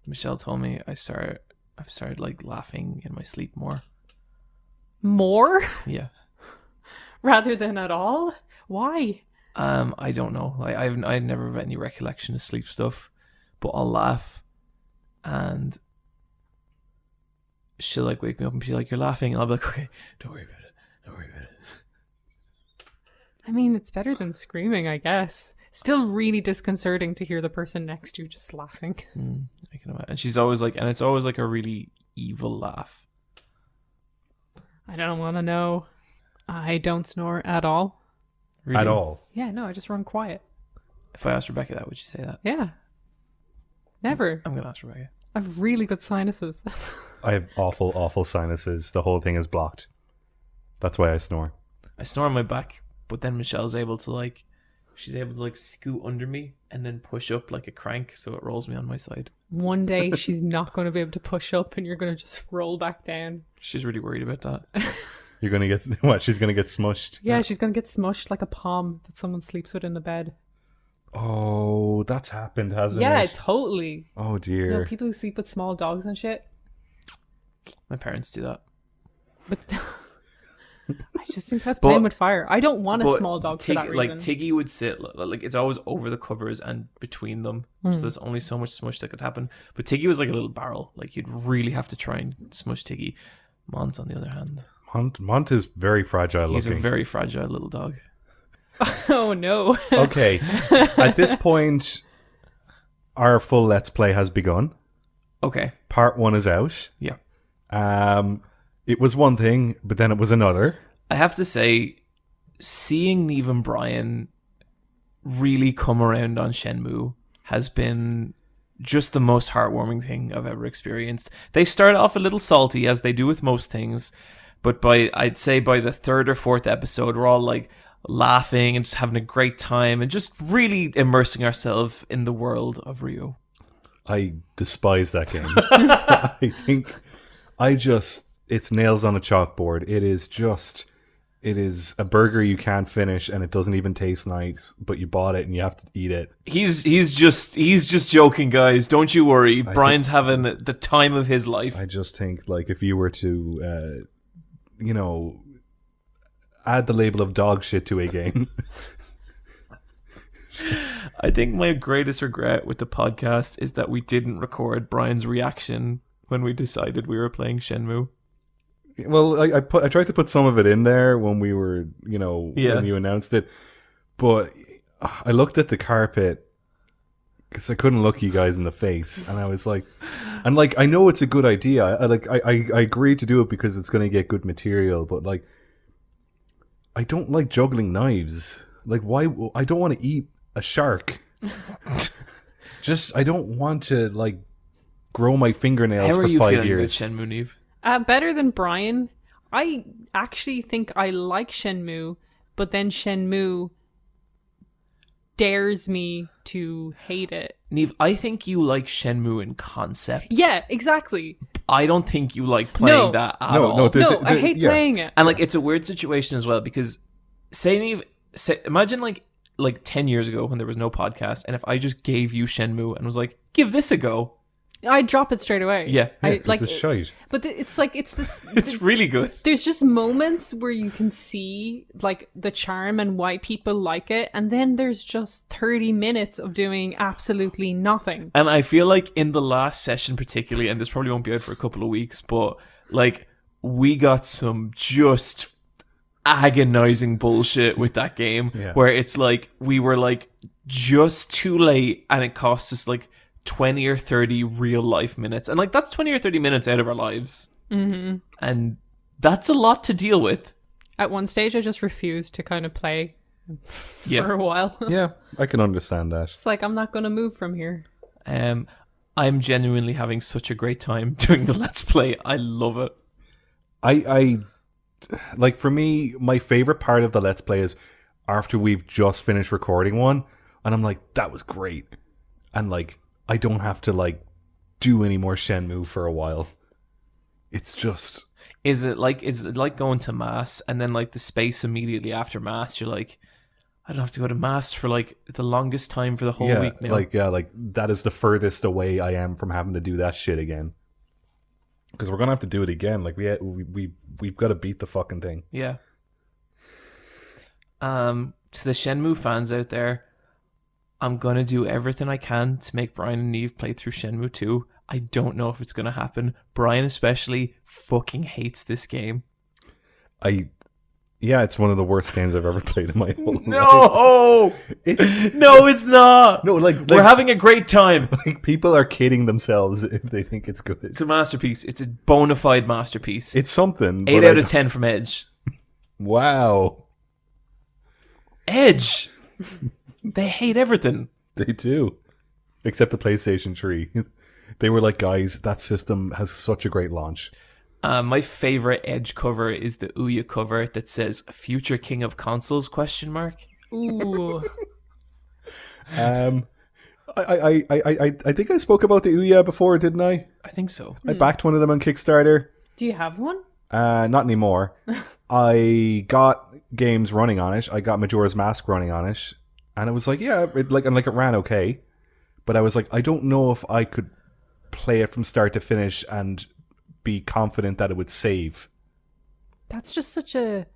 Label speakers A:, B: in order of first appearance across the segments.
A: Michelle told me I've started like laughing in my sleep more.
B: More?
A: Yeah.
B: Rather than at all? Why?
A: I don't know. I've never had any recollection of sleep stuff, but I'll laugh, and she'll like wake me up and be like, "You're laughing," and I'll be like, "Okay, don't worry about it. Don't worry about it."
B: I mean, it's better than screaming, I guess. Still really disconcerting to hear the person next to you just laughing.
A: I can imagine. And she's always like, and it's always like a really evil laugh.
B: I don't want to know. I don't snore at all.
A: Really?
C: At all.
B: Yeah, no, I just run quiet.
A: If I asked Rebecca that, would she say that?
B: Yeah. Never.
A: I'm gonna ask Rebecca.
B: I have really good sinuses.
C: I have awful sinuses. The whole thing is blocked. That's why I snore.
A: I snore on my back, but then Michelle's able to like, she's able to like scoot under me and then push up like a crank, so it rolls me on my side.
B: One day she's not going to be able to push up and you're going to just roll back down.
A: She's really worried about that.
C: You're going to get... What? She's going to get smushed?
B: Yeah, she's going to get smushed like a palm that someone sleeps with in the bed.
C: Oh, that's happened, hasn't it?
B: Yeah, totally.
C: Oh, dear.
B: You know, people who sleep with small dogs and shit.
A: My parents do that.
B: But I just think that's playing with fire. I don't want a small dog for that reason.
A: Like Tiggy would sit, like it's always over the covers and between them, so there's only so much smush that could happen. But Tiggy was like a little barrel. Like you'd really have to try and smush Tiggy. Mont, on the other hand,
C: Mont is very fragile
A: he's
C: looking.
A: a very fragile little dog.
B: Oh no.
C: Okay, at this point, our full Let's Play has begun.
A: Okay.
C: Part 1 is out.
A: Yeah.
C: It was one thing, but then it was another.
A: I have to say, seeing Niamh and Bryan really come around on Shenmue has been just the most heartwarming thing I've ever experienced. They start off a little salty, as they do with most things, but I'd say by the third or fourth episode, we're all like laughing and just having a great time and just really immersing ourselves in the world of Rio.
C: I despise that game. I think it's nails on a chalkboard. It is a burger you can't finish and it doesn't even taste nice, but you bought it and you have to eat it.
A: He's just joking, guys. Don't you worry. Brian's having the time of his life.
C: I just think, like, if you were to, add the label of dog shit to a game.
A: I think my greatest regret with the podcast is that we didn't record Brian's reaction when we decided we were playing Shenmue.
C: Well, I tried to put some of it in there when we were, when you announced it, but I looked at the carpet because I couldn't look you guys in the face, and I was like, I know it's a good idea. I agreed to do it because it's going to get good material, but like, I don't like juggling knives. Like, why? I don't want to eat a shark. I don't want to like grow my fingernails for 5 years.
A: How are you feeling about Shenmue, Niamh?
B: Better than Bryan. I actually think I like Shenmue, but then Shenmue dares me to hate it.
A: Niamh, I think you like Shenmue in concept.
B: Yeah, exactly.
A: I don't think you like playing that at all.
B: No, I hate playing it.
A: And like, it's a weird situation as well because imagine like 10 years ago when there was no podcast, and if I just gave you Shenmue and was like, give this a go.
B: I'd drop it straight away.
A: Yeah.
C: It's shite.
B: But it's like, it's this...
A: It's really good.
B: There's just moments where you can see like the charm and why people like it, and then there's just 30 minutes of doing absolutely nothing.
A: And I feel like in the last session particularly, and this probably won't be out for a couple of weeks, but like we got some just agonizing bullshit with that game where it's like we were like just too late and it cost us like 20 or 30 real life minutes, and like that's 20 or 30 minutes out of our lives, and that's a lot to deal with.
B: At one stage I just refused to kind of play for a while.
C: Yeah, I can understand that.
B: It's like, I'm not going to move from here.
A: I'm genuinely having such a great time doing the Let's Play. I love it.
C: I like, for me, my favorite part of the Let's Play is after we've just finished recording one and I'm like, that was great, and like I don't have to like do any more Shenmue for a while. It's just... Is it like
A: going to mass and then like the space immediately after mass, you're like, I don't have to go to mass for like the longest time for the whole week now.
C: Like that is the furthest away I am from having to do that shit again. Because we're gonna have to do it again. Like we've got to beat the fucking thing.
A: Yeah. To the Shenmue fans out there, I'm gonna do everything I can to make Bryan and Niamh play through Shenmue 2. I don't know if it's gonna happen. Bryan especially fucking hates this game.
C: Yeah, it's one of the worst games I've ever played in my whole life.
A: No, it's not.
C: No, like
A: we're having a great time.
C: Like people are kidding themselves if they think it's good.
A: It's a masterpiece. It's a bona fide masterpiece.
C: It's something.
A: 8 out of 10 from Edge.
C: Wow.
A: Edge. They hate everything.
C: They do, except the PlayStation 3. They were like, guys, that system has such a great launch.
A: My favorite Edge cover is the Ouya cover that says "Future King of Consoles?" ?
B: Ooh.
C: I think I spoke about the Ouya before, didn't I?
A: I think so.
C: I backed one of them on Kickstarter.
B: Do you have one?
C: Not anymore. I got games running on it. I got Majora's Mask running on it, and it was like, yeah, it ran okay. But I was like, I don't know if I could play it from start to finish and be confident that it would save.
B: That's just the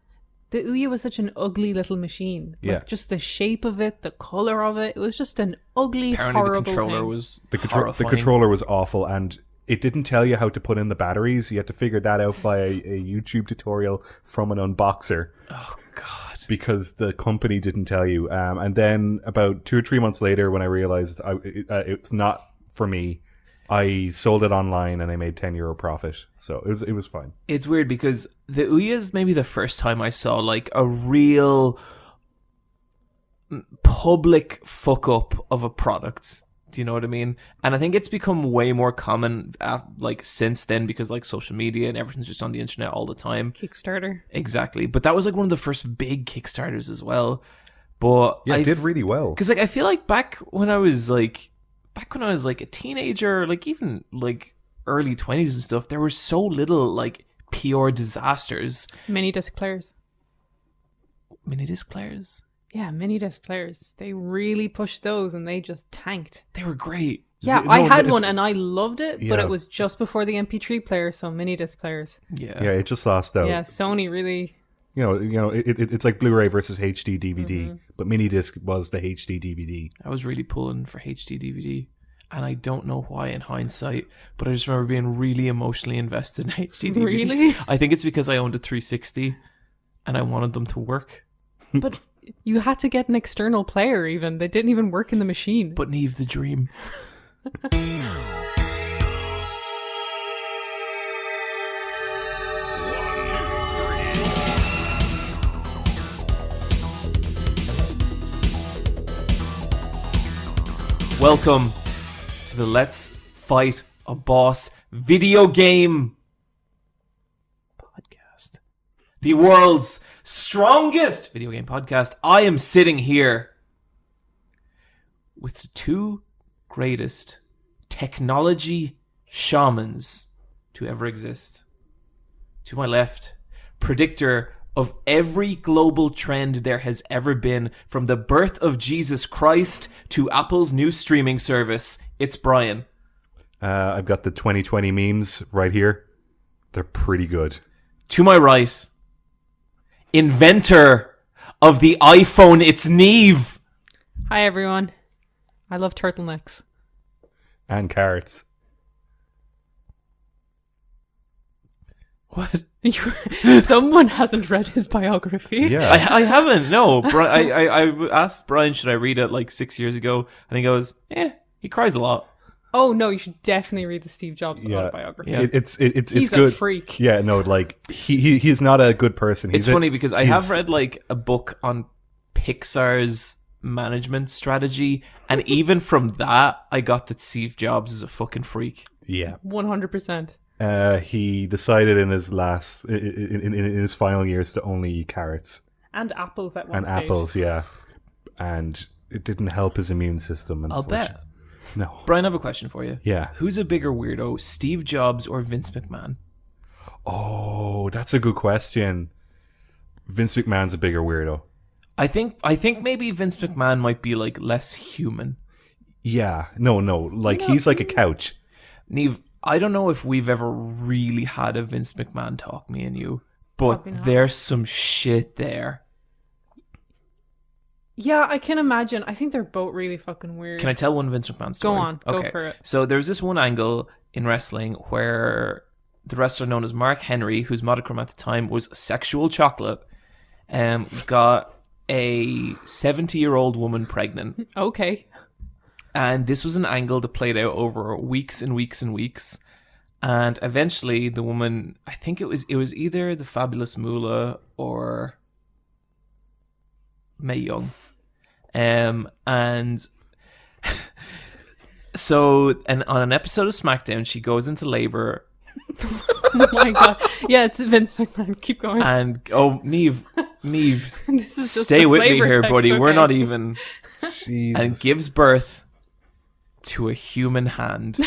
B: Ouya was such an ugly little machine.
C: Yeah.
B: Like, just the shape of it, the color of it, it was just an ugly,
A: Apparently
B: horrible
A: the controller
B: thing.
A: was
C: The
A: horrifying.
C: controller was awful, and it didn't tell you how to put in the batteries. You had to figure that out by a YouTube tutorial from an unboxer.
A: Oh god.
C: Because the company didn't tell you. And then about 2 or 3 months later, when I realized it's not for me, I sold it online and I made €10 profit. So it was fine.
A: It's weird because the Ouya is maybe the first time I saw like a real public fuck up of a product. Do you know what I mean? And I think it's become way more common like since then because like social media and everything's just on the internet all the time.
B: Kickstarter.
A: Exactly. But that was like one of the first big Kickstarters as well. But
C: yeah, it did really well.
A: Because like I feel like back when I was like a teenager, like even like early 20s and stuff, there were so little like pure disasters.
B: Mini disc players.
A: Mini disc players?
B: Yeah, mini disc players. They really pushed those and they just tanked.
A: They were great.
B: Yeah, I had one and I loved it, but
C: Yeah.
B: it was just before the MP3 player, so mini disc players.
A: Yeah.
C: Yeah, it just lost out.
B: Yeah, Sony really...
C: It's like Blu-ray versus HD DVD, but mini disc was the HD DVD.
A: I was really pulling for HD DVD. And I don't know why in hindsight, but I just remember being really emotionally invested in HD DVDs.
B: Really?
A: I think it's because I owned a 360 and I wanted them to work.
B: But you had to get an external player even. They didn't even work in the machine.
A: But Niamh, the dream. Welcome to the Let's Fight a Boss video game podcast. The world's strongest video game podcast. I am sitting here with the two greatest technology shamans to ever exist. To my left, predictor of every global trend there has ever been, from the birth of Jesus Christ to Apple's new streaming service. It's Bryan.
C: I've got the 2020 memes right here. They're pretty good.
A: To my right, inventor of the iPhone, it's Niamh.
B: Hi, everyone. I love turtlenecks.
C: And carrots.
A: What?
B: Someone hasn't read his biography.
C: Yeah.
A: I haven't, no. I asked Bryan, should I read it like 6 years ago? And he goes, he cries a lot.
B: Oh, no, you should definitely read the Steve Jobs autobiography.
A: Yeah.
C: It's
B: He's
C: good.
B: a freak.
C: Yeah, no, like he is not a good person.
A: It's funny because I have read like a book on Pixar's management strategy, and even from that, I got that Steve Jobs is a fucking freak.
C: Yeah.
B: 100%.
C: He decided in his in his final years to only eat carrots
B: And apples at one
C: and
B: stage.
C: apples, yeah, and it didn't help his immune system.
A: I'll bet.
C: No.
A: Bryan, I have a question for you.
C: Yeah.
A: Who's a bigger weirdo, Steve Jobs or Vince McMahon?
C: Oh, that's a good question. Vince McMahon's a bigger weirdo.
A: I think maybe Vince McMahon might be like less human.
C: Yeah, no, like he's like a couch.
A: Niamh, I don't know if we've ever really had a Vince McMahon talk, me and you, but there's some shit there.
B: Yeah, I can imagine. I think they're both really fucking weird.
A: Can I tell one Vince McMahon story?
B: Go on, go for it.
A: So there's this one angle in wrestling where the wrestler known as Mark Henry, whose monochrome at the time was Sexual Chocolate, got a 70-year-old woman pregnant.
B: Okay.
A: And this was an angle that played out over weeks and weeks and weeks. And eventually the woman, I think it was either the Fabulous Moolah or Mae Young. And so on an episode of SmackDown, she goes into labor.
B: Oh my god. Yeah, it's Vince McMahon. Keep going.
A: And Niamh,
B: this is just
A: stay
B: the
A: with me
B: flavor
A: here,
B: text,
A: buddy.
B: okay.
A: We're not even.
C: Jesus.
A: And gives birth to a human hand.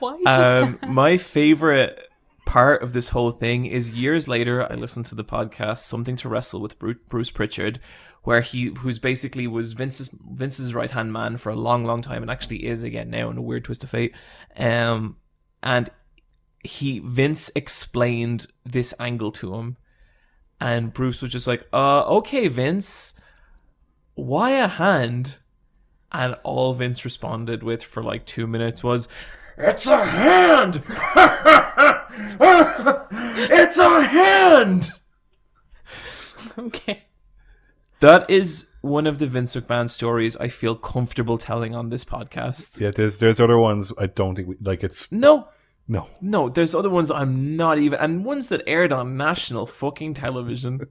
B: Why is this
A: my favorite part of this whole thing is years later, I listened to the podcast Something to Wrestle with Bruce Pritchard, where who's basically was Vince's right hand man for a long time, and actually is again now in a weird twist of fate. And Vince explained this angle to him, and Bruce was just like, okay, Vince, why a hand? And all Vince responded with for like 2 minutes was, "It's a hand! It's a hand!"
B: Okay.
A: That is one of the Vince McMahon stories I feel comfortable telling on this podcast.
C: Yeah, there's other ones I don't think it's
A: No,
C: no.
A: there's other ones I'm not even, and ones that aired on national fucking television.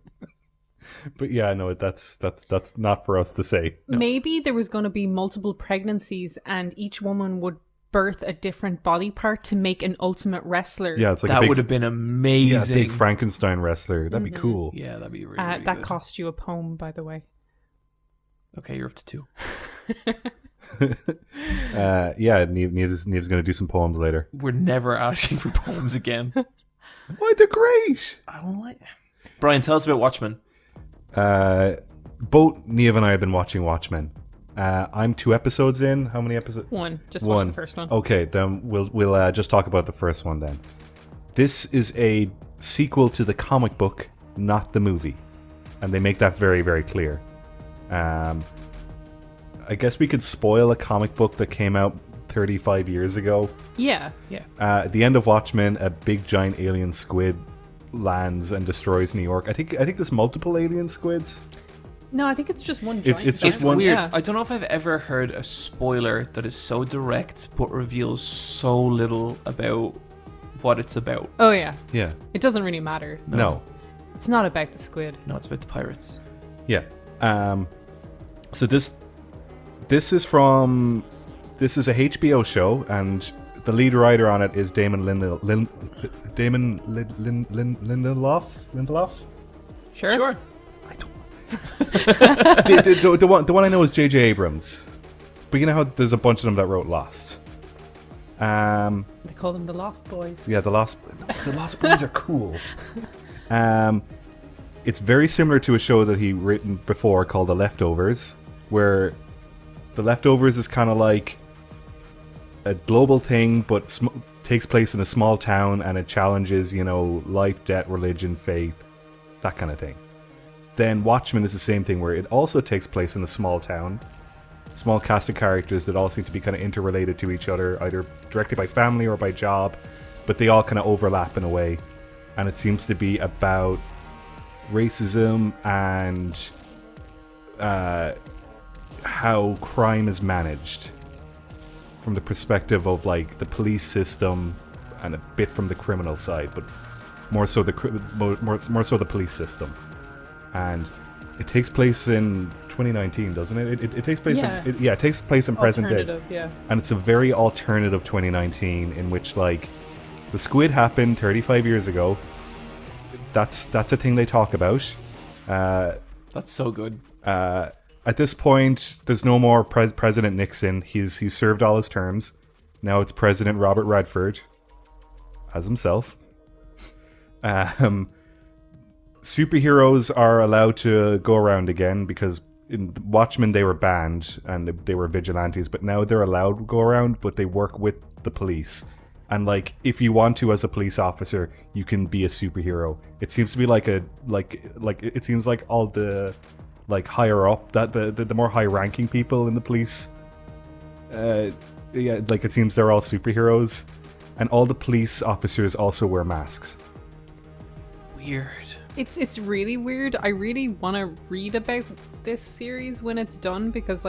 C: But yeah, no, that's not for us to say.
A: No.
B: Maybe there was going to be multiple pregnancies and each woman would birth a different body part to make an ultimate wrestler.
C: Yeah, it's like
A: That would have been amazing.
C: Yeah, big Frankenstein wrestler. That'd be cool.
A: Yeah, that'd be really,
B: that
A: good.
B: cost you a poem, by the way.
A: Okay, you're up to 2.
C: Yeah, Niamh's going to do some poems later.
A: We're never asking for poems again.
C: Why, they're great!
A: I don't like. Bryan, tell us about Watchmen.
C: Both Niamh and I have been watching Watchmen. I'm 2 episodes in. How many episodes?
B: 1. Just watch the first one.
C: Okay, then we'll just talk about the first one then. This is a sequel to the comic book, not the movie, and they make that very, very clear. I guess we could spoil a comic book that came out 35 years ago.
B: Yeah.
C: At the end of Watchmen, a big giant alien squid lands and destroys New York. I think there's multiple alien squids.
B: No, I think it's just one giant.
C: It's just one.
A: Weird.
B: Yeah.
A: I don't know if I've ever heard a spoiler that is so direct but reveals so little about what it's about.
B: Oh, yeah.
C: Yeah.
B: It doesn't really matter.
C: No.
B: It's not about the squid.
A: No, it's about the pirates.
C: Yeah. So this is a HBO show, and the lead writer on it is Damon Lindelof.
B: Sure.
C: I don't. the one I know is J.J. Abrams, but you know how there's a bunch of them that wrote Lost.
B: They call them the Lost Boys.
C: Yeah, the Lost Boys are cool. It's very similar to a show that he written before called The Leftovers, where The Leftovers is kind of like a global thing, but takes place in a small town, and it challenges, life, death, religion, faith, that kind of thing. Then Watchmen is the same thing, where it also takes place in a small town, small cast of characters that all seem to be kind of interrelated to each other, either directly by family or by job, but they all kind of overlap in a way. And it seems to be about racism and how crime is managed from the perspective of like the police system and a bit from the criminal side, but more so the police system. And it takes place in 2019, doesn't it? It takes place.
B: Yeah.
C: It takes place in present day.
B: Alternative, yeah.
C: And it's a very alternative 2019 in which like the squid happened 35 years ago. That's a thing they talk about.
A: That's so good.
C: At this point, there's no more President Nixon. He's served all his terms. Now it's President Robert Redford as himself. superheroes are allowed to go around again because in Watchmen they were banned and they were vigilantes, but now they're allowed to go around, but they work with the police. And like, if you want to, as a police officer, you can be a superhero. It seems to be like it seems like all the like higher up, that the more high ranking people in the police, yeah, like it seems they're all superheroes, and all the police officers also wear masks.
A: Weird.
B: It's really weird. I really want to read about this series when it's done, because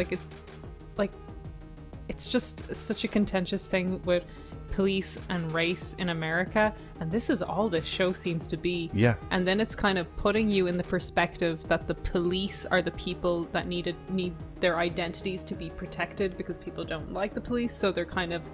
B: it's just such a contentious thing with police and race in America, and this is all this show seems to be.
C: Yeah.
B: And then it's kind of putting you in the perspective that the police are the people that need their identities to be protected because people don't like the police, so they're kind of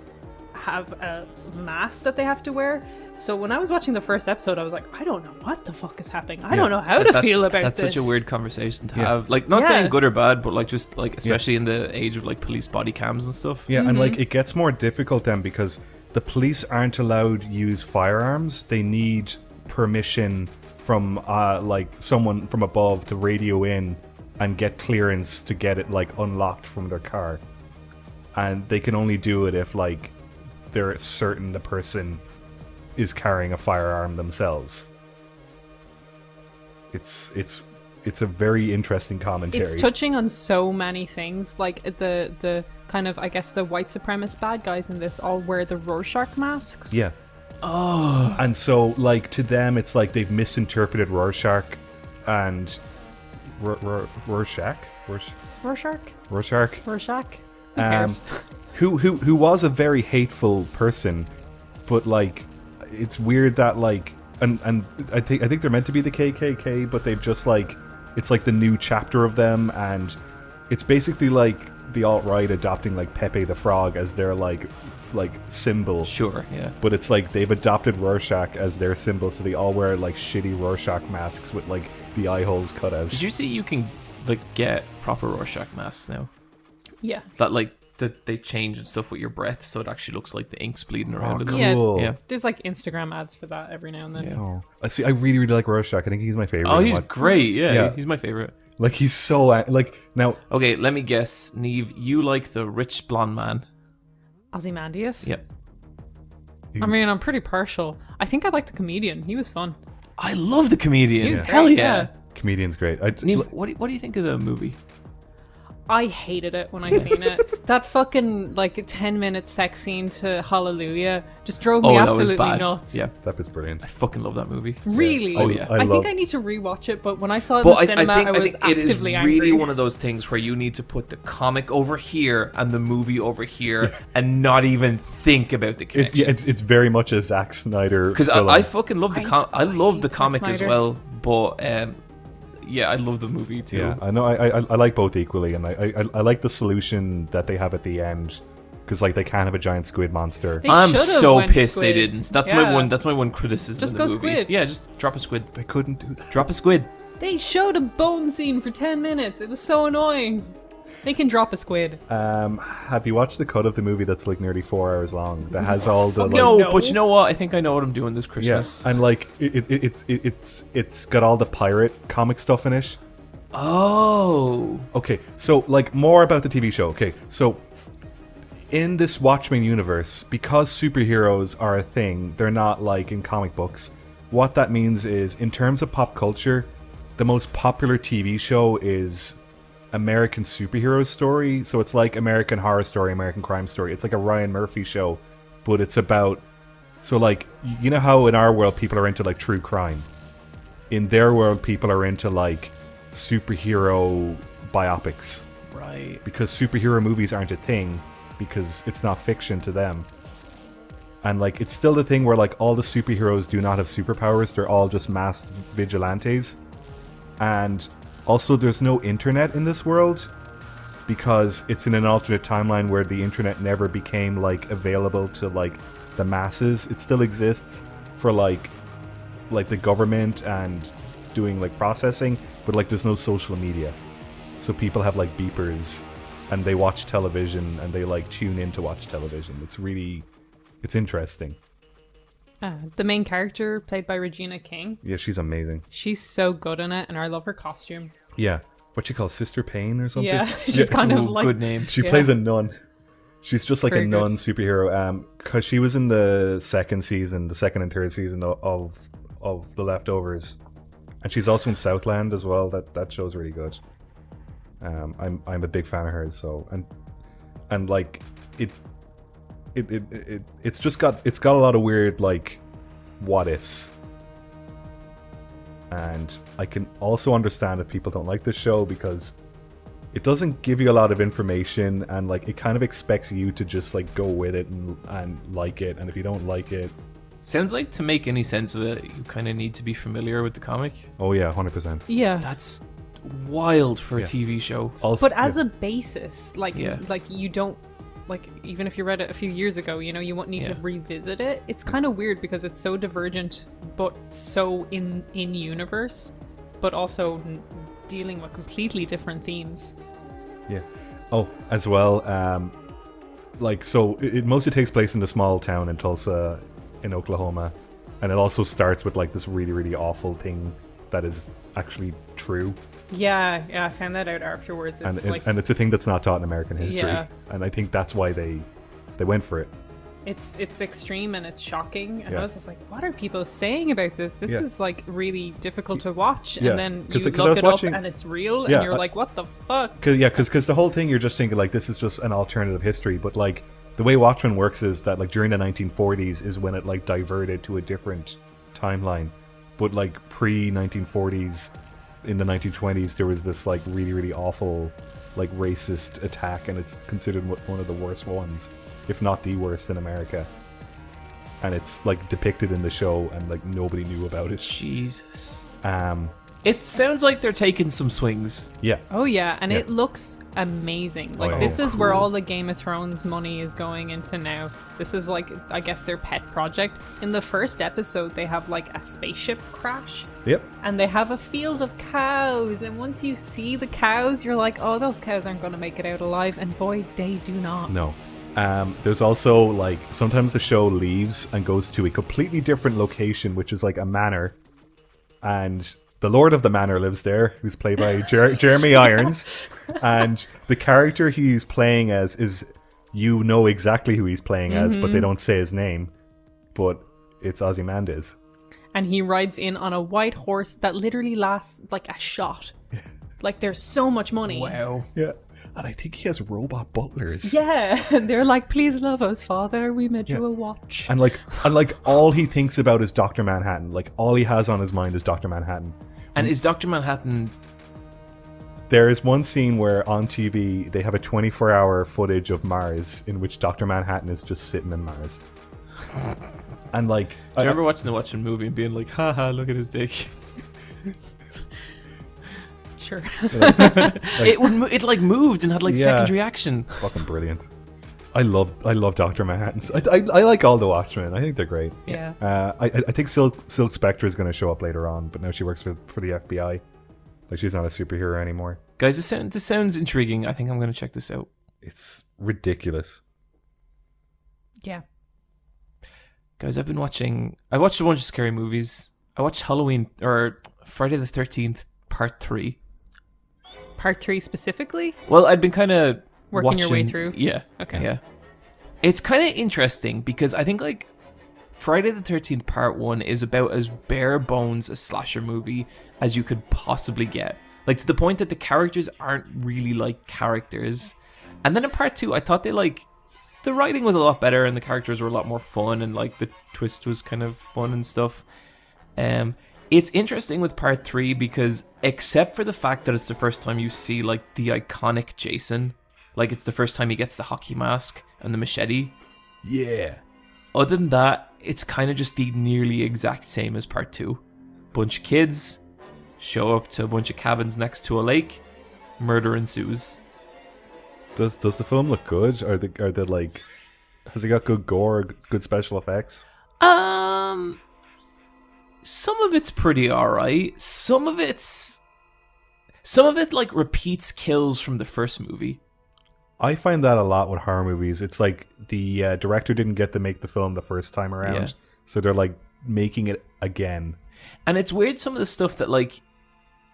B: have a mask that they have to wear. So when I was watching the first episode, I was like, I don't know what the fuck is happening. I don't know how to feel about
A: that's
B: this.
A: Such a weird conversation to have. Like, not saying good or bad, but like just like, especially in the age of like police body cams and stuff.
C: Yeah, and like it gets more difficult then because the police aren't allowed to use firearms. They need permission from like someone from above to radio in and get clearance to get it like unlocked from their car. And they can only do it if like they're certain the person is carrying a firearm themselves. It's a very interesting commentary.
B: It's touching on so many things, like the kind of, I guess, the white supremacist bad guys in this all wear the Rorschach masks.
C: Yeah. Oh. And so, like, to them, it's like they've misinterpreted Rorschach and Rorschach.
B: Who cares?
C: Who was a very hateful person, but like, it's weird that like, and I think they're meant to be the KKK, but they've just like, it's like the new chapter of them, and it's basically like the alt-right adopting like Pepe the Frog as their like symbol.
A: Sure, yeah.
C: But it's like they've adopted Rorschach as their symbol, so they all wear like shitty Rorschach masks with like the eye holes cut out.
A: Did you see you can like get proper Rorschach masks now?
B: Yeah.
A: That like that they change and stuff with your breath, so it actually looks like the ink's bleeding around.
C: Cool.
B: Yeah. There's like Instagram ads for that every now and then.
A: Yeah.
C: Oh. I see. I really, really like Rorschach. I think he's my favorite.
A: Oh, he's great. Yeah, he's my favorite.
C: Like, he's so like now.
A: Okay, let me guess, Niamh, you like the rich blonde man?
B: Ozymandias?
A: Yep.
B: I mean, I'm pretty partial. I think I like the comedian. He was fun.
A: I love the comedian.
B: He was
A: Hell
B: great,
A: yeah.
C: Comedian's great.
A: Niamh, what do you think of the movie?
B: I hated it when I seen it. That fucking like 10-minute sex scene to Hallelujah just drove me absolutely nuts.
A: Yeah,
C: that bit's brilliant.
A: I fucking love that movie.
B: Really?
A: Oh yeah.
B: I think I need to rewatch it, but when I saw it in the cinema, I was actively angry.
A: It is really one of those things where you need to put the comic over here and the movie over here and not even think about the connection.
C: It's very much a Zack Snyder.
A: Because I fucking love the I love the comic
B: Snyder
A: as well, but yeah, I love the movie too.
C: Yeah, I know. I like both equally, and I like the solution that they have at the end, because like they can't have a giant squid monster.
A: I'm so pissed
B: squid.
A: they didn't. That's my one. That's my one criticism.
B: Just
A: in
B: go
A: the movie.
B: squid.
A: Yeah, just drop a squid.
C: They couldn't do that.
A: Drop a squid.
B: They showed a bone scene for 10 minutes. It was so annoying. They can drop a squid.
C: Have you watched the cut of the movie that's like nearly 4 hours long? That has all the like,
A: no, but you know what? I think I know what I'm doing this Christmas.
C: Yes, and like it's got all the pirate comic stuff in it.
A: Oh.
C: Okay, so like more about the TV show. Okay, so in this Watchmen universe, because superheroes are a thing, they're not like in comic books. What that means is, in terms of pop culture, the most popular TV show is American Superhero Story. So it's like American Horror Story, American Crime Story. It's like a Ryan Murphy show, but it's about, so like, you know how in our world people are into like true crime? In their world people are into like superhero biopics.
A: Right.
C: Because superhero movies aren't a thing, because it's not fiction to them. And like, it's still the thing where like all the superheroes do not have superpowers, they're all just masked vigilantes. And also there's no internet in this world, because it's in an alternate timeline where the internet never became like available to like the masses. It still exists for like the government and doing like processing, but like there's no social media. So people have like beepers and they watch television and they like tune in to watch television. It's interesting.
B: The main character, played by Regina King.
C: Yeah, she's amazing.
B: She's so good in it, and I love her costume.
C: Yeah. What she calls Sister Pain or something?
B: Yeah, she's kind of like...
A: Good name.
C: She plays a nun. She's just like
B: Very
C: a nun superhero. Because she was in the second and third season of The Leftovers. And she's also in Southland as well. That show's really good. I'm a big fan of hers, so... And like... It's got a lot of weird like what ifs, and I can also understand if people don't like this show because it doesn't give you a lot of information, and like it kind of expects you to just like go with it and like it, and if you don't like it,
A: sounds like to make any sense of it, you kind of need to be familiar with the comic.
C: Oh yeah, 100%.
B: Yeah,
A: that's wild for a TV show.
B: Also, but as a basis, like you don't. Like, even if you read it a few years ago, you know, you won't need to revisit it. It's kind of weird because it's so divergent, but so in universe, but also dealing with completely different themes.
C: Yeah. Oh, as well, like, so it mostly takes place in the small town in Tulsa, in Oklahoma, and it also starts with like this really, really awful thing that is actually true.
B: Yeah, I found that out afterwards.
C: And it's a thing that's not taught in American history.
B: Yeah.
C: And I think that's why they went for it.
B: It's extreme and it's shocking. And I was just like, what are people saying about this? This is like really difficult to watch. And then you look it up and it's real and you're like, what the fuck?
C: Because the whole thing, you're just thinking like, this is just an alternative history. But like, the way Watchmen works is that like during the 1940s is when it like diverted to a different timeline. But like pre-1940s, in the 1920s, there was this like really, really awful like racist attack, and it's considered one of the worst ones, if not the worst, in America. And it's like depicted in the show, and like nobody knew about it.
A: Jesus. It sounds like they're taking some swings.
C: Yeah.
B: Oh yeah, and it looks amazing. Like this is where all the Game of Thrones money is going into now. This is like, I guess, their pet project. In the first episode, they have like a spaceship crash.
C: Yep.
B: And they have a field of cows, and once you see the cows, you're like, oh, those cows aren't going to make it out alive, and boy, they do not.
C: No. There's also like, sometimes the show leaves and goes to a completely different location, which is like a manor, and the Lord of the Manor lives there, who's played by Jeremy Irons. And the character he's playing as is, you know exactly who he's playing as, but they don't say his name. But it's Ozymandias.
B: And he rides in on a white horse that literally lasts like a shot. Like, there's so much money.
A: Wow.
C: Yeah. And I think he has robot butlers.
B: Yeah. And they're like, please love us, Father. We made you a watch.
C: And like all he thinks about is Dr. Manhattan. Like, all he has on his mind is Dr. Manhattan.
A: And is Dr. Manhattan...
C: There is one scene where on TV they have a 24-hour footage of Mars in which Dr. Manhattan is just sitting in Mars. And like...
A: Do you remember watching the Watchmen movie and being like, haha, look at his dick?
B: Sure.
A: It like moved and had like secondary action.
C: Fucking brilliant. I love Dr. Manhattan. I like all the Watchmen. I think they're great.
B: Yeah.
C: I think Silk Spectre is going to show up later on, but now she works for the FBI. Like, she's not a superhero anymore.
A: Guys, this sounds intriguing. I think I'm going to check this out.
C: It's ridiculous.
B: Yeah.
A: Guys, I watched a bunch of scary movies. I watched Halloween, or Friday the 13th, Part 3.
B: Part 3 specifically?
A: Well, I'd been kind of
B: working your way through?
A: Yeah.
B: Okay.
A: Yeah. It's kind of interesting because I think like Friday the 13th Part 1 is about as bare bones a slasher movie as you could possibly get. Like, to the point that the characters aren't really like characters. And then in Part 2, I thought the writing was a lot better and the characters were a lot more fun and like the twist was kind of fun and stuff. It's interesting with Part 3 because except for the fact that it's the first time you see like the iconic Jason, like it's the first time he gets the hockey mask and the machete.
C: Yeah.
A: Other than that, it's kind of just the nearly exact same as Part 2. Bunch of kids show up to a bunch of cabins next to a lake. Murder ensues.
C: Does the film look good? Are they like, has it got good gore, good special effects?
A: Some of it's pretty alright. Some of it like repeats kills from the first movie.
C: I find that a lot with horror movies. It's like the director didn't get to make the film the first time around, so they're like making it again.
A: And it's weird, some of the stuff that like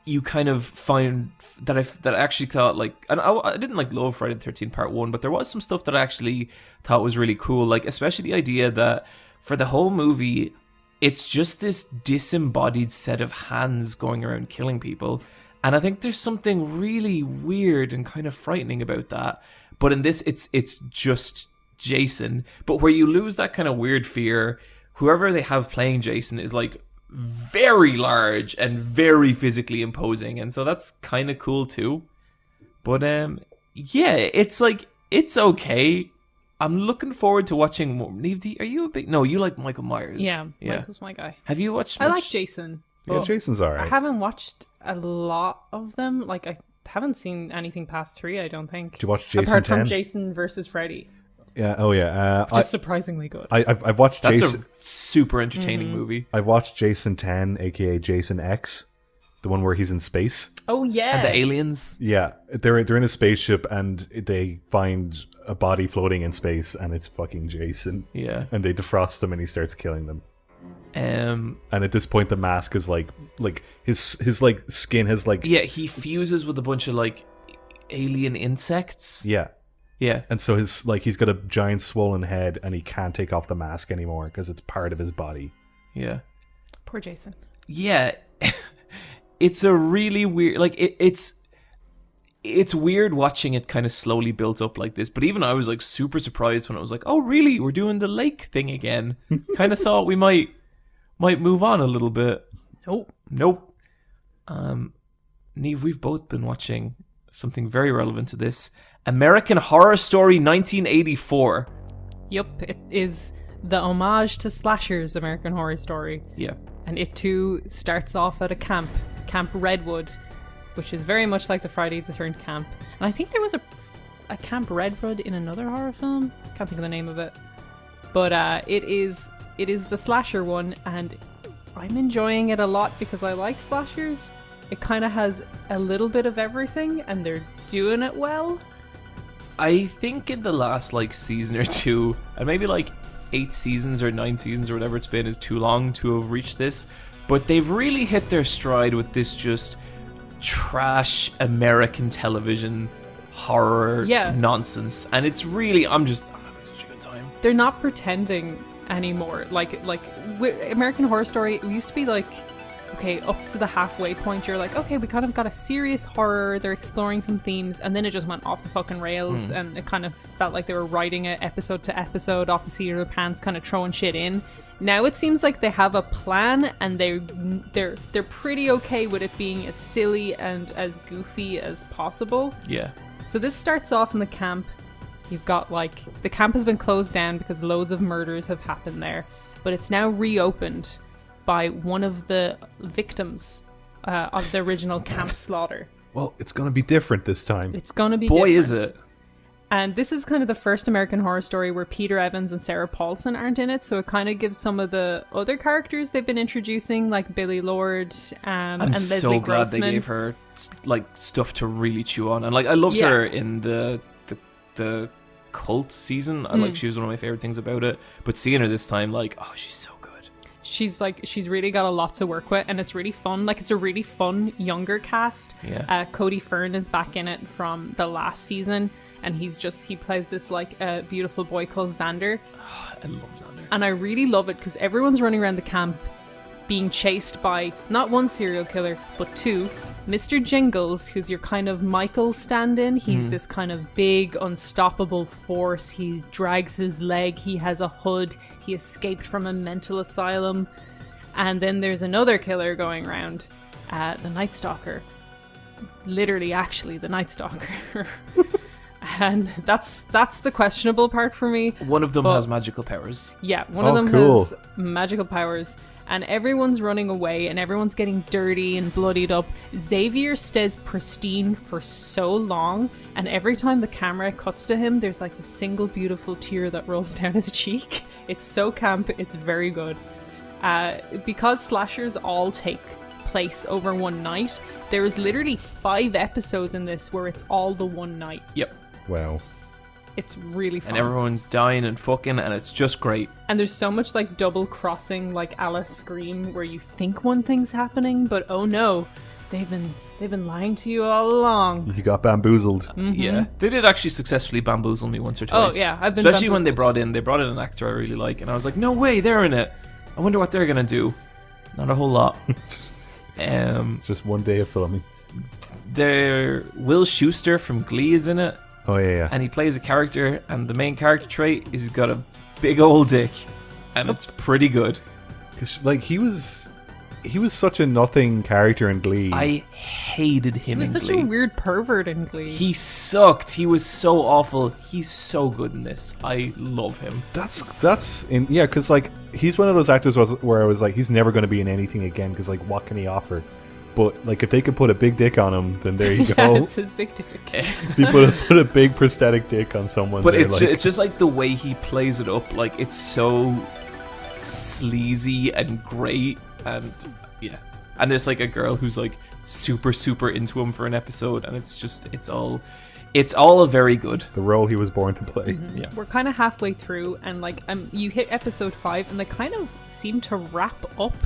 A: you kind of find that I actually thought like, and I didn't like love Friday the 13th Part 1, but there was some stuff that I actually thought was really cool, like especially the idea that for the whole movie it's just this disembodied set of hands going around killing people. And I think there's something really weird and kind of frightening about that. But in this, it's just Jason. But where you lose that kind of weird fear, whoever they have playing Jason is like very large and very physically imposing. And so that's kind of cool too. But yeah, it's like, it's okay. I'm looking forward to watching more. Niamh, are you a big... No, you like Michael Myers.
B: Yeah, Michael's my guy.
A: Have you watched
B: I like Jason.
C: Yeah, Jason's alright.
B: I haven't watched a lot of them. Like, I haven't seen anything past 3, I don't think.
C: Did you watch Jason
B: Apart
C: 10?
B: from Jason versus Freddy.
C: Yeah, oh yeah.
B: Just surprisingly good.
C: I've watched
A: That's
C: Jason...
A: a super entertaining movie.
C: I've watched Jason 10, aka Jason X. The one where he's in space.
B: Oh, yeah.
A: And the aliens.
C: Yeah, they're in a spaceship and they find a body floating in space and it's fucking Jason.
A: Yeah.
C: And they defrost him and he starts killing them.
A: And
C: at this point the mask is like his like skin has like...
A: Yeah, he fuses with a bunch of like alien insects.
C: Yeah.
A: Yeah.
C: And so he's got a giant swollen head and he can't take off the mask anymore because it's part of his body.
A: Yeah.
B: Poor Jason.
A: Yeah. It's a really weird, like it's weird watching it kind of slowly build up like this. But even I was like super surprised when I was like, oh really, we're doing the lake thing again. Kind of thought we might move on a little bit. Nope. Niamh, we've both been watching something very relevant to this. American Horror Story 1984.
B: Yup, it is the homage to slashers American Horror Story.
A: Yeah.
B: And it too starts off at a Camp Redwood, which is very much like the Friday the 13th camp. And I think there was a Camp Redwood in another horror film. Can't think of the name of it. But it is the slasher one, and I'm enjoying it a lot because I like slashers. It kind of has a little bit of everything, and they're doing it well.
A: I think in the last like season or two, and maybe like 8 seasons or 9 seasons or whatever it's been, is too long to have reached this, but they've really hit their stride with this just trash American television horror nonsense, and it's really I'm having such a good time.
B: They're not pretending anymore. Like American Horror Story, it used to be like, okay, up to the halfway point you're like, okay, we kind of got a serious horror, they're exploring some themes, and then it just went off the fucking rails, and it kind of felt like they were writing it episode to episode off the seat of their pants, kind of throwing shit in. Now it seems like they have a plan, and they're pretty okay with it being as silly and as goofy as possible.
A: Yeah.
B: So this starts off in the camp. You've got like, the camp has been closed down because loads of murders have happened there, but it's now reopened by one of the victims of the original camp slaughter.
C: Well, it's going to be different this time.
B: It's going to be
A: different. Boy,
B: different.
A: Is it.
B: And this is kind of the first American Horror Story where Peter Evans and Sarah Paulson aren't in it, so it kind of gives some of the other characters they've been introducing, like Billy Lord and Leslie
A: so glad
B: Grossman.
A: they gave her like stuff to really chew on, and like I loved her in the Cult season. She was one of my favorite things about it. But seeing her this time, like, oh, she's so good.
B: She's really got a lot to work with, and it's really fun. Like, it's a really fun younger cast.
A: Yeah.
B: Cody Fern is back in it from the last season, and he plays this like beautiful boy called Xander.
A: Oh, I love Xander.
B: And I really love it because everyone's running around the camp being chased by not one serial killer, but 2. Mr. Jingles, who's your kind of Michael stand-in. He's this kind of big, unstoppable force. He drags his leg. He has a hood. He escaped from a mental asylum. And then there's another killer going around, the Night Stalker. Literally, actually, the Night Stalker. And that's the questionable part for me.
A: One of them has magical powers.
B: Yeah, one of them has magical powers. And everyone's running away, and everyone's getting dirty and bloodied up. Xavier stays pristine for so long, and every time the camera cuts to him, there's like a single beautiful tear that rolls down his cheek. It's so camp, it's very good. Because slashers all take place over one night, there is literally 5 episodes in this where it's all the one night.
A: Yep.
C: Wow.
B: It's really fun.
A: And everyone's dying and fucking, and it's just great.
B: And there's so much like double crossing, like Alice Scream, where you think one thing's happening, but oh no, they've been lying to you all along.
C: You got bamboozled.
B: Mm-hmm.
A: Yeah, they did actually successfully bamboozle me once or twice.
B: Oh yeah, I've been
A: especially when
B: bamboozled.
A: they brought in an actor I really like, and I was like, no way, they're in it. I wonder what they're gonna do. Not a whole lot.
C: Just one day of filming.
A: There, Will Schuester from Glee is in it.
C: Oh yeah.
A: And he plays a character, and the main character trait is he's got a big old dick, and it's pretty good.
C: 'Cause, like he was such a nothing character in Glee.
A: I hated him.
B: He was
A: in
B: such
A: Glee.
B: a weird pervert in Glee.
A: He sucked. He was so awful. He's so good in this. I love him.
C: That's in because like he's one of those actors where I was like he's never going to be in anything again because like what can he offer? But like if they could put a big dick on him, then there you
B: yeah,
C: go.
B: it's his big dick.
C: If you put a big prosthetic dick on someone,
A: But
C: it's
A: it's just like the way he plays it up. Like it's so sleazy and great, and yeah. And there's like a girl who's like super into him for an episode, and it's all very good.
C: the role he was born to play.
B: Mm-hmm.
A: Yeah.
B: We're kind of halfway through, and like you hit episode 5, and they kind of seem to wrap up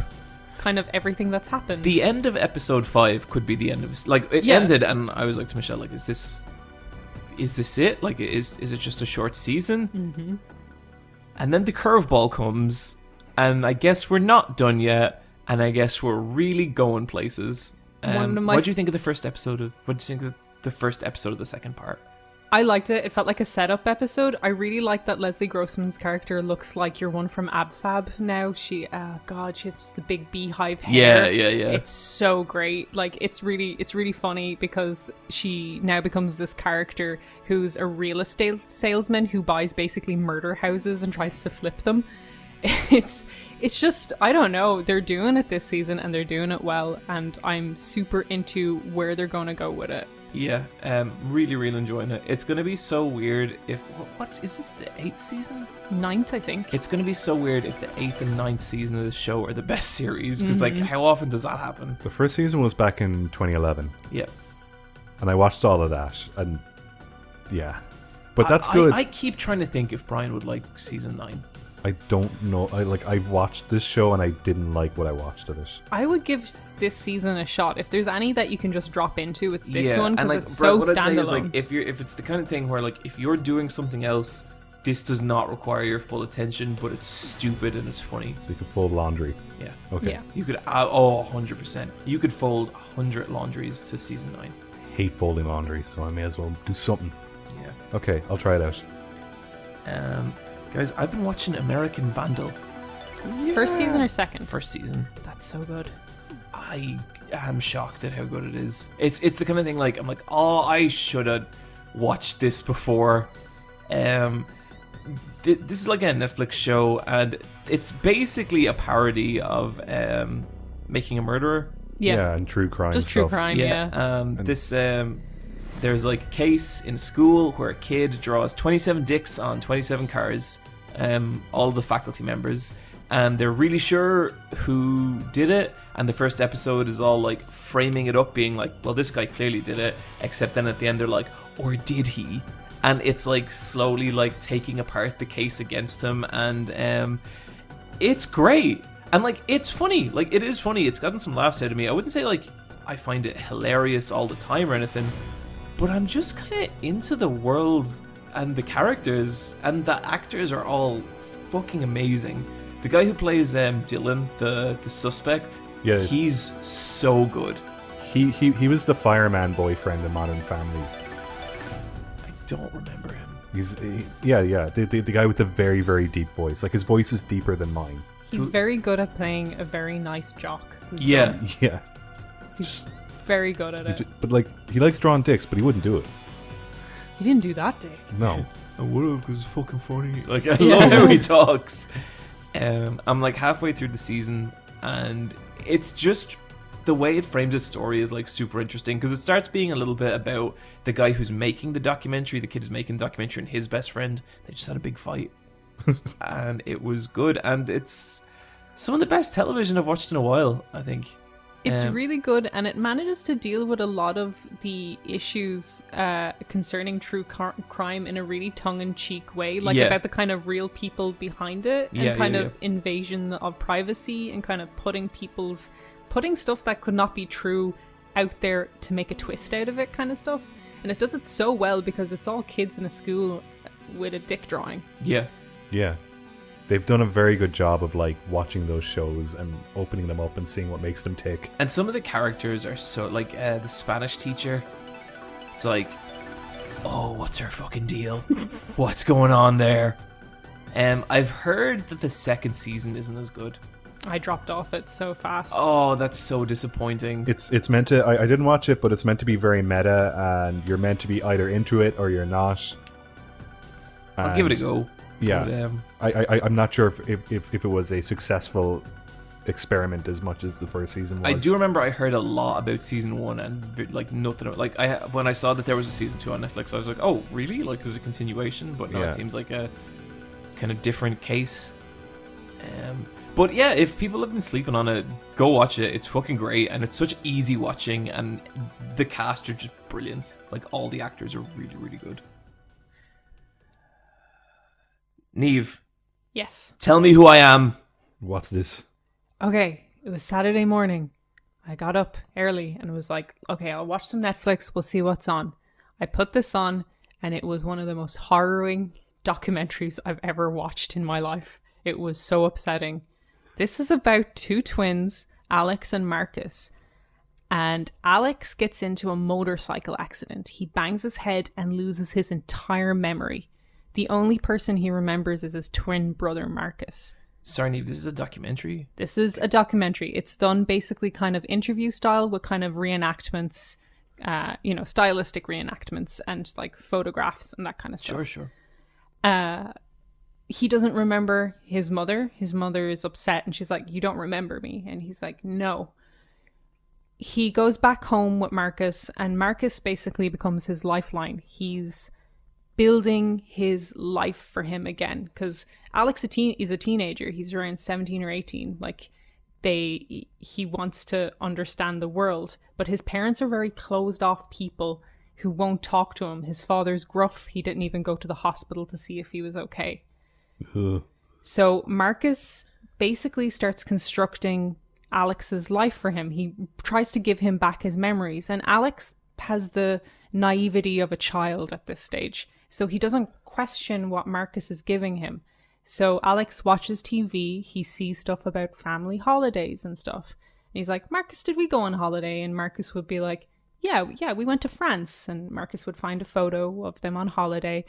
B: kind of everything that's happened.
A: The end of episode 5 could be the end of it. Like it ended, and I was like to Michelle, like, is this it? Like, is it just a short season?
B: Mm-hmm.
A: And then the curveball comes, and I guess we're not done yet, and I guess we're really going places. What do you think of the first episode of? What do you think of the first episode of the second part?
B: I liked it. It felt like a setup episode. I really like that Leslie Grossman's character looks like your one from Ab Fab now. She has just the big beehive hair.
A: Yeah.
B: It's so great. Like it's really funny because she now becomes this character who's a real estate salesman who buys basically murder houses and tries to flip them. It's just, I don't know, they're doing it this season and they're doing it well, and I'm super into where they're going to go with it.
A: Yeah, really enjoying it. It's going to be so weird if... is this the 8th season?
B: 9th, I think.
A: It's going to be so weird if the 8th and 9th season of the show are the best series, because like, how often does that happen?
C: The first season was back in 2011.
A: Yeah.
C: And I watched all of that, and yeah. But that's good.
A: I keep trying to think if Bryan would like season 9.
C: I don't know. I've watched this show and I didn't like what I watched of it.
B: I would give this season a shot. If there's any that you can just drop into, it's this one, because
A: like,
B: it's so
A: what I'd say is,
B: standalone.
A: like, if it's the kind of thing where like if you're doing something else, this does not require your full attention, but it's stupid and it's funny.
C: So you could fold laundry.
A: Yeah.
C: Okay.
B: Yeah.
A: You could 100%. You could fold 100 laundries to season 9.
C: Hate folding laundry, so I may as well do something.
A: Yeah.
C: Okay, I'll try it out.
A: Guys, I've been watching American Vandal.
B: First season or second?
A: First season.
B: That's so good.
A: I am shocked at how good it is. It's the kind of thing like I'm like, oh, I should have watched this before. This is like a Netflix show, and it's basically a parody of Making a Murderer.
B: Yeah.
C: And true crime
B: Just
C: stuff.
B: true crime, yeah.
A: There's like a case in school where a kid draws 27 dicks on 27 cars, all of the faculty members, and they're really sure who did it. And the first episode is all like framing it up, being like, well, this guy clearly did it, except then at the end they're like, or did he? And it's like slowly like taking apart the case against him, and it's great. And like, it's funny. Like, it is funny. It's gotten some laughs out of me. I wouldn't say like I find it hilarious all the time or anything, but I'm just kind of into the world and the characters, and the actors are all fucking amazing. The guy who plays Dylan, the suspect, he's so good.
C: He was the fireman boyfriend in Modern Family.
A: I don't remember him.
C: The guy with the very, very deep voice. Like, his voice is deeper than mine.
B: He's very good at playing a very nice jock.
A: Yeah.
C: Yeah.
B: He's very good at it.
C: But like, he likes drawing dicks, but he wouldn't do it.
B: He didn't do that dick.
C: No.
A: I would have, because it's fucking funny. Like, I love how he talks. I'm like halfway through the season, and it's just the way it frames its story is like super interesting, because it starts being a little bit about the guy who's making the documentary. The kid who's making the documentary and his best friend. They just had a big fight. And it was good, and it's some of the best television I've watched in a while, I think.
B: It's really good, and it manages to deal with a lot of the issues concerning true crime in a really tongue-in-cheek way, like about the kind of real people behind it, and kind of invasion of privacy, and kind of putting stuff that could not be true out there to make a twist out of it, kind of stuff. And it does it so well because it's all kids in a school with a dick drawing.
C: Yeah. They've done a very good job of like watching those shows and opening them up and seeing what makes them tick.
A: And some of the characters are so like the Spanish teacher. It's like, oh, what's her fucking deal? What's going on there? I've heard that the second season isn't as good.
B: I dropped off it so fast.
A: Oh, that's so disappointing.
C: It's meant to. I didn't watch it, but it's meant to be very meta, and you're meant to be either into it or you're not.
A: I'll give it a go.
C: Yeah, but, I'm not sure if it was a successful experiment as much as the first season was.
A: I do remember I heard a lot about season 1 and like nothing. Like when I saw that there was a season 2 on Netflix, I was like, oh, really? Like, is it a continuation? But no, it seems like a kind of different case. But yeah, if people have been sleeping on it, go watch it. It's fucking great, and it's such easy watching, and the cast are just brilliant. Like, all the actors are really, really good. Niamh.
B: Yes.
A: Tell me who I am.
C: What's this?
B: Okay, it was Saturday morning. I got up early and was like, okay, I'll watch some Netflix. We'll see what's on. I put this on, and it was one of the most harrowing documentaries I've ever watched in my life. It was so upsetting. This is about two twins, Alex and Marcus. And Alex gets into a motorcycle accident. He bangs his head and loses his entire memory. The only person he remembers is his twin brother, Marcus.
A: Sorry, Niamh, this is a documentary?
B: This is a documentary. It's done basically kind of interview style with kind of reenactments, stylistic reenactments and like photographs and that kind of stuff.
A: Sure.
B: He doesn't remember his mother. His mother is upset and she's like, you don't remember me? And he's like, no. He goes back home with Marcus, and Marcus basically becomes his lifeline. He's building his life for him again, because Alex is a teenager. He's around 17 or 18. Like, he wants to understand the world, but his parents are very closed off people who won't talk to him. His father's gruff. He didn't even go to the hospital to see if he was okay. So Marcus basically starts constructing Alex's life for him. He tries to give him back his memories, and Alex has the naivety of a child at this stage. So he doesn't question what Marcus is giving him. So Alex watches TV. He sees stuff about family holidays and stuff. And he's like, Marcus, did we go on holiday? And Marcus would be like, yeah, we went to France. And Marcus would find a photo of them on holiday.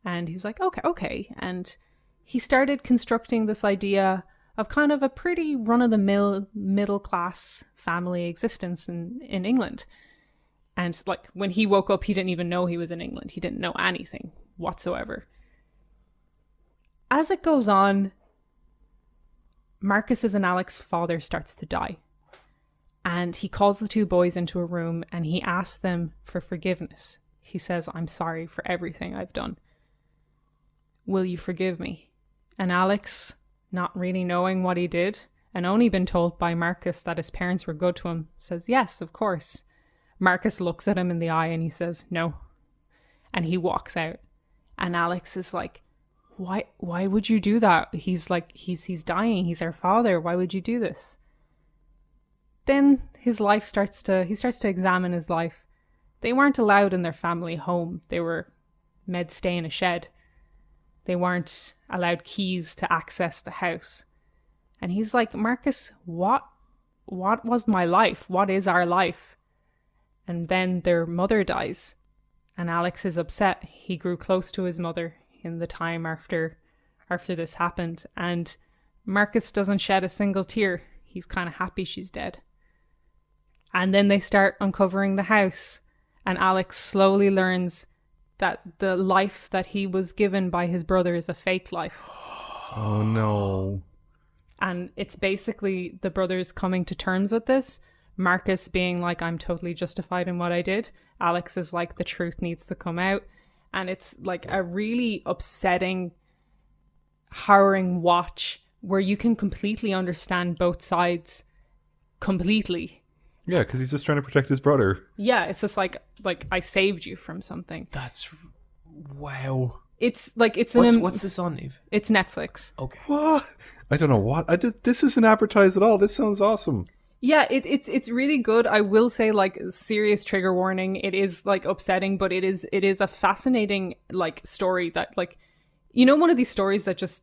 B: And he was like, okay. And he started constructing this idea of kind of a pretty run-of-the-mill middle-class family existence in England. And like, when he woke up, he didn't even know he was in England. He didn't know anything whatsoever. As it goes on, Marcus's and Alex's father starts to die. And he calls the two boys into a room and he asks them for forgiveness. He says, I'm sorry for everything I've done. Will you forgive me? And Alex, not really knowing what he did, and only been told by Marcus that his parents were good to him, says, yes, of course. Marcus looks at him in the eye and he says, no. And he walks out. And Alex is like, why would you do that? He's like, he's dying. He's our father. Why would you do this? Then he starts to examine his life. They weren't allowed in their family home. They were made stay in a shed. They weren't allowed keys to access the house. And he's like, Marcus, what was my life? What is our life? And then their mother dies. And Alex is upset. He grew close to his mother in the time after this happened. And Marcus doesn't shed a single tear. He's kind of happy she's dead. And then they start uncovering the house. And Alex slowly learns that the life that he was given by his brother is a fake life.
C: Oh no.
B: And it's basically the brothers coming to terms with this. Marcus being like, I'm totally justified in what I did. Alex is like, the truth needs to come out. And it's like a really upsetting, harrowing watch where you can completely understand both sides completely.
C: Yeah, because he's just trying to protect his brother.
B: Yeah, it's just like I saved you from something.
A: That's wow.
B: It's like
A: What's this on, Niamh?
B: It's Netflix.
A: Okay.
C: What? I don't know what. This isn't advertised at all. This sounds awesome.
B: Yeah, it's really good. I will say, like, serious trigger warning. It is like upsetting, but it is a fascinating like story that, like, you know, one of these stories that just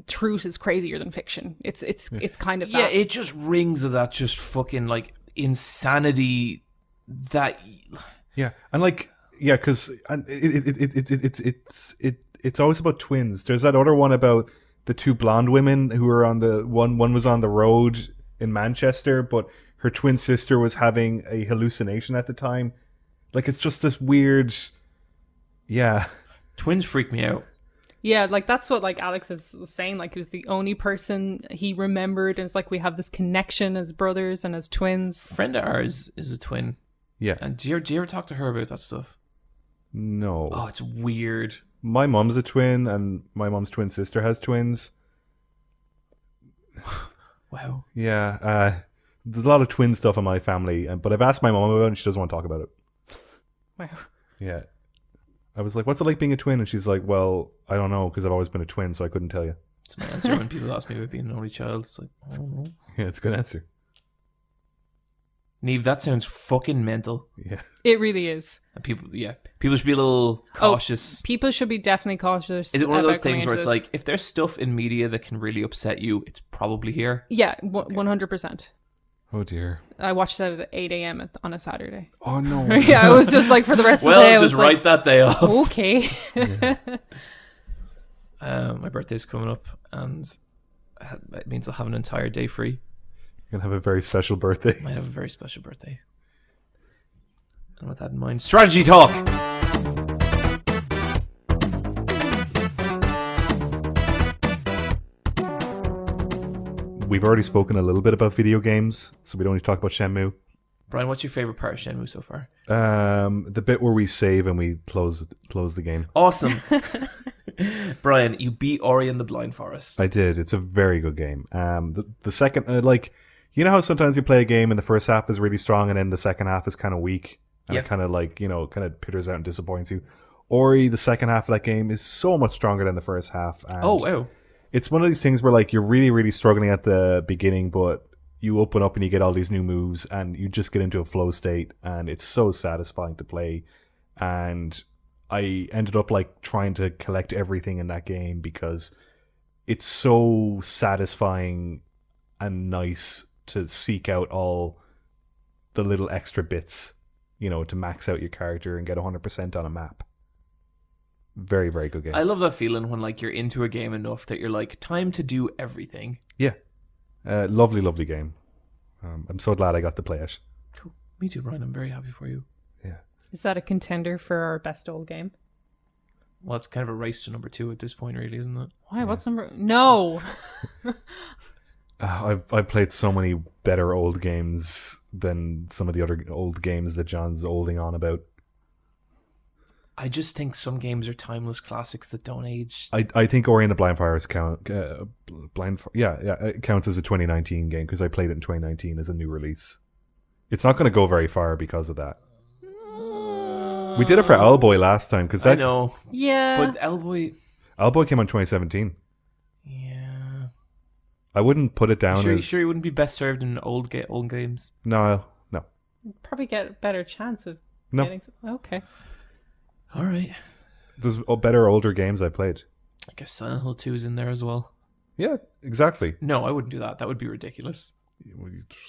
B: truth is crazier than fiction. It's kind of that.
A: Yeah, it just rings of that just fucking like insanity that.
C: Yeah, and like because it's always about twins. There's that other one about the two blonde women who were on the one was on the road in Manchester, but her twin sister was having a hallucination at the time. Like, it's just this weird,
A: Twins freak me out.
B: Yeah, like that's what like Alex is saying. Like, he was the only person he remembered, and it's like we have this connection as brothers and as twins.
A: A friend of ours is a twin.
C: Yeah.
A: And do you ever talk to her about that stuff?
C: No.
A: Oh, it's weird.
C: My mom's a twin, and my mom's twin sister has twins.
A: Wow.
C: Yeah. There's a lot of twin stuff in my family, but I've asked my mom about it, and she doesn't want to talk about it.
B: Wow.
C: Yeah. I was like, what's it like being a twin? And she's like, well, I don't know, because I've always been a twin, so I couldn't tell you.
A: It's my answer when people ask me about being an only child. It's like, I don't know.
C: Yeah, it's a good answer.
A: Niamh, that sounds fucking mental.
C: Yeah.
B: It really is.
A: And people should be a little cautious.
B: People should be definitely cautious.
A: Is it one of those
B: about coming
A: things where
B: into
A: it's
B: this.
A: like, if there's stuff in media that can really upset you, it's probably here?
B: Yeah, 100%.
C: Oh, dear.
B: I watched that at 8 a.m. on a Saturday.
C: Oh, no.
B: Yeah, I was just like, for the rest of the day,
A: Well,
B: I was
A: just write
B: like,
A: that day off.
B: okay.
A: My birthday's coming up, and it means I'll have an entire day free.
C: You're going to have a very special birthday.
A: Might have a very special birthday. And with that in mind, strategy talk!
C: We've already spoken a little bit about video games, so we don't need to talk about Shenmue.
A: Bryan, what's your favourite part of Shenmue so far?
C: The bit where we save and we close the game.
A: Awesome. Bryan, you beat Ori and the Blind Forest.
C: I did. It's a very good game. The second, like, you know how sometimes you play a game and the first half is really strong and then the second half is kind of weak? And it kind of like, kind of pitters out and disappoints you. Ori, the second half of that game is so much stronger than the first half. And
A: oh, wow.
C: It's one of these things where, like, you're really, really struggling at the beginning, but you open up and you get all these new moves and you just get into a flow state, and it's so satisfying to play. And I ended up, like, trying to collect everything in that game because it's so satisfying and nice to seek out all the little extra bits, to max out your character and get 100% on a map. Very, very good game.
A: I love that feeling when, like, you're into a game enough that you're like, time to do everything.
C: Yeah. Lovely, lovely game. I'm so glad I got to play it.
A: Cool. Me too, Bryan. I'm very happy for you.
C: Yeah.
B: Is that a contender for our best old game?
A: Well, it's kind of a race to number 2 at this point, really, isn't it?
B: Why? Yeah. What's number... No!
C: I've played so many better old games than some of the other old games that John's olding on about.
A: I just think some games are timeless classics that don't age.
C: I think Ori and the Blind Forest counts as a 2019 game because I played it in 2019 as a new release. It's not going to go very far because of that. We did it for Owlboy last time because
A: I know.
B: Yeah,
A: but Owlboy
C: came out 2017.
A: Yeah,
C: I wouldn't put it down.
A: You sure he wouldn't be best served in old games?
C: No.
B: You'd probably get a better chance of getting. Okay.
A: All right.
C: There's better older games I played.
A: I guess Silent Hill 2 is in there as well.
C: Yeah, exactly.
A: No, I wouldn't do that. That would be ridiculous.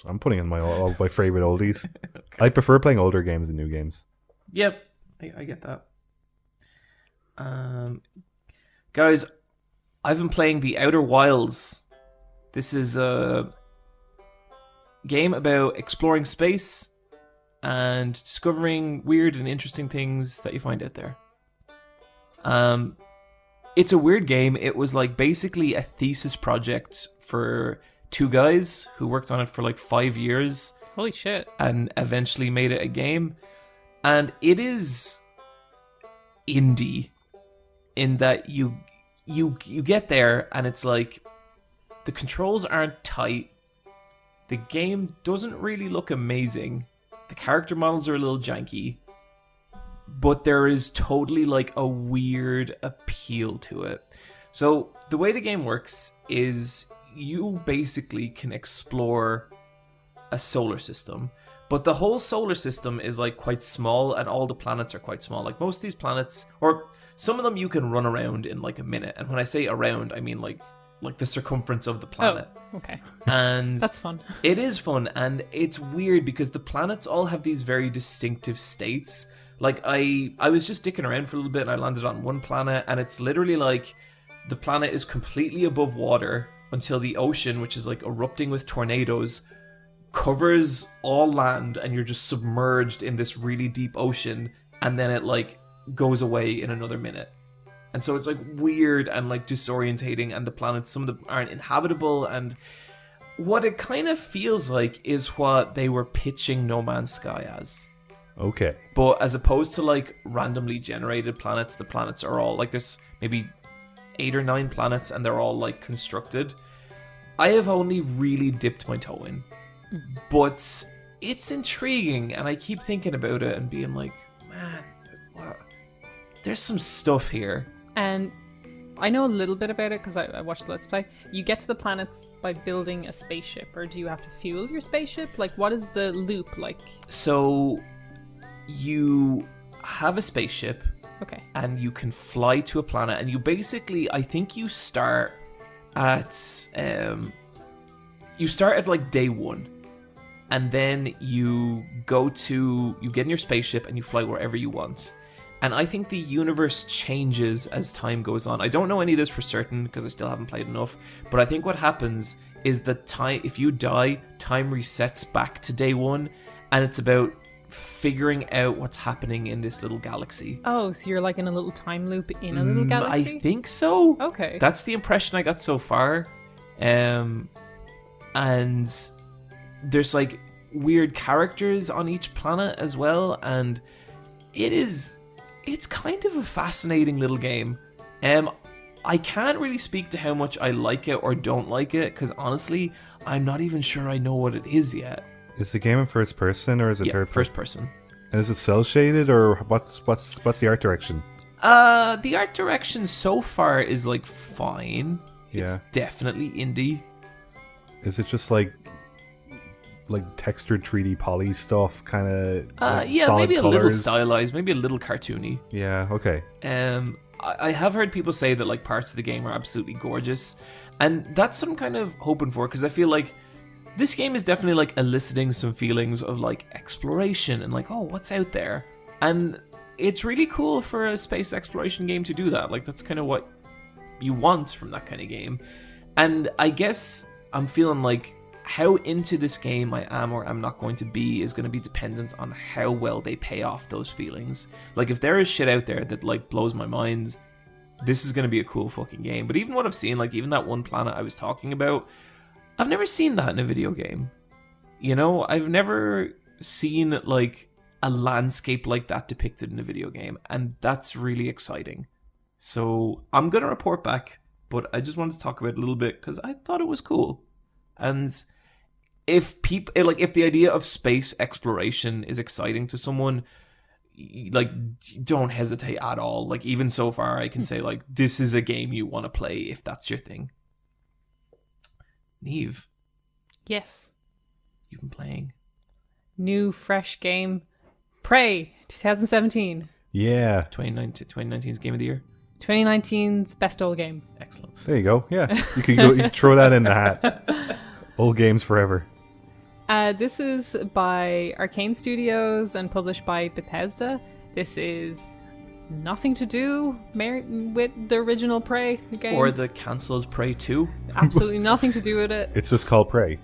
C: I'm putting in all my favorite oldies. Okay. I prefer playing older games than new games.
A: Yep, I get that. Guys, I've been playing The Outer Wilds. This is a game about exploring space and discovering weird and interesting things that you find out there. It's a weird game. It was like basically a thesis project for 2 guys who worked on it for like 5 years.
B: Holy shit.
A: And eventually made it a game. And it is indie in that you get there and it's like the controls aren't tight. The game doesn't really look amazing. The character models are a little janky. But there is totally like a weird appeal to it. So the way the game works is you basically can explore a solar system. But the whole solar system is like quite small, and all the planets are quite small. Like most of these planets, or some of them you can run around in like a minute. And when I say around, I mean like the circumference of the planet.
B: Oh, okay.
A: And
B: that's fun.
A: It is fun, and it's weird because the planets all have these very distinctive states. Like I was just dicking around for a little bit, and I landed on one planet, and it's literally like the planet is completely above water until the ocean, which is like erupting with tornadoes, covers all land, and you're just submerged in this really deep ocean, and then it like goes away in another minute. And so it's like weird and like disorientating, and the planets, some of them aren't inhabitable, and what it kind of feels like is what they were pitching No Man's Sky as.
C: Okay.
A: But as opposed to like randomly generated planets, the planets are all like, there's maybe 8 or 9 planets, and they're all like constructed. I have only really dipped my toe in. But it's intriguing, and I keep thinking about it and being like, man, there's some stuff here.
B: And I know a little bit about it because I watched the Let's Play. You get to the planets by building a spaceship, or do you have to fuel your spaceship? Like, what is the loop like?
A: So you have a spaceship,
B: okay,
A: and you can fly to a planet, and you basically, I think you start at like day 1. And then you get in your spaceship and you fly wherever you want. And I think the universe changes as time goes on. I don't know any of this for certain because I still haven't played enough. But I think what happens is that if you die, time resets back to day 1. And it's about figuring out what's happening in this little galaxy.
B: Oh, so you're like in a little time loop in a little galaxy?
A: I think so.
B: Okay.
A: That's the impression I got so far. And there's like weird characters on each planet as well, and it's kind of a fascinating little game. I can't really speak to how much I like it or don't like it, because honestly, I'm not even sure I know what it is yet.
C: Is the game in first person, or is it third
A: first person?
C: And is it cel shaded, or what's the art direction?
A: The art direction so far is like fine.
C: Yeah.
A: It's definitely indie.
C: Is it just like textured 3D poly stuff, kind of?
A: Yeah, maybe a little stylized, maybe a little cartoony.
C: Yeah, okay.
A: I have heard people say that like parts of the game are absolutely gorgeous, and that's what I'm kind of hoping for, because I feel like this game is definitely like eliciting some feelings of like exploration and like, oh, what's out there? And it's really cool for a space exploration game to do that. Like, that's kind of what you want from that kind of game. And I guess I'm feeling like how into this game I am or am not going to be is going to be dependent on how well they pay off those feelings. Like, if there is shit out there that like blows my mind, this is going to be a cool fucking game. But even what I've seen, like even that one planet I was talking about, I've never seen that in a video game. You know, I've never seen like a landscape like that depicted in a video game, and that's really exciting. So I'm going to report back, but I just wanted to talk about it a little bit because I thought it was cool. And if the idea of space exploration is exciting to someone, like, don't hesitate at all. Like, even so far, I can say like, this is a game you want to play if that's your thing. Niamh.
B: Yes.
A: You've been playing.
B: New, fresh game. Prey, 2017.
C: Yeah.
A: 2019's Game of the Year.
B: 2019's best old game.
A: Excellent.
C: There you go. Yeah. You can throw that in the hat. Old games forever.
B: This is by Arcane Studios and published by Bethesda. This is nothing to do with the original Prey game.
A: Or the cancelled Prey 2.
B: Absolutely nothing to do with it.
C: It's just called Prey.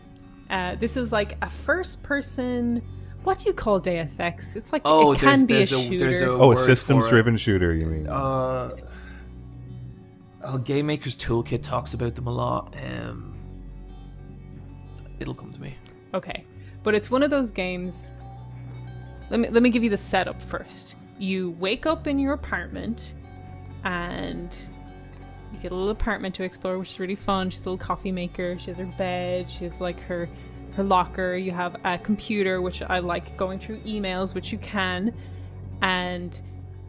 B: This is like a first-person... What do you call Deus Ex? It's like it can be a shooter.
C: A systems-driven shooter, you mean?
A: Game Maker's Toolkit talks about them a lot. It'll come to me.
B: Okay, but it's one of those games. Let me give you the setup first. You wake up in your apartment, and you get a little apartment to explore, which is really fun. She's a little coffee maker. She has her bed. She has like her her locker, you have a computer, which I like going through emails, which you can, and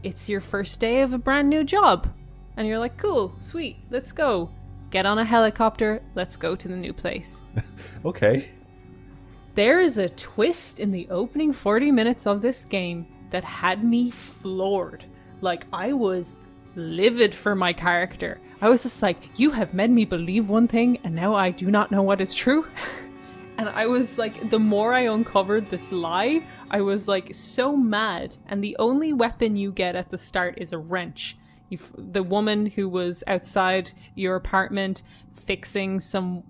B: it's your first day of a brand new job. And you're like, cool, sweet, let's go. Get on a helicopter, let's go to the new place.
C: Okay.
B: There is a twist in the opening 40 minutes of this game that had me floored. Like, I was livid for my character. I was just like, you have made me believe one thing, and now I do not know what is true. And I was like, the more I uncovered this lie, I was like so mad. And the only weapon you get at the start is a wrench. The woman who was outside your apartment fixing some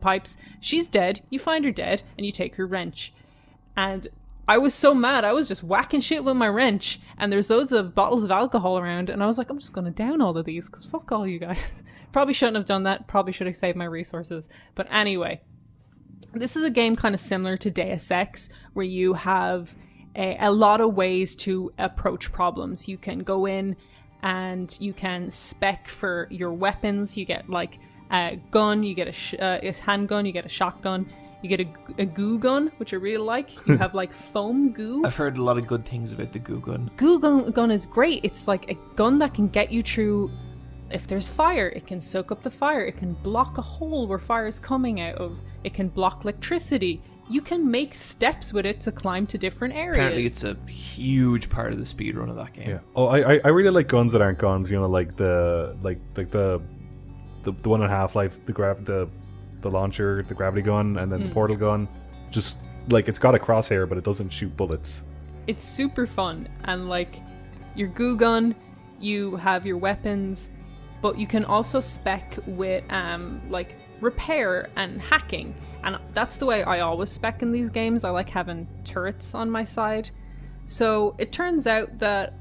B: pipes, she's dead. You find her dead, and you take her wrench. And I was so mad. I was just whacking shit with my wrench, and there's loads of bottles of alcohol around, and I was like, I'm just gonna down all of these, because fuck all you guys. Probably shouldn't have done that. Probably should have saved my resources. But anyway, this is a game kind of similar to Deus Ex, where you have a lot of ways to approach problems. You can go in and you can spec for your weapons. You get like a gun, you get a handgun, you get a shotgun, you get a goo gun, which I really like. You have like foam goo.
A: I've heard a lot of good things about the goo gun.
B: Gun is great. It's like a gun that can get you through. If there's fire, it can soak up the fire. It can block a hole where fire is coming out of. It can block electricity. You can make steps with it to climb to different areas.
A: Apparently it's a huge part of the speedrun of that game.
C: Yeah. Oh, I really like guns that aren't guns, you know, like the one in Half-Life, the launcher, the gravity gun, and then the portal gun. Just like, it's got a crosshair, but it doesn't shoot bullets.
B: It's super fun. And like your goo gun, you have your weapons, but you can also spec with like repair and hacking. And that's the way I always spec in these games. I like having turrets on my side. So it turns out that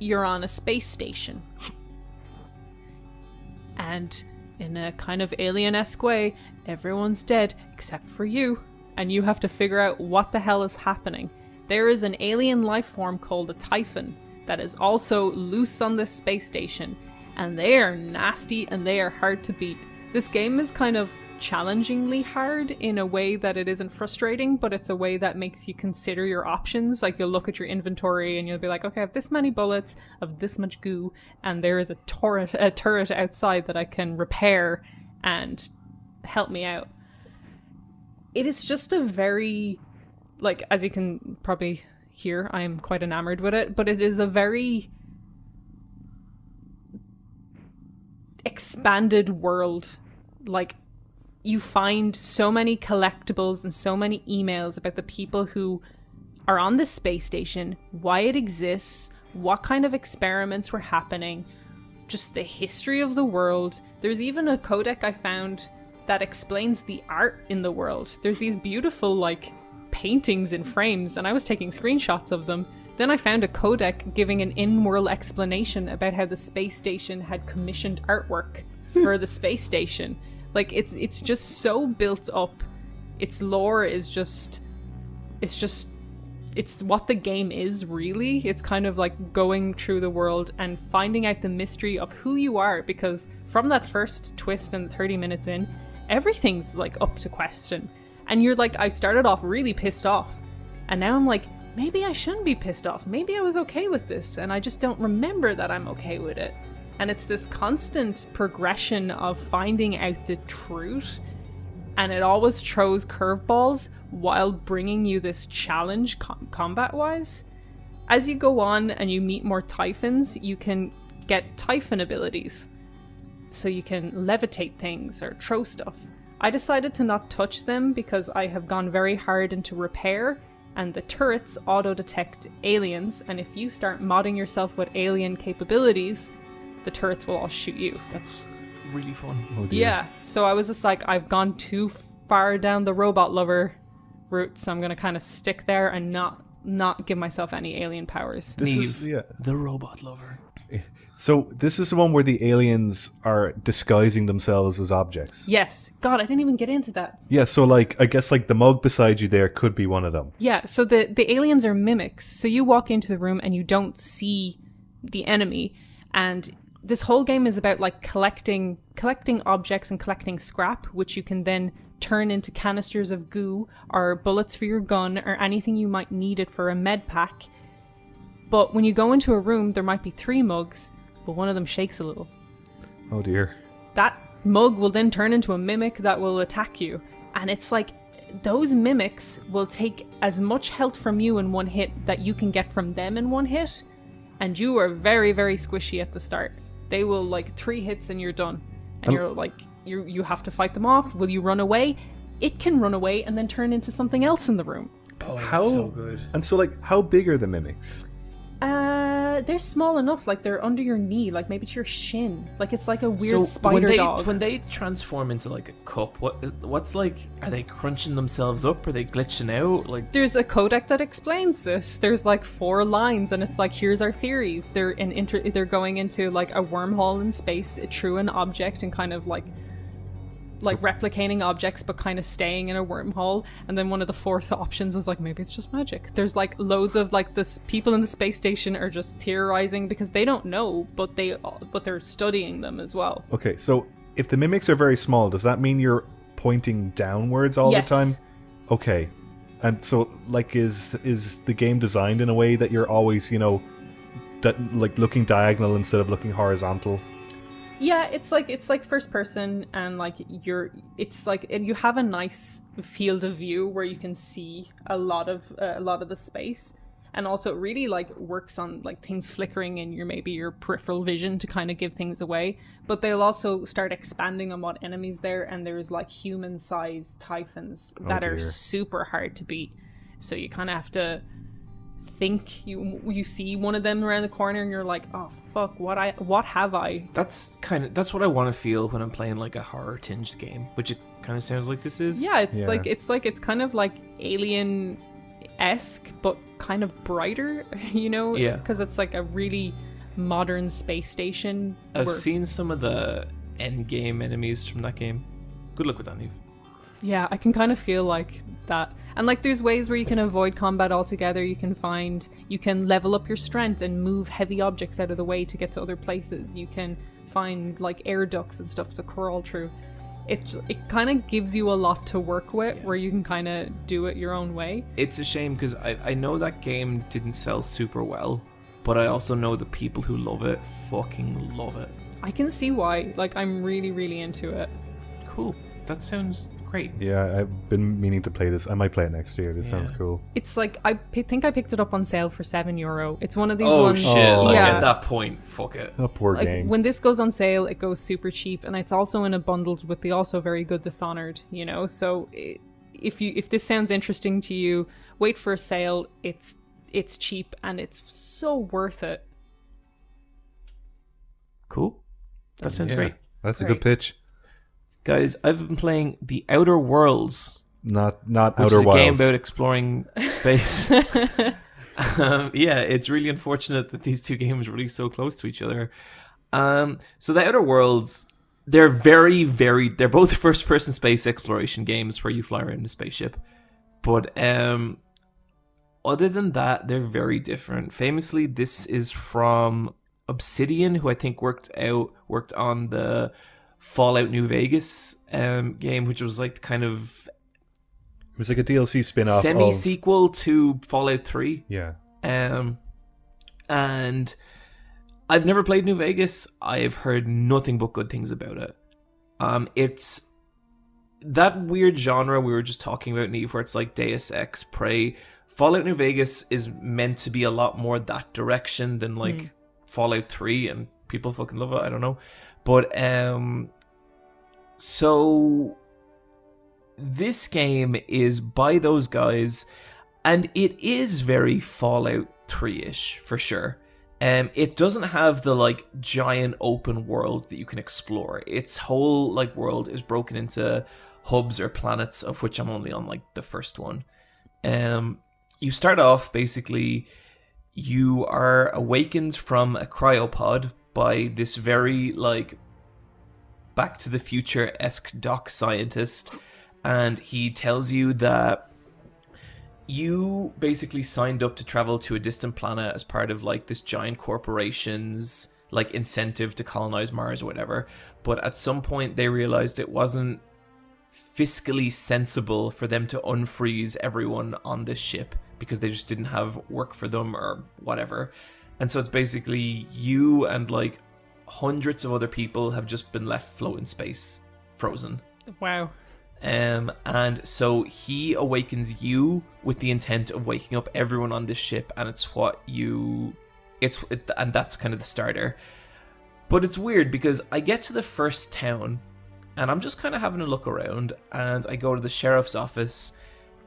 B: you're on a space station. And in a kind of alien-esque way, everyone's dead except for you. And you have to figure out what the hell is happening. There is an alien life form called a Typhon that is also loose on this space station. And they are nasty and they are hard to beat. This game is kind of challengingly hard in a way that it isn't frustrating, but it's a way that makes you consider your options. Like, you'll look at your inventory and you'll be like, okay, I have this many bullets, I have this much goo, and there is a turret outside that I can repair and help me out. It is just a very, like, as you can probably hear, I am quite enamored with it, but it is a very expanded world. Like, you find so many collectibles and so many emails about the people who are on this space station, why it exists, what kind of experiments were happening, just the history of the world. There's even a codec I found that explains the art in the world. There's these beautiful, like, paintings in frames, and I was taking screenshots of them. Then I found a codec giving an in-world explanation about how the space station had commissioned artwork for the space station. Like, it's just so built up. Its lore is just... It's what the game is, really. It's kind of like going through the world and finding out the mystery of who you are, because from that first twist and 30 minutes in, everything's, like, up to question. And you're like, I started off really pissed off. And now I'm like, maybe I shouldn't be pissed off. Maybe I was okay with this, and I just don't remember that I'm okay with it. And it's this constant progression of finding out the truth, and it always throws curveballs while bringing you this challenge combat-wise. As you go on and you meet more Typhons, you can get Typhon abilities. So you can levitate things or throw stuff. I decided to not touch them because I have gone very hard into repair, and the turrets auto-detect aliens, and if you start modding yourself with alien capabilities, the turrets will all shoot you.
A: That's really fun.
C: Oh dear.
B: Yeah, so I was just like, I've gone too far down the robot lover route, so I'm going to kind of stick there and not give myself any alien powers.
A: Niamh, the robot lover.
C: So this is the one where the aliens are disguising themselves as objects.
B: Yes. God, I didn't even get into that.
C: Yeah, so like, I guess like the mug beside you there could be one of them.
B: Yeah, so the aliens are mimics. So you walk into the room and you don't see the enemy, and this whole game is about like collecting objects and collecting scrap, which you can then turn into canisters of goo or bullets for your gun or anything you might need it for a med pack. But when you go into a room, there might be 3 mugs, but one of them shakes a little.
C: Oh dear.
B: That mug will then turn into a mimic that will attack you. And it's like, those mimics will take as much health from you in one hit that you can get from them in one hit. And you are very, very squishy at the start. They will like 3 hits and you're done. And you're like, you have to fight them off. Will you run away? It can run away and then turn into something else in the room.
A: Oh, that's so good.
C: And so, like, how big are the mimics?
B: They're small enough, like they're under your knee, like maybe to your shin. Like it's like a weird spider dog.
A: When they transform into like a cup, what's like? Are they crunching themselves up? Are they glitching out? Like
B: there's a codec that explains this. There's like 4 lines, and it's like, here's our theories. They're going into like a wormhole in space through an object and kind of like replicating objects but kind of staying in a wormhole. And then one of the 4th options was like, maybe it's just magic. There's like loads of like this people in the space station are just theorizing because they don't know, but they're studying them as well.
C: Okay, so if the mimics are very small, does that mean you're pointing downwards all the time? Okay. And so like is the game designed in a way that you're always, like looking diagonal instead of looking horizontal?
B: Yeah, it's like first person, and like you have a nice field of view where you can see a lot of the space, and also it really like works on like things flickering in your peripheral vision to kind of give things away. But they'll also start expanding on what enemies there, and there's like human-sized typhons that are super hard to beat. So you kind of have to think you see one of them around the corner and you're like, oh fuck, what have I?
A: That's what I want to feel when I'm playing like a horror tinged game, which it kind of sounds like this is.
B: Yeah, it's kind of like Alien-esque but kind of brighter,
A: Yeah,
B: because it's like a really modern space station.
A: I've seen some of the end game enemies from that game. Good luck with that, Niamh.
B: Yeah, I can kind of feel like that. And like there's ways where you can avoid combat altogether. You can level up your strength and move heavy objects out of the way to get to other places. You can find like air ducts and stuff to crawl through. It kind of gives you a lot to work with, where you can kind of do it your own way.
A: It's a shame because I know that game didn't sell super well, but I also know the people who love it fucking love it.
B: I can see why. Like, I'm really, really into it.
A: Cool. That sounds great.
C: Yeah, I've been meaning to play this. I might play it next year. This sounds cool.
B: It's like, I think I picked it up on sale for €7. It's one of these
A: ones.
B: Shit.
A: Like, at that point, fuck it.
C: It's a poor game.
B: When this goes on sale, it goes super cheap, and it's also in a bundle with the also very good Dishonored, So if this sounds interesting to you, wait for a sale. It's cheap and it's so worth it.
A: Cool. That sounds great.
C: That's a good pitch.
A: Guys, I've been playing The Outer Worlds.
C: Not
A: which
C: Outer
A: is a
C: Wilds.
A: game about exploring space. It's really unfortunate that these two games are really so close to each other. So The Outer Worlds, they're very, very... They're both first-person space exploration games where you fly around in a spaceship. But other than that, they're very different. Famously, this is from Obsidian, who I think worked on the Fallout New Vegas game, which was like kind of...
C: It was like a DLC spin-off
A: semi-sequel to Fallout 3.
C: Yeah.
A: And I've never played New Vegas. I've heard nothing but good things about it. It's that weird genre we were just talking about, Niamh, where it's like Deus Ex, Prey. Fallout New Vegas is meant to be a lot more that direction than like Fallout 3, and people fucking love it. I don't know. But so this game is by those guys, and it is very Fallout 3-ish for sure. It doesn't have the like giant open world that you can explore. Its whole like world is broken into hubs or planets, of which I'm only on like the first one. You start off basically, you are awakened from a cryopod by this very like Back to the Future-esque doc scientist, and he tells you that you basically signed up to travel to a distant planet as part of like this giant corporation's like incentive to colonize Mars or whatever. But at some point they realized it wasn't fiscally sensible for them to unfreeze everyone on this ship because they just didn't have work for them or whatever. And so it's basically you and like hundreds of other people have just been left floating in space, frozen.
B: Wow.
A: And so he awakens you with the intent of waking up everyone on this ship, and and that's kind of the starter. But it's weird because I get to the first town and I'm just kind of having a look around, and I go to the sheriff's office,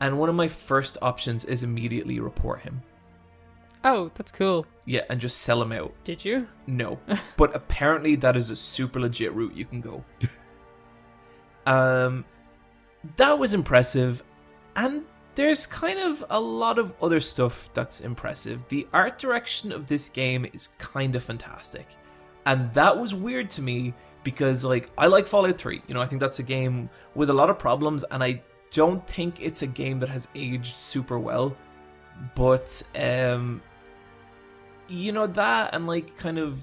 A: and one of my first options is immediately report him.
B: Oh, that's cool.
A: Yeah, and just sell him out.
B: Did you?
A: No. But apparently that is a super legit route you can go. That was impressive, and there's kind of a lot of other stuff that's impressive. The art direction of this game is kind of fantastic, and that was weird to me because, like, I like Fallout 3. You know, I think that's a game with a lot of problems, and I don't think it's a game that has aged super well. But, you know, that and, like, kind of...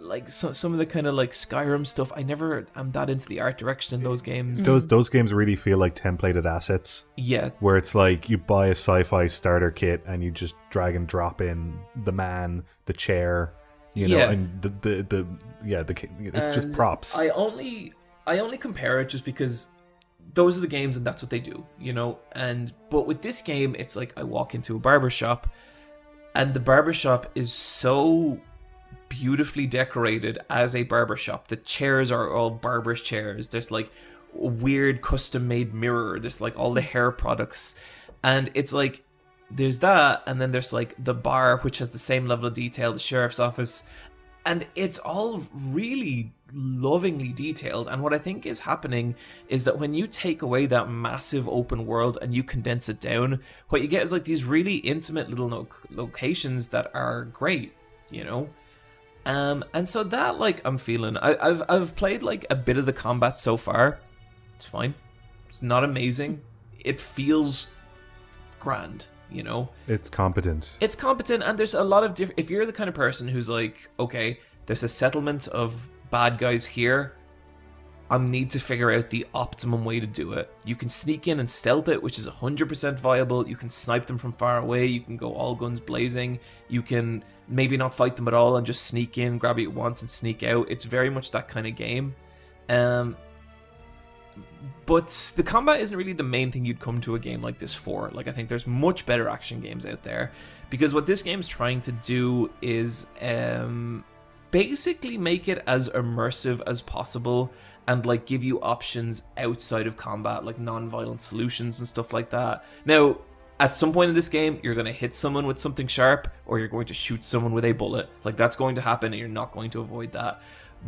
A: like some of the kind of like Skyrim stuff, I never am that into the art direction in those games.
C: Those games really feel like templated assets.
A: Yeah. Where
C: it's like you buy a sci-fi starter kit and you just drag and drop in the man, the chair, you know, and it's just props.
A: I only compare it just because those are the games and that's what they do, you know. But with this game, it's like I walk into a barbershop and the barbershop is so beautifully decorated as a barbershop. The chairs are all barber's chairs. There's like a weird custom made mirror. There's like all the hair products. And it's like, there's that. And then there's like the bar, which has the same level of detail, the sheriff's office. And it's all really lovingly detailed. And what I think is happening is that when you take away that massive open world and you condense it down, what you get is like these really intimate little locations that are great, you know? And so that, like, I'm feeling. I've played, like, a bit of the combat so far. It's fine. It's not amazing. It feels grand, you know?
C: It's competent.
A: It's competent, and there's a lot of different... If you're the kind of person who's like, okay, there's a settlement of bad guys here, I need to figure out the optimum way to do it. You can sneak in and stealth it, which is 100% viable. You can snipe them from far away. You can go all guns blazing. You can maybe not fight them at all and just sneak in, grab what you want, and sneak out. It's very much that kind of game. But the combat isn't really the main thing you'd come to a game like this for. Like, I think there's much better action games out there. Because what this game's trying to do is basically make it as immersive as possible and, like, give you options outside of combat, like non-violent solutions and stuff like that. Now, at some point in this game, you're going to hit someone with something sharp, or you're going to shoot someone with a bullet. Like, that's going to happen, and you're not going to avoid that.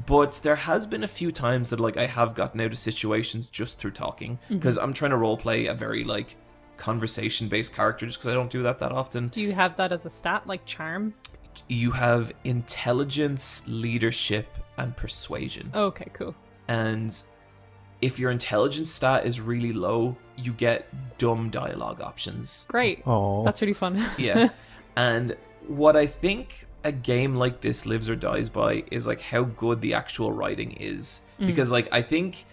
A: But there has been a few times that, like, I have gotten out of situations just through talking, because I'm trying to roleplay a very, like, conversation-based character, just because I don't do that often.
B: Do you have that as a stat, like charm?
A: You have intelligence, leadership, and persuasion.
B: Okay, cool.
A: And if your intelligence stat is really low, you get dumb dialogue options.
B: Great.
C: Aww.
B: That's really fun.
A: Yeah. And what I think a game like this lives or dies by is, like, how good the actual writing is. Because, like, I think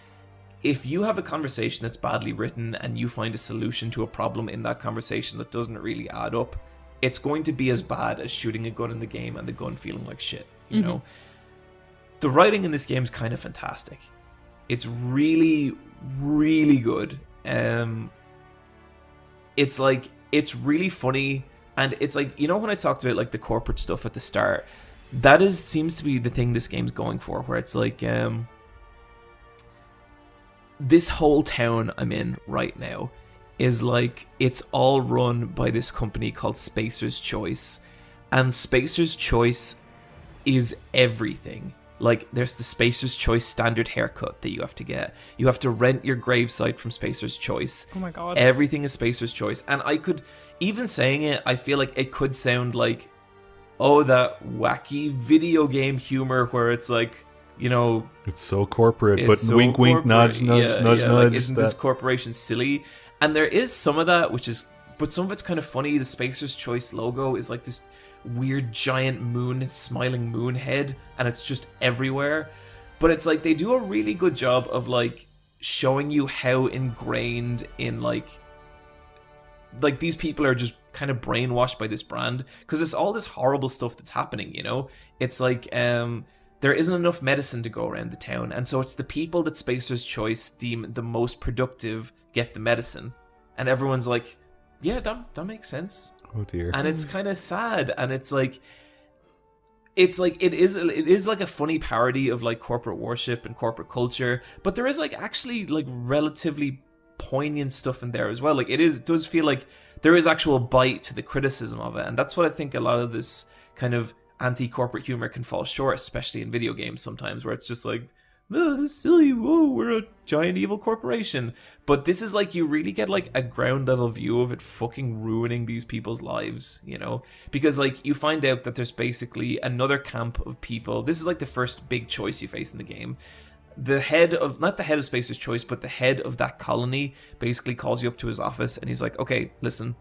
A: if you have a conversation that's badly written and you find a solution to a problem in that conversation that doesn't really add up, it's going to be as bad as shooting a gun in the game and the gun feeling like shit, you know? The writing in this game is kind of fantastic. It's really, really good. It's like, it's really funny, and it's like, you know, when I talked about, like, the corporate stuff at the start, that seems to be the thing this game's going for, where it's like, this whole town I'm in right now is like, it's all run by this company called Spacer's Choice, and Spacer's Choice is everything. Like, there's the Spacer's Choice standard haircut that you have to get. You have to rent your gravesite from Spacer's Choice.
B: Oh my god.
A: Everything is Spacer's Choice. And I could, even saying it, I feel like it could sound like, oh, that wacky video game humor where it's like, you know...
C: It's so corporate, but so wink, wink, nudge, nudge, nudge, nudge.
A: Like, isn't this corporation silly? And there is some of that, which is... But some of it's kind of funny. The Spacer's Choice logo is like this weird giant moon, smiling moon head, and it's just everywhere. But it's like they do a really good job of like showing you how ingrained in like these people are just kind of brainwashed by this brand, because it's all this horrible stuff that's happening, you know? It's like there isn't enough medicine to go around the town, and so it's the people that Spacer's Choice deem the most productive get the medicine. And everyone's like, yeah, that makes sense.
C: Oh dear.
A: And it's kind of sad, and it is like a funny parody of like corporate worship and corporate culture, but there is like actually like relatively poignant stuff in there as well. Like it does feel like there is actual bite to the criticism of it, and that's what I think a lot of this kind of anti-corporate humor can fall short, especially in video games sometimes, where it's just like, oh, this is silly, whoa, we're a giant evil corporation. But this is like, you really get like a ground level view of it fucking ruining these people's lives, you know? Because like, you find out that there's basically another camp of people. This is like the first big choice you face in the game. The head of, not the head of Spacer's Choice, but the head of that colony basically calls you up to his office, and he's like, okay, listen,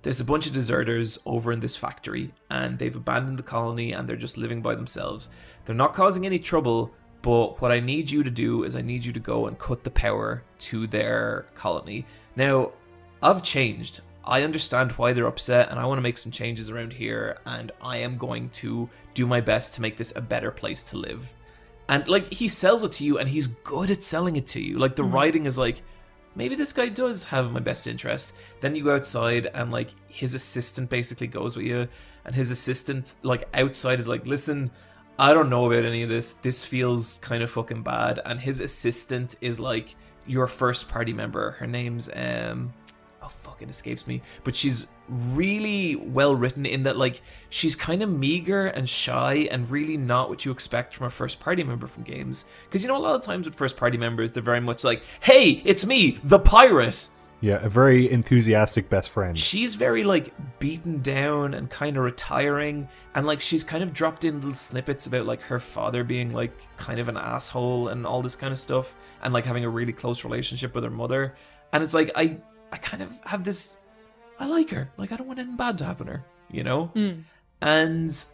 A: there's a bunch of deserters over in this factory, and they've abandoned the colony, and they're just living by themselves. They're not causing any trouble, but what I need you to do is I need you to go and cut the power to their colony. Now, I've changed. I understand why they're upset, and I want to make some changes around here, and I am going to do my best to make this a better place to live. And, like, he sells it to you, and he's good at selling it to you. Like, the writing is like, maybe this guy does have my best interest. Then you go outside, and like his assistant basically goes with you, and his assistant like outside is like, listen, I don't know about any of this. This feels kind of fucking bad. And his assistant is like your first party member. Her name's oh fuck, it escapes me. But she's really well written in that like she's kind of meager and shy and really not what you expect from a first party member from games. Because you know, a lot of times with first party members, they're very much like, hey, it's me, the pirate.
C: Yeah, a very enthusiastic best friend.
A: She's very like beaten down and kind of retiring, and like she's kind of dropped in little snippets about like her father being like kind of an asshole and all this kind of stuff, and like having a really close relationship with her mother. And it's like I kind of have this, I like her, like I don't want anything bad to happen to her, you know? And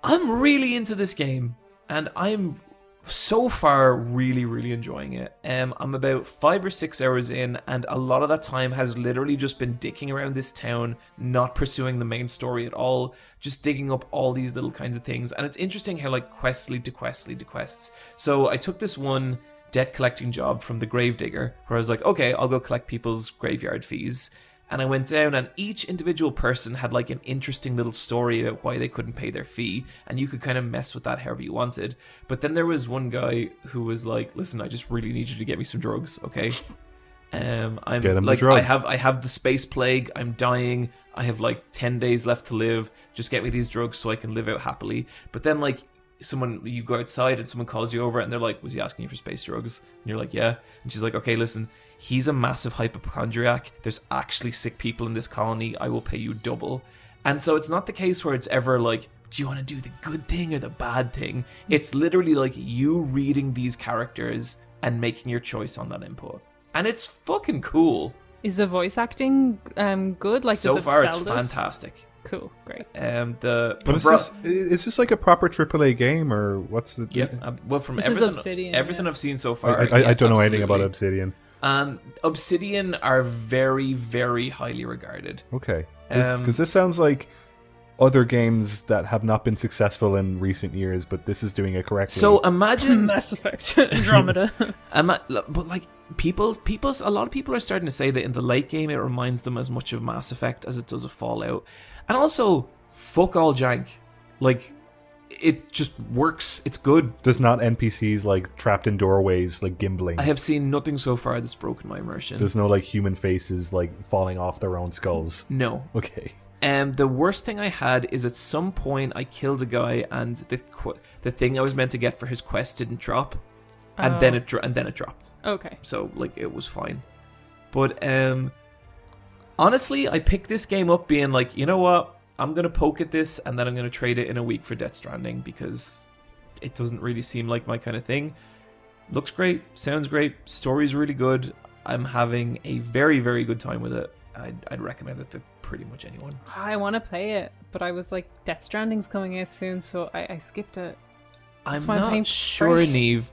A: I'm really into this game, and I'm so far really, really enjoying it. I'm about 5 or 6 hours in, and a lot of that time has literally just been dicking around this town, not pursuing the main story at all, just digging up all these little kinds of things. And it's interesting how like quests lead to quests lead to quests. So I took this one debt collecting job from the Gravedigger, where I was like, okay, I'll go collect people's graveyard fees. And I went down, and each individual person had like an interesting little story about why they couldn't pay their fee, and you could kind of mess with that however you wanted. But then there was one guy who was like, listen, I just really need you to get me some drugs, okay? I'm
C: get him
A: like,
C: the drugs.
A: I have the space plague, I'm dying, I have like 10 days left to live, just get me these drugs so I can live out happily. But then like you go outside and someone calls you over and they're like, was he asking you for space drugs? And you're like, yeah. And she's like, okay, listen, he's a massive hypochondriac. There's actually sick people in this colony. I will pay you double. And so it's not the case where it's ever like, do you want to do the good thing or the bad thing? It's literally like you reading these characters and making your choice on that input. And it's fucking cool.
B: Is the voice acting good? Like,
A: so
B: does it
A: far,
B: sell
A: it's
B: this?
A: fantastic.
B: Cool, great.
C: But is this like a proper AAA game, or what's the?
A: Yeah, well, from
B: This is Obsidian,
A: everything
B: yeah.
A: I've seen so far,
C: I don't know anything about
A: absolutely.
C: Obsidian.
A: Obsidian are very, very highly regarded.
C: Okay, because this sounds like other games that have not been successful in recent years, but this is doing it correctly.
A: So imagine
B: Mass Effect Andromeda.
A: but like a lot of people are starting to say that in the late game it reminds them as much of Mass Effect as it does of Fallout. And also, fuck all jank. Like, it just works. It's good.
C: There's not NPCs like trapped in doorways, like gimbling.
A: I have seen nothing so far that's broken my immersion.
C: There's no like human faces like falling off their own skulls.
A: No.
C: Okay.
A: The worst thing I had is at some point I killed a guy and the thing I was meant to get for his quest didn't drop, and then it dropped.
B: Okay.
A: So like it was fine, but honestly, I picked this game up being like, you know what? I'm going to poke at this and then I'm going to trade it in a week for Death Stranding because it doesn't really seem like my kind of thing. Looks great, sounds great, story's really good. I'm having a very, very good time with it. I'd recommend it to pretty much anyone.
B: I want to play it, but I was like, Death Stranding's coming out soon, so I skipped it.
A: I'm not sure, Niamh,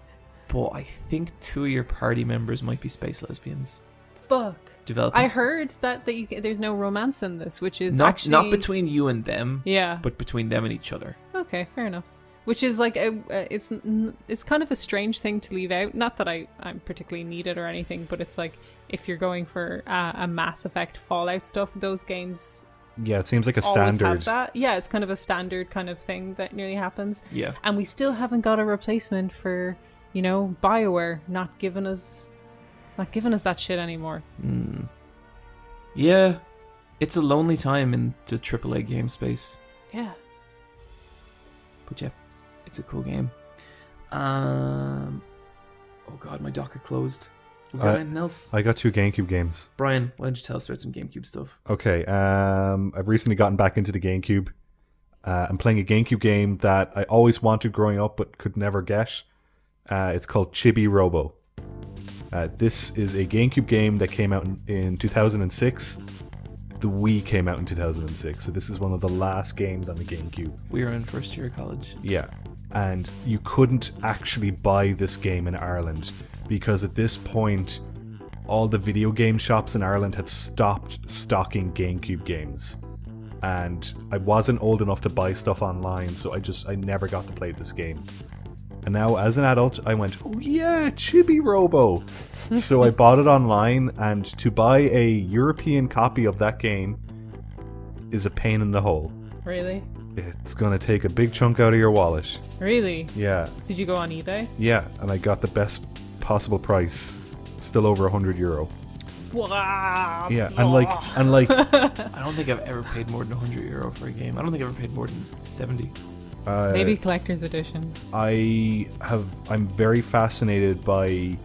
A: but I think 2 of your party members might be space lesbians.
B: Fuck.
A: Developing.
B: I heard that there's no romance in this, which is
A: not between you and them.
B: Yeah.
A: But between them and each other.
B: Okay, fair enough. Which is like it's kind of a strange thing to leave out. Not that I'm particularly need it or anything, but it's like if you're going for a Mass Effect Fallout stuff, those games.
C: Yeah, it seems like a
B: always
C: standard.
B: Have that. Yeah, it's kind of a standard kind of thing that nearly happens.
A: Yeah.
B: And we still haven't got a replacement for, BioWare not giving us that shit anymore.
A: Yeah, it's a lonely time in the AAA game space.
B: Yeah.
A: But yeah, it's a cool game. Oh god, my docket closed. We got anything else?
C: I got 2 GameCube games.
A: Brian, why don't you tell us about some GameCube stuff?
C: Okay, I've recently gotten back into the GameCube. I'm playing a GameCube game that I always wanted growing up but could never get. It's called Chibi-Robo. This is a GameCube game that came out in 2006. The Wii came out in 2006, so this is one of the last games on the GameCube.
A: We were in first year of college.
C: Yeah, and you couldn't actually buy this game in Ireland because at this point, all the video game shops in Ireland had stopped stocking GameCube games. And I wasn't old enough to buy stuff online, so I never got to play this game. And now, as an adult, I went, oh yeah, Chibi-Robo! So I bought it online, and to buy a European copy of that game is a pain in the hole.
B: Really?
C: It's going to take a big chunk out of your wallet.
B: Really?
C: Yeah.
B: Did you go on eBay?
C: Yeah, and I got the best possible price. Still over €100.
B: Wow.
C: Yeah, and like
A: I don't think I've ever paid more than €100 for a game. I don't think I've ever paid more than 70.
B: Maybe collector's editions.
C: I'm very fascinated by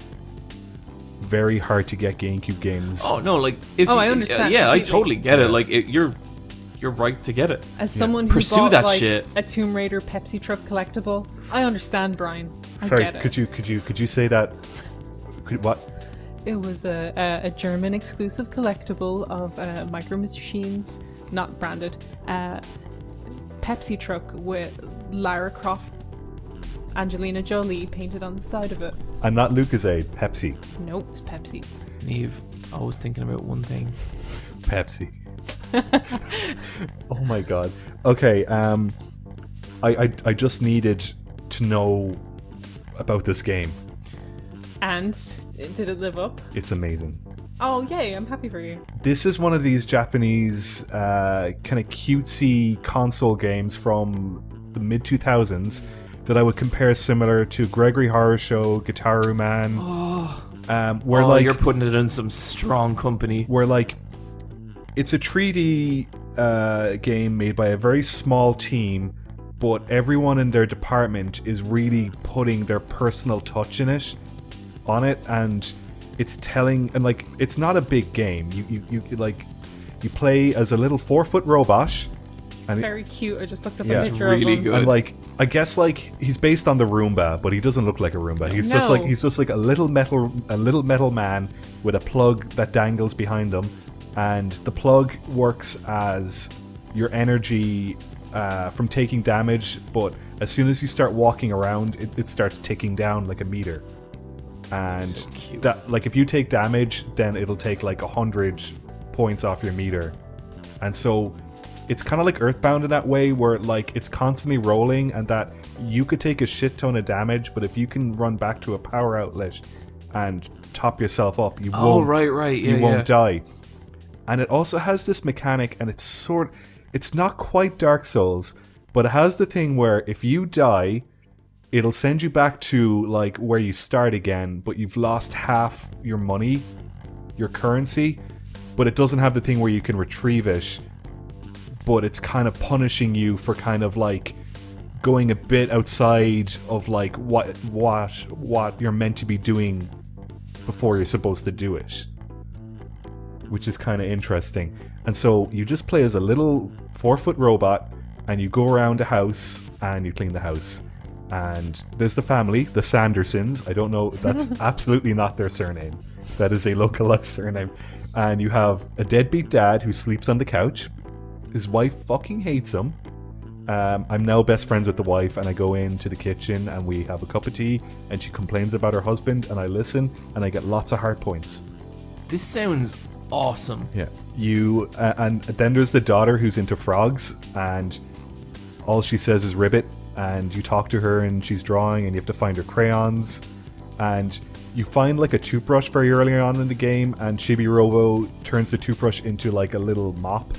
C: very hard to get GameCube games.
A: Oh no, like
B: I understand.
A: Yeah, I totally get it. Like you're right to get it.
B: As someone who
A: Pursue
B: bought
A: that
B: like
A: shit.
B: a Tomb Raider Pepsi truck collectible, I understand, Brian. I
C: Sorry,
B: get it.
C: could you say that? What?
B: It was a German exclusive collectible of Micro Machines, not branded, Pepsi truck with Lara Croft, Angelina Jolie painted on the side of it.
C: And not Lucozade, Pepsi.
B: Nope, it's Pepsi.
A: Niamh, I was thinking about one thing.
C: Pepsi. Oh my god. Okay, I just needed to know about this game.
B: And did it live up?
C: It's amazing.
B: Oh yay, I'm happy for you.
C: This is one of these Japanese kind of cutesy console games from the mid-2000s that I would compare similar to Gregory Horror Show, Gitaru Man. Where like
A: you're putting it in some strong company.
C: Where like it's a 3D game made by a very small team, but everyone in their department is really putting their personal touch on it, and it's telling, and like it's not a big game. You play as a little 4-foot robot. And
B: very cute. I just looked up
C: yeah,
B: a picture
A: really
B: of him.
A: good.
C: And like I guess like he's based on the Roomba, but he doesn't look like a Roomba. He's just like a little metal man with a plug that dangles behind him, and the plug works as your energy from taking damage, but as soon as you start walking around, it starts ticking down like a meter. And
A: so cute.
C: that, like, if you take damage, then it'll take like 100 points off your meter. And so it's kind of like Earthbound in that way, where like it's constantly rolling, and that you could take a shit ton of damage, but if you can run back to a power outlet and top yourself up, you won't die. And it also has this mechanic, and it's not quite Dark Souls, but it has the thing where if you die, it'll send you back to like where you start again, but you've lost half your money, your currency, but it doesn't have the thing where you can retrieve it, but it's kind of punishing you for kind of like going a bit outside of like what you're meant to be doing before you're supposed to do it, which is kind of interesting. And so you just play as a little 4-foot robot, and you go around a house and you clean the house. And there's the family, the Sandersons. I don't know, that's absolutely not their surname. That is a localized surname. And you have a deadbeat dad who sleeps on the couch. His wife fucking hates him. I'm now best friends with the wife, and I go into the kitchen and we have a cup of tea, and she complains about her husband, and I listen, and I get lots of heart points.
A: This sounds awesome.
C: Yeah. And then there's the daughter who's into frogs, and all she says is ribbit, and you talk to her and she's drawing, and you have to find her crayons, and you find like a toothbrush very early on in the game, and Chibi-Robo turns the toothbrush into like a little mop.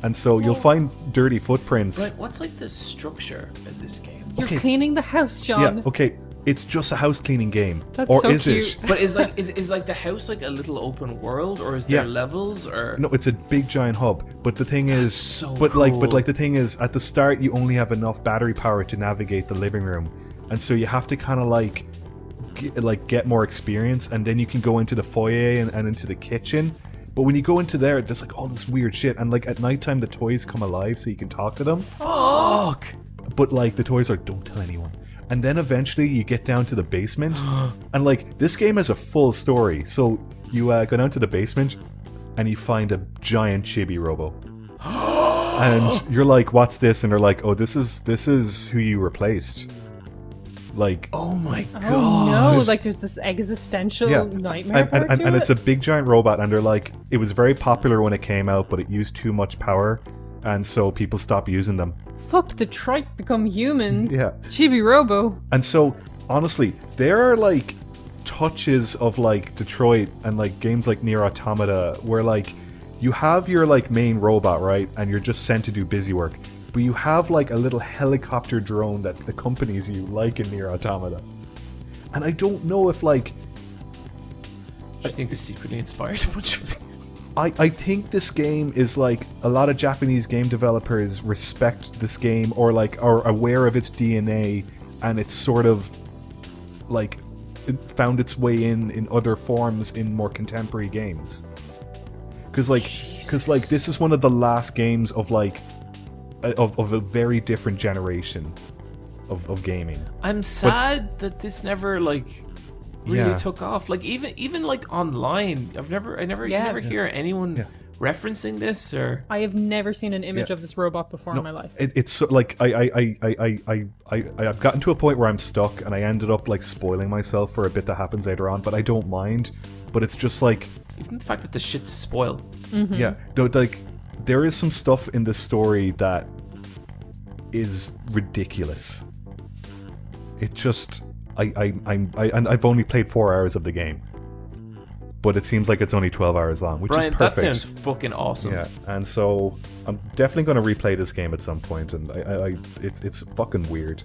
C: And so you'll find dirty footprints.
A: Right, what's like the structure of this game?
B: You're cleaning the house, John.
C: Yeah, okay. It's just a house cleaning game.
B: That's
C: or
B: so
C: is
B: cute.
C: it?
A: But is like the house like a little open world, or is there levels, or
C: No, it's a big giant hub. But the thing is
A: so
C: but
A: cool.
C: like the thing is, at the start you only have enough battery power to navigate the living room. And so you have to kinda get more experience, and then you can go into the foyer and into the kitchen. But when you go into there, there's like all this weird shit, and like at nighttime the toys come alive so you can talk to them.
A: Fuck!
C: But like the toys are like, don't tell anyone. And then eventually you get down to the basement, and like this game has a full story. So you go down to the basement and you find a giant Chibi-Robo. And you're like, what's this? And they're like, oh, this is who you replaced. Like,
A: oh my god.
B: Oh no, like there's this existential nightmare part to
C: and
B: it?
C: it's a big giant robot, and they're like, it was very popular when it came out, but it used too much power, and so people stopped using them.
B: Fuck, Detroit become human.
C: Yeah.
B: Chibi-Robo.
C: And so, honestly, there are like touches of like Detroit and like games like Nier Automata where like you have your like main robot, right, and you're just sent to do busy work. But you have like a little helicopter drone that accompanies you, like in Nier Automata. And I don't know if like...
A: I think this secretly inspired a bunch of things.
C: I think this game is like, a lot of Japanese game developers respect this game, or like are aware of its DNA, and it's sort of like it found its way in other forms in more contemporary games. Because like this is one of the last games of like of a very different generation of gaming.
A: I'm sad that this never like really took off. Like even like online, I never hear anyone referencing this, or
B: I have never seen an image of this robot before in my life.
C: It's so, like I've gotten to a point where I'm stuck, and I ended up like spoiling myself for a bit that happens later on, but I don't mind. But it's just like,
A: even the fact that the shit's spoiled.
B: Mm-hmm.
C: Yeah, no, like there is some stuff in the story that is ridiculous. It just I've only played 4 hours of the game, but it seems like it's only 12 hours long, which
A: Bryan,
C: is perfect.
A: that sounds fucking awesome.
C: Yeah, and so I'm definitely going to replay this game at some point, and it's fucking weird.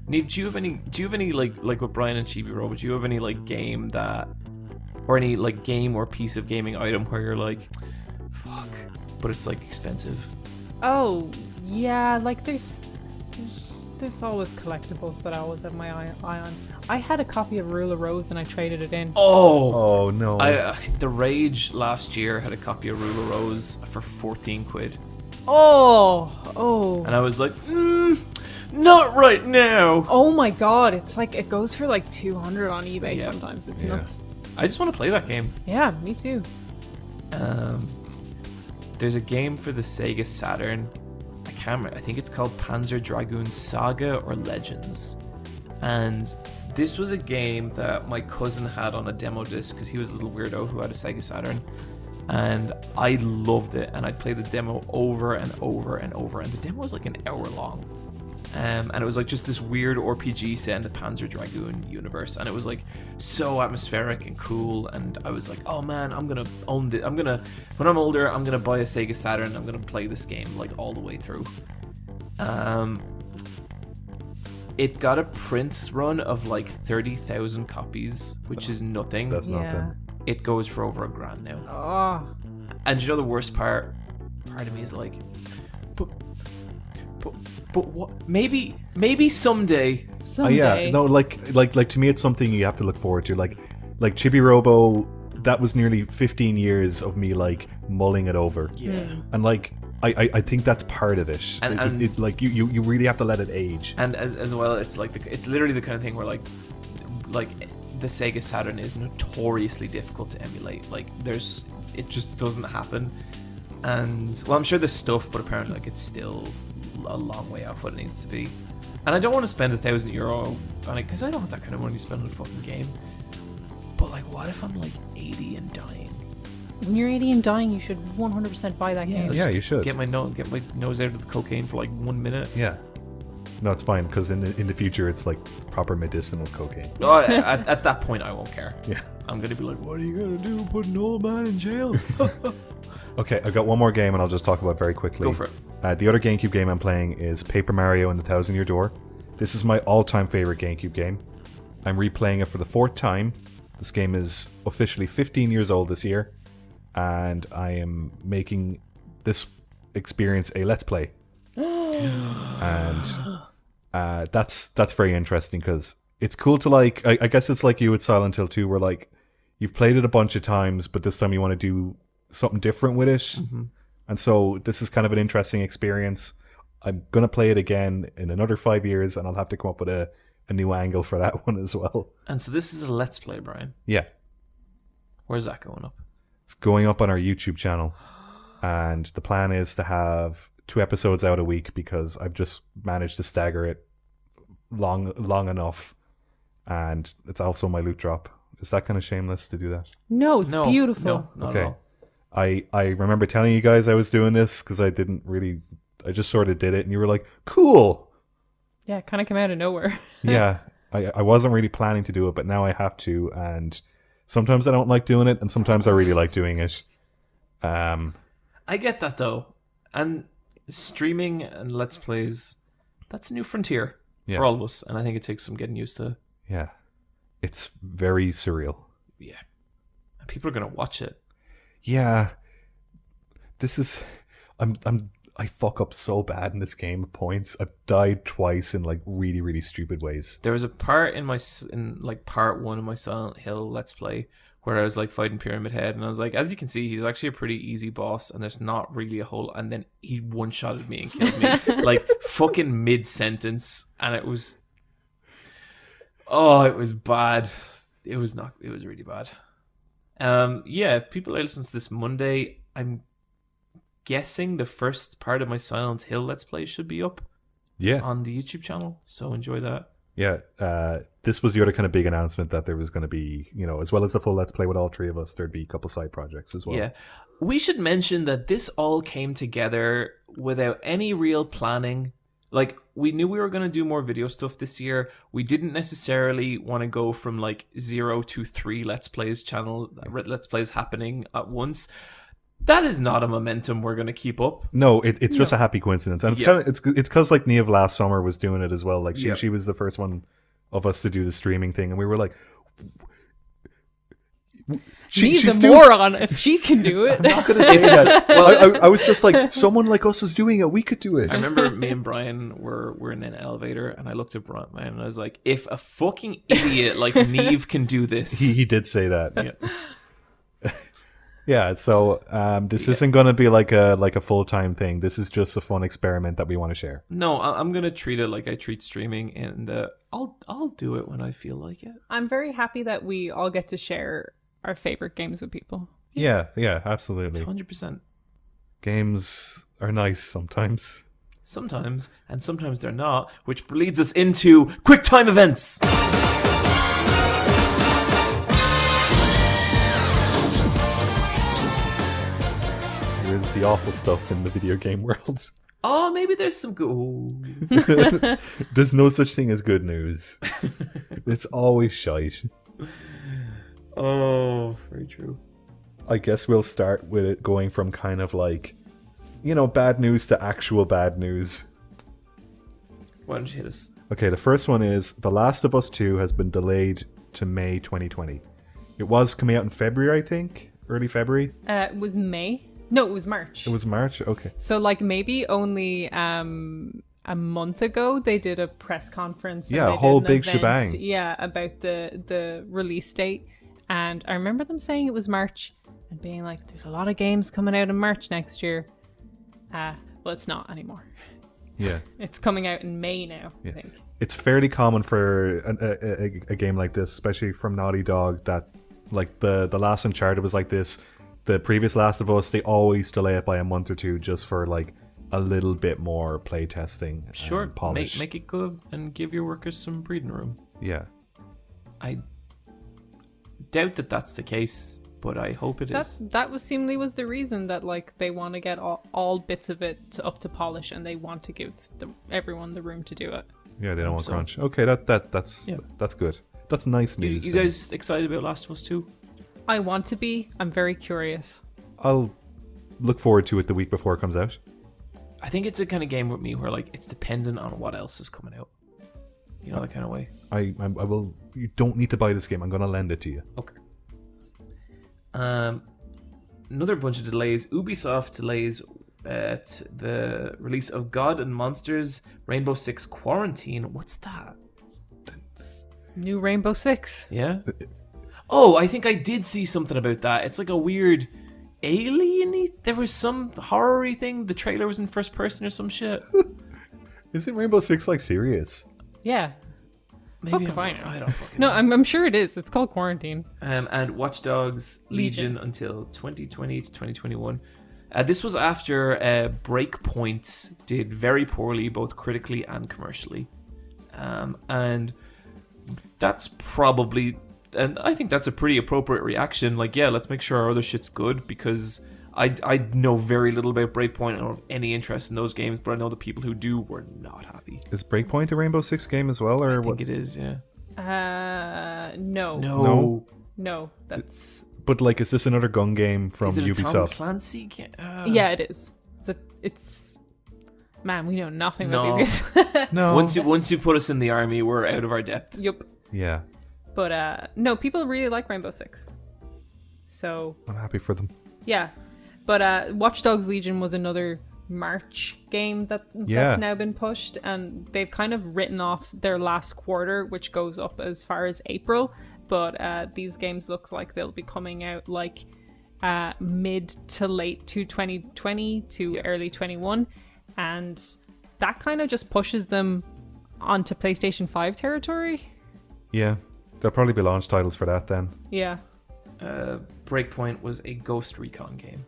A: Niamh, do you have any like with Bryan and Chibi-Robo, do you have any like game that, or any like game or piece of gaming item where you're like, fuck, but it's like expensive?
B: Oh yeah, like there's always collectibles that I always have my eye on. I had a copy of Rule of Rose and I traded it in.
C: Oh no!
A: The Rage last year had a copy of Rule of Rose for 14 quid.
B: Oh.
A: And I was like, not right now.
B: Oh my god, it's like it goes for like 200 on eBay sometimes. It's nuts.
A: I just want to play that game.
B: Yeah, me too.
A: There's a game for the Sega Saturn. I think it's called Panzer Dragoon Saga or Legends. And this was a game that my cousin had on a demo disc because he was a little weirdo who had a Sega Saturn. And I loved it, and I'd play the demo over and over and over, and the demo was like an hour long. And it was like just this weird RPG set in the Panzer Dragoon universe, and it was like so atmospheric and cool. And I was like, oh man, I'm gonna own this. When I'm older, I'm gonna buy a Sega Saturn. I'm gonna play this game like all the way through. It got a prints run of like 30,000 copies, which is nothing.
C: That's nothing.
A: It goes for over $1,000 now.
B: Oh.
A: And you know the worst part of me is like, but what? Maybe someday.
B: Someday.
C: Yeah, no, like to me, it's something you have to look forward to. Like Chibi-Robo, that was nearly 15 years of me like mulling it over.
A: Yeah.
C: And like I think that's part of it. And like you really have to let it age.
A: And as well, it's like it's literally the kind of thing where like the Sega Saturn is notoriously difficult to emulate. Like it just doesn't happen. And well, I'm sure there's stuff, but apparently like it's still a long way off what it needs to be. And I don't want to spend €1,000 on it because I don't have that kind of money to spend on a fucking game. But like, what if I'm like 80 and dying?
B: When you're 80 and dying, you should 100% buy that game.
C: Yeah, you should.
A: Get my nose out of the cocaine for like 1 minute.
C: Yeah. No, it's fine, because in the future, it's like proper medicinal cocaine.
A: Oh, at that point, I won't care.
C: Yeah.
A: I'm going to be like, what are you going to do? Put an old man in jail?
C: Okay, I've got one more game, and I'll just talk about it very quickly.
A: Go for it.
C: The other GameCube game I'm playing is Paper Mario and the Thousand Year Door. This is my all-time favorite GameCube game. I'm replaying it for the 4th time. This game is officially 15 years old this year. And I am making this experience a Let's Play. And that's very interesting because it's cool to like, I guess it's like you with Silent Hill 2 where like you've played it a bunch of times, but this time you want to do something different with it. Mm-hmm. And so this is kind of an interesting experience. I'm going to play it again in another 5 years and I'll have to come up with a new angle for that one as well.
A: And so this is a Let's Play, Brian.
C: Yeah.
A: Where's that going up?
C: It's going up on our YouTube channel, and the plan is to have 2 episodes out a week because I've just managed to stagger it long enough, and it's also my loot drop. Is that kind of shameless to do that?
B: No, it's beautiful.
A: No, not at all.
C: I remember telling you guys I was doing this because I just sort of did it, and you were like, cool.
B: Yeah, it kind of came out of nowhere.
C: Yeah, I wasn't really planning to do it, but now I have to, and sometimes I don't like doing it, and sometimes I really like doing it.
A: I get that, though. And streaming and Let's Plays, that's a new frontier for all of us, and I think it takes some getting used to.
C: Yeah. It's very surreal.
A: Yeah. And people are going to watch it.
C: Yeah. This is... I fuck up so bad in this game at points. I've died twice in like really, really stupid ways.
A: There was a part in part 1 of my Silent Hill Let's Play where I was like fighting Pyramid Head, and I was like, as you can see, he's actually a pretty easy boss, and there's not really a whole. And then he one-shotted me and killed me like fucking mid-sentence, and it was bad. It was really bad. If people are listening to this Monday, I'm guessing the first part of my Silent Hill Let's Play should be up on the YouTube channel, so enjoy that. This
C: was the other kind of big announcement that there was going to be, as well as the full Let's Play with all 3 of us, there'd be a couple side projects as well.
A: We should mention that this all came together without any real planning. Like, we knew we were going to do more video stuff this year. We didn't necessarily want to go from like 0 to 3 Let's Plays happening at once. That is not a momentum we're going to keep up.
C: No, it's just a happy coincidence, and it's because like Niamh last summer was doing it as well. Like she was the first one of us to do the streaming thing, and we were like,
B: she's a moron if she can do it.
C: I'm not going to say that. Well, I was just like, someone like us is doing it. We could do it.
A: I remember me and Bryan were in an elevator, and I looked at Bryan and I was like, if a fucking idiot like Niamh can do this,
C: he did say that. Yeah, so this isn't going to be like a full-time thing. This is just a fun experiment that we want to share.
A: No, I'm going to treat it like I treat streaming, and I'll do it when I feel like it.
B: I'm very happy that we all get to share our favorite games with people.
C: Yeah, absolutely.
A: 100%.
C: Games are nice sometimes.
A: Sometimes, and sometimes they're not, which leads us into Quicktime Events.
C: Here's the awful stuff in the video game world.
A: Oh, maybe there's some good...
C: There's no such thing as good news. It's always shite.
A: Oh, very true.
C: I guess we'll start with it going from kind of like, bad news to actual bad news.
A: Why don't you hit us?
C: Okay, the first one is The Last of Us 2 has been delayed to May 2020. It was coming out in February, I think. Early February.
B: It was May. No, it was March.
C: It was March? Okay.
B: So like maybe only a month ago they did a press conference.
C: Yeah, a whole big shebang.
B: Yeah, about the release date. And I remember them saying it was March and being like, there's a lot of games coming out in March next year. Well, it's not anymore.
C: Yeah.
B: It's coming out in May now,
C: Yeah.
B: I think.
C: It's fairly common for a game like this, especially from Naughty Dog, that like the last Uncharted was like this. The previous Last of Us, they always delay it by a month or two just for like a little bit more play testing.
A: Sure,
C: and polish.
A: make it good and give your workers some breathing room.
C: Yeah.
A: I doubt that that's the case, but I hope it is.
B: That was seemingly was the reason that like they want to get all bits of it up to polish, and they want to give everyone the room to do it.
C: Yeah, they don't want
A: so.
C: crunch. Okay, that's good. That's nice news.
A: You guys excited about Last of Us 2?
B: I want to be. I'm very curious.
C: I'll look forward to it the week before it comes out.
A: I think it's a kind of game with me where like it's dependent on what else is coming out. You know, that kind of way.
C: I will. You don't need to buy this game. I'm gonna lend it to you.
A: Okay. Another bunch of delays. Ubisoft delays the release of God and Monsters Rainbow Six Quarantine. What's that?
B: New Rainbow Six.
A: Yeah. Oh, I think I did see something about that. It's like a weird alien-y. There was some horror-y thing. The trailer was in first person or some shit.
C: Isn't Rainbow Six like serious?
B: Yeah.
A: Maybe
B: Fuck if I know.
A: I don't fucking
B: No,
A: know.
B: I'm sure it is. It's called Quarantine.
A: And Watch Dogs Legion until 2020 to 2021. This was after Breakpoint did very poorly, both critically and commercially. And that's probably... And I think that's a pretty appropriate reaction. Like, yeah, let's make sure our other shit's good, because I know very little about Breakpoint. I don't have any interest in those games, but I know the people who do were not happy.
C: Is Breakpoint a Rainbow Six game as well, or
A: I
C: what?
A: think it is, yeah.
B: No.
A: No.
B: That's...
C: But like, is this another gun game from
A: Is it a Tom
C: Ubisoft?
A: Clancy game?
B: Yeah, it is. It's... Man, we know nothing about
A: No.
B: these games.
C: No.
A: Once you put us in the army, we're out of our depth.
B: Yup.
C: Yeah,
B: But no, people really like Rainbow Six. So
C: I'm happy for them.
B: yeah. But Watch Dogs Legion was another March game that's now been pushed, and they've kind of written off their last quarter, which goes up as far as April. But these games look like they'll be coming out like mid to late to 2020 to early 21, and that kind of just pushes them onto PlayStation 5 territory.
C: Yeah, there'll probably be launch titles for that then.
B: Yeah.
A: Breakpoint was a Ghost Recon game.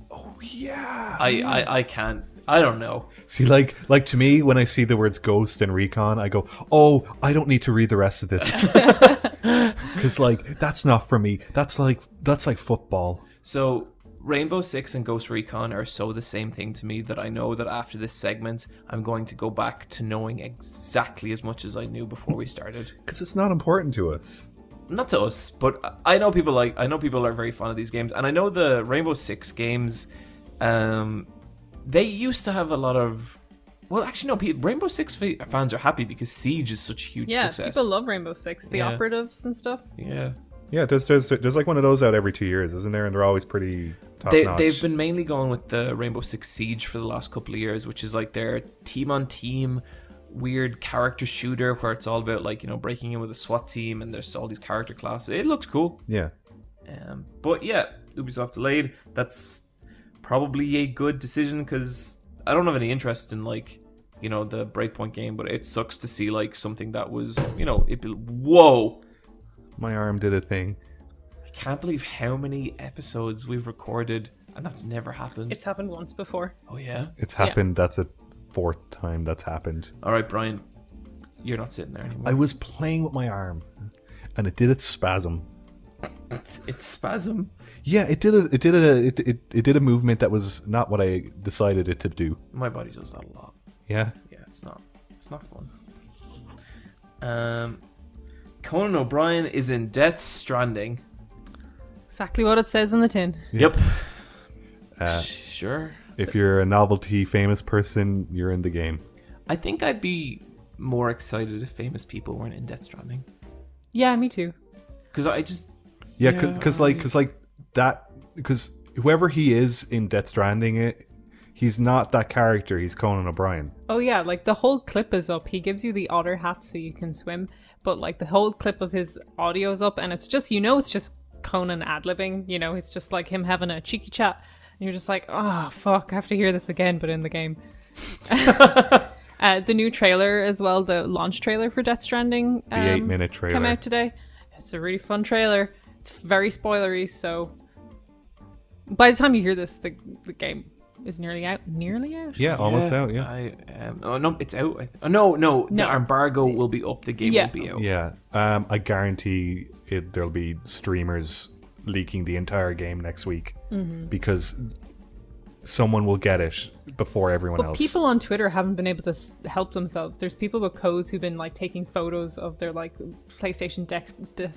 C: Oh yeah.
A: I can't. I don't know.
C: See, like to me, when I see the words Ghost and Recon, I go, oh, I don't need to read the rest of this, because like that's not for me. That's like football.
A: So Rainbow Six and Ghost Recon are so the same thing to me that I know that after this segment, I'm going to go back to knowing exactly as much as I knew before we started.
C: Because it's not important to us.
A: Not to us, but I know people are very fond of these games, and I know the Rainbow Six games. They used to have a lot of. Well, actually, no. Rainbow Six fans are happy because Siege is such a huge success.
B: People love Rainbow Six, the operatives and stuff.
A: Yeah.
C: Yeah, there's like one of those out every 2 years, isn't there? And they're always pretty top notch.
A: They've been mainly going with the Rainbow Six Siege for the last couple of years, which is like their team-on-team weird character shooter where it's all about like, you know, breaking in with a SWAT team and there's all these character classes. It looks cool.
C: Yeah.
A: But yeah, Ubisoft delayed. That's probably a good decision because I don't have any interest in like, you know, the Breakpoint game, but it sucks to see like something that was, you know, whoa. My
C: arm did a thing.
A: I can't believe how many episodes we've recorded and that's never happened.
B: It's happened once before.
A: Oh yeah?
C: It's happened. Yeah. That's a 4th time that's happened.
A: Alright, Bryan. You're not sitting there anymore.
C: I was playing with my arm and it did its spasm.
A: It's spasm?
C: Yeah, it did a movement that was not what I decided it to do.
A: My body does that a lot.
C: Yeah?
A: Yeah, it's not fun. Conan O'Brien is in Death Stranding.
B: Exactly what it says in the tin.
A: Yep. Sure.
C: If you're a novelty famous person, you're in the game.
A: I think I'd be more excited if famous people weren't in Death Stranding.
B: Yeah, me too.
A: Because I just...
C: Yeah, because whoever he is in Death Stranding, he's not that character. He's Conan O'Brien.
B: Oh yeah, like the whole clip is up. He gives you the otter hat so you can swim, but like the whole clip of his audio's up, and it's just, you know, it's just Conan ad-libbing. You know, it's just like him having a cheeky chat. you're just like, oh fuck, I have to hear this again, but in the game. The new trailer as well, the launch trailer for Death Stranding,
C: the 8-minute trailer
B: came out today. It's a really fun trailer. It's very spoilery, so by the time you hear this, the game is nearly out.
C: Yeah, almost out. Yeah.
A: Oh no, it's out. No. The embargo will be up. The game will be out.
C: Yeah. I guarantee there'll be streamers leaking the entire game next week because someone will get it before everyone else.
B: People on Twitter haven't been able to help themselves. There's people with codes who've been like taking photos of their like PlayStation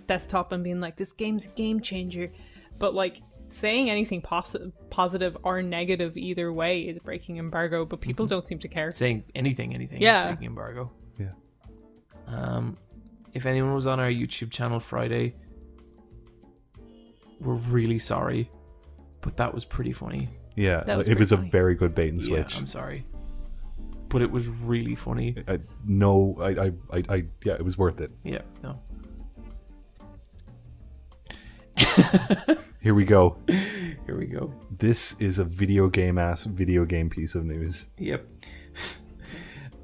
B: desktop and being like, this game's a game changer, but like saying anything positive or negative either way is breaking embargo, but people don't seem to care.
A: Saying anything is breaking embargo.
C: Yeah.
A: If anyone was on our YouTube channel Friday, we're really sorry, but that was pretty funny.
C: Yeah, it was funny. A very good bait and switch.
A: Yeah, I'm sorry, but it was really funny.
C: Yeah, it was worth it.
A: Yeah, no.
C: Here we go.
A: This
C: is a video game piece of news.
A: Yep.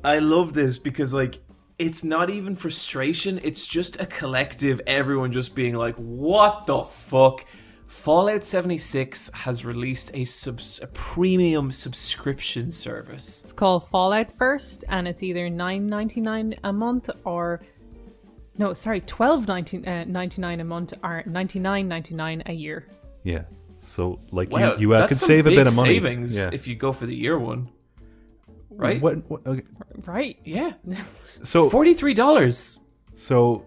A: I love this because like it's not even frustration, it's just a collective, everyone just being like, what the fuck? Fallout 76 has released a premium subscription service.
B: It's called Fallout First, and it's either $9.99 a month or $12.99 a month or $99.99 a year.
C: Yeah. So like
A: wow,
C: you could save a bit of money
A: savings if you go for the year one. Right?
C: What okay.
B: Right.
A: Yeah.
C: So
A: $43.
C: So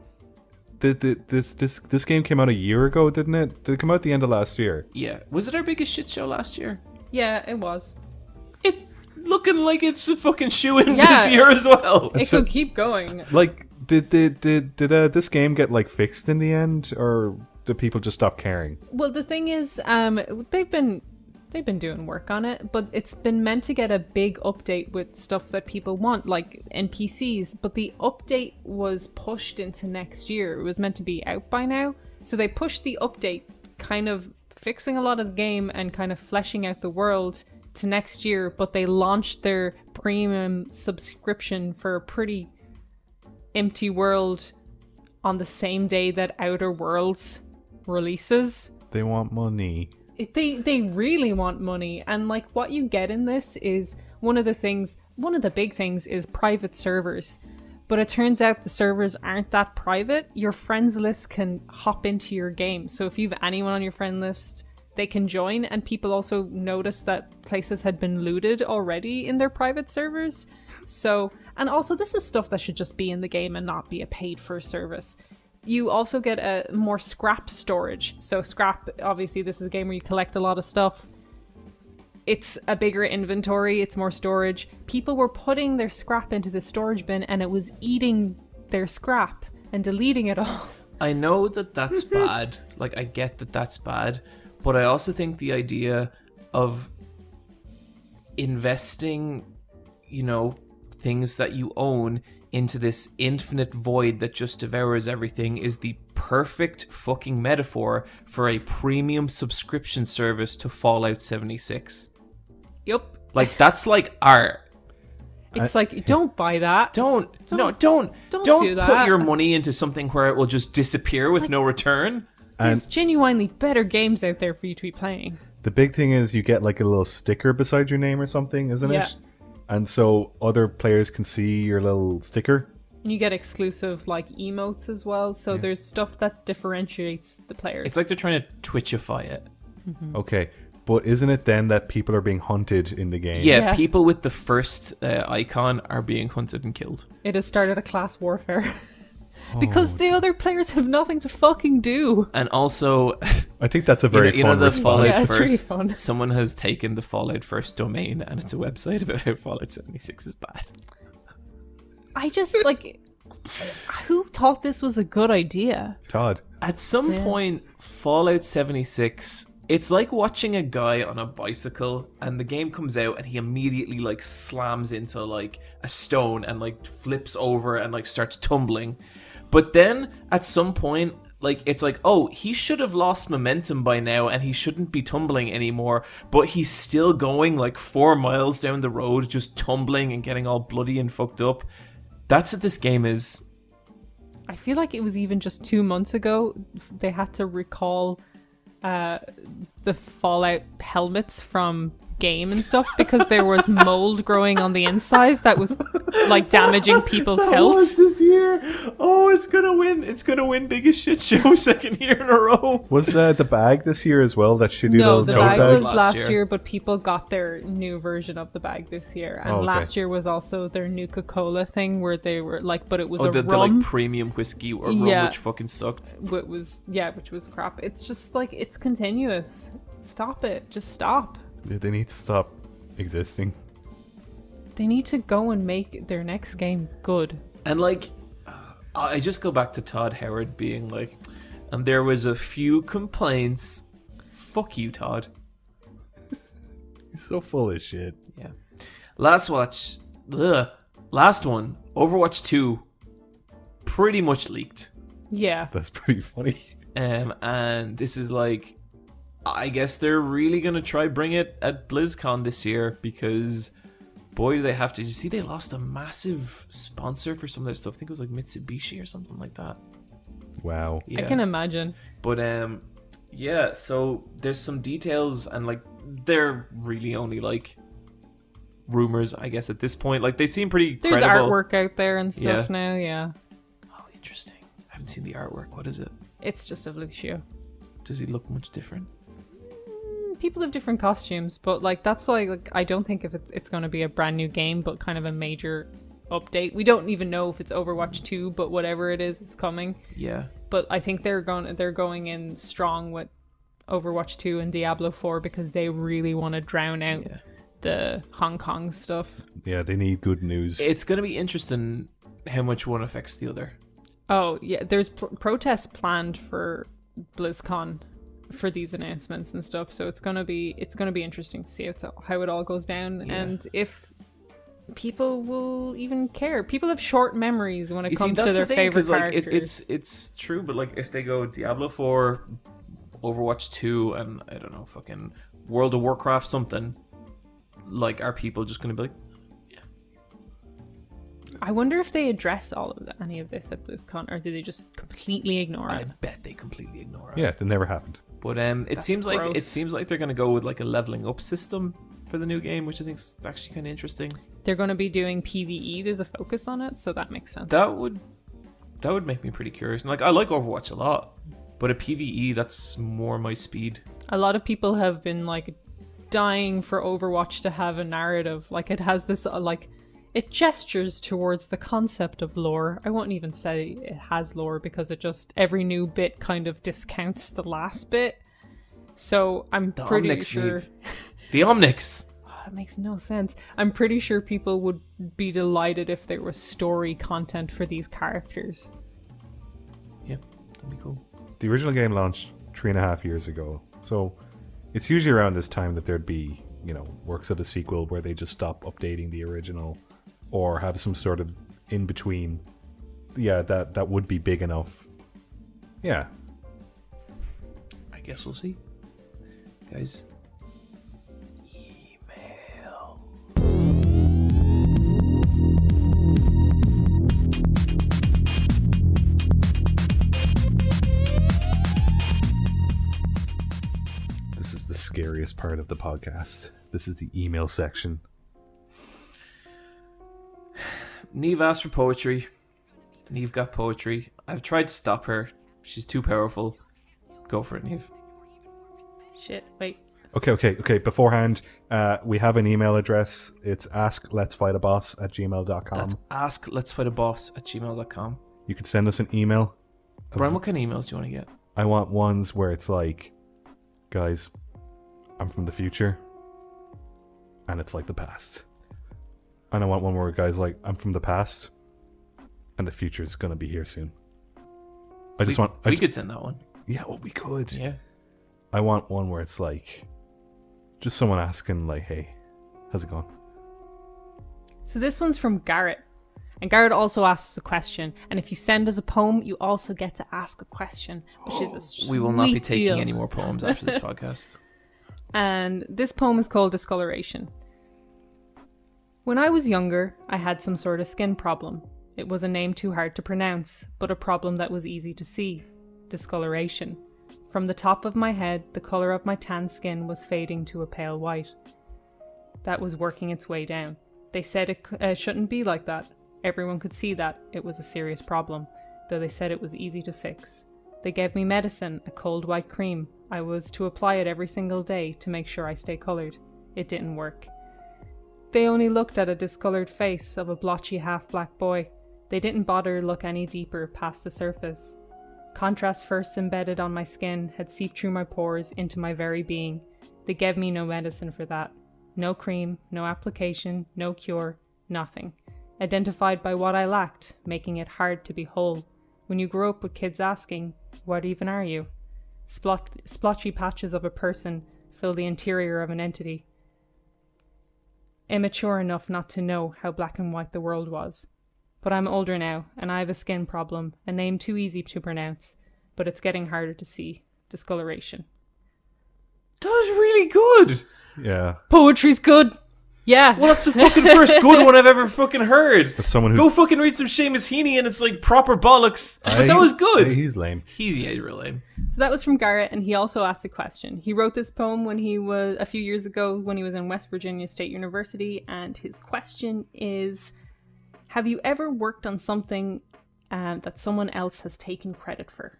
C: this game came out a year ago, didn't it? Did it come out at the end of last year?
A: Yeah. Was it our biggest shit show last year?
B: Yeah, it was.
A: It looking like it's a fucking shoe-in this year as well.
B: It could keep going.
C: Like, did this game get like fixed in the end, or did people just stop caring?
B: Well, the thing is, they've been doing work on it, but it's been meant to get a big update with stuff that people want, like NPCs, but the update was pushed into next year. It was meant to be out by now, so they pushed the update, kind of fixing a lot of the game and kind of fleshing out the world to next year, but they launched their premium subscription for a pretty empty world on the same day that Outer Worlds releases.
C: They want money.
B: They really want money, and like what you get in this is one of the big things is private servers, but it turns out the servers aren't that private. Your friends list can hop into your game, so if you have anyone on your friend list, they can join, and people also notice that places had been looted already in their private servers. So, and also this is stuff that should just be in the game and not be a paid for service. You also get a more scrap storage. So scrap, obviously this is a game where you collect a lot of stuff. It's a bigger inventory, it's more storage. People were putting their scrap into the storage bin and it was eating their scrap and deleting it all.
A: I know that that's bad. Like, I get that that's bad. But I also think the idea of investing, things that you own into this infinite void that just devours everything is the perfect fucking metaphor for a premium subscription service to Fallout 76.
B: Yep.
A: Like, that's like art.
B: It's like, don't buy that.
A: Don't
B: do that.
A: Put your money into something where it will just disappear with no return.
B: There's genuinely better games out there for you to be playing.
C: The big thing is you get like a little sticker beside your name or something, isn't it? And so other players can see your little sticker.
B: And you get exclusive like emotes as well. So there's stuff that differentiates the players.
A: It's like they're trying to Twitchify it.
B: Mm-hmm.
C: Okay. But isn't it then that people are being hunted in the game?
A: Yeah, people with the first icon are being hunted and killed.
B: It has started a class warfare. Because the other players have nothing to fucking do.
A: And also,
C: I think that's a very fun response.
A: Fallout
B: it's
A: First,
B: really fun.
A: Someone has taken the Fallout First domain and it's a website about how Fallout 76 is bad.
B: I just, like, who thought this was a good idea?
C: Todd.
A: At some point, Fallout 76, it's like watching a guy on a bicycle and the game comes out and he immediately, like, slams into, like, a stone and, like, flips over and, like, starts tumbling. But then, at some point, like, it's like, oh, he should have lost momentum by now and he shouldn't be tumbling anymore, but he's still going like 4 miles down the road, just tumbling and getting all bloody and fucked up. That's what this game is.
B: I feel like it was even just 2 months ago they had to recall the Fallout helmets from game and stuff because there was mold growing on the insides that was like damaging people's health.
A: Was this year. Oh, it's gonna win biggest shit show second year in a row.
C: Was the bag this year as well? That shitty
B: No,
C: little
B: the
C: tote
B: bag
C: bag?
B: was last year, but people got their new version of the bag this year. And last year was also their Nuka-Cola thing where they were like, but it was
A: the
B: rum.
A: like premium whiskey or rum, which fucking sucked.
B: Which was crap. It's just like, it's continuous. Stop it. Just stop.
C: They need to stop existing.
B: They need to go and make their next game good.
A: And like, I just go back to Todd Howard being like, and there was a few complaints. Fuck you, Todd.
C: He's so full of shit.
A: Yeah. Last one, Overwatch 2, pretty much leaked.
B: Yeah.
C: That's pretty funny.
A: And this is like, I guess they're really going to try bring it at BlizzCon this year because, boy, do they have to. You see, they lost a massive sponsor for some of their stuff. I think it was like Mitsubishi or something like that.
C: Wow.
B: Yeah. I can imagine.
A: But, yeah, so there's some details and, like, they're really only, like, rumors, I guess, at this point. Like, they seem pretty
B: There's
A: credible.
B: Artwork out there and stuff now, yeah.
A: Oh, interesting. I haven't seen the artwork. What is it?
B: It's just of Lucio.
A: Does he look much different?
B: People have different costumes, but like that's why like I don't think if it's going to be a brand new game, but kind of a major update. We don't even know if it's Overwatch 2, but whatever it is, it's coming.
A: Yeah.
B: But I think they're going in strong with Overwatch 2 and Diablo 4 because they really want to drown out the Hong Kong stuff.
C: Yeah, they need good news.
A: It's going to be interesting how much one affects the other.
B: Oh, yeah, there's protests planned for BlizzCon for these announcements and stuff, so it's gonna be interesting to see how it all goes down and if people will even care. People have short memories when it comes to their favorite characters.
A: It's true, but like if they go Diablo 4, Overwatch 2, and I don't know, fucking World of Warcraft something, like are people just gonna be like,
B: I wonder if they address any of this at BlizzCon, or do they just completely ignore it?
A: I bet they completely ignore it.
C: Yeah, it never happened.
A: But it seems like they're going to go with like a leveling up system for the new game, which I think is actually kind of interesting.
B: They're going to be doing PvE. There's a focus on it, so that makes sense.
A: That would make me pretty curious. And like I like Overwatch a lot, but a PvE, that's more my speed.
B: A lot of people have been like dying for Overwatch to have a narrative. Like it has this like it gestures towards the concept of lore. I won't even say it has lore because it just every new bit kind of discounts the last bit. So I'm pretty sure
A: the Omnix.
B: It makes no sense. I'm pretty sure people would be delighted if there was story content for these characters.
A: Yeah, that'd be cool.
C: The original game launched 3.5 years ago, so it's usually around this time that there'd be, works of a sequel where they just stop updating the original or have some sort of in between. Yeah, that would be big enough. Yeah.
A: I guess we'll see. Guys, email.
C: This is the scariest part of the podcast. This is the email section.
A: Niamh asked for poetry. Niamh got poetry. I've tried to stop her. She's too powerful. Go for it, Niamh.
B: Shit, wait.
C: Okay. Beforehand, we have an email address. It's askletsfightaboss@gmail.com.
A: That's askletsfightaboss@gmail.com.
C: You can send us an email.
A: Bryan, what kind of emails do you want to get?
C: I want ones where it's like, guys, I'm from the future, and it's like the past. And I want one where guys like, I'm from the past, and the future is going to be here soon. We
A: could send that one.
C: Yeah, well, we could.
A: Yeah.
C: I want one where it's like, just someone asking like, hey, how's it going?
B: So this one's from Garrett. And Garrett also asks a question. And if you send us a poem, you also get to ask a question, which is a sweet
A: We will not be taking
B: deal.
A: any more poems after this podcast.
B: And this poem is called Discoloration. When I was younger, I had some sort of skin problem. It was a name too hard to pronounce, but a problem that was easy to see. Discoloration. From the top of my head, the colour of my tan skin was fading to a pale white. That was working its way down. They said it shouldn't be like that. Everyone could see that it was a serious problem, though they said it was easy to fix. They gave me medicine, a cold white cream. I was to apply it every single day to make sure I stay coloured. It didn't work. They only looked at a discoloured face of a blotchy half-black boy. They didn't bother look any deeper past the surface. Contrast first embedded on my skin had seeped through my pores into my very being. They gave me no medicine for that. No cream, no application, no cure, nothing. Identified by what I lacked, making it hard to be whole. When you grow up with kids asking, what even are you? Splotchy patches of a person fill the interior of an entity. Immature enough not to know how black and white the world was. But I'm older now, and I have a skin problem, a name too easy to pronounce, but it's getting harder to see. Discoloration.
A: That was really good.
C: Yeah.
B: Poetry's good. Yeah.
A: Well, that's the fucking first good one I've ever fucking heard.
C: As someone who's...
A: Go fucking read some Seamus Heaney and it's like proper bollocks. But that was good.
C: He's lame.
A: He's real lame.
B: So that was from Garrett, and he also asked a question. He wrote this poem when he was a few years ago when he was in West Virginia State University, and his question is, have you ever worked on something that someone else has taken credit for?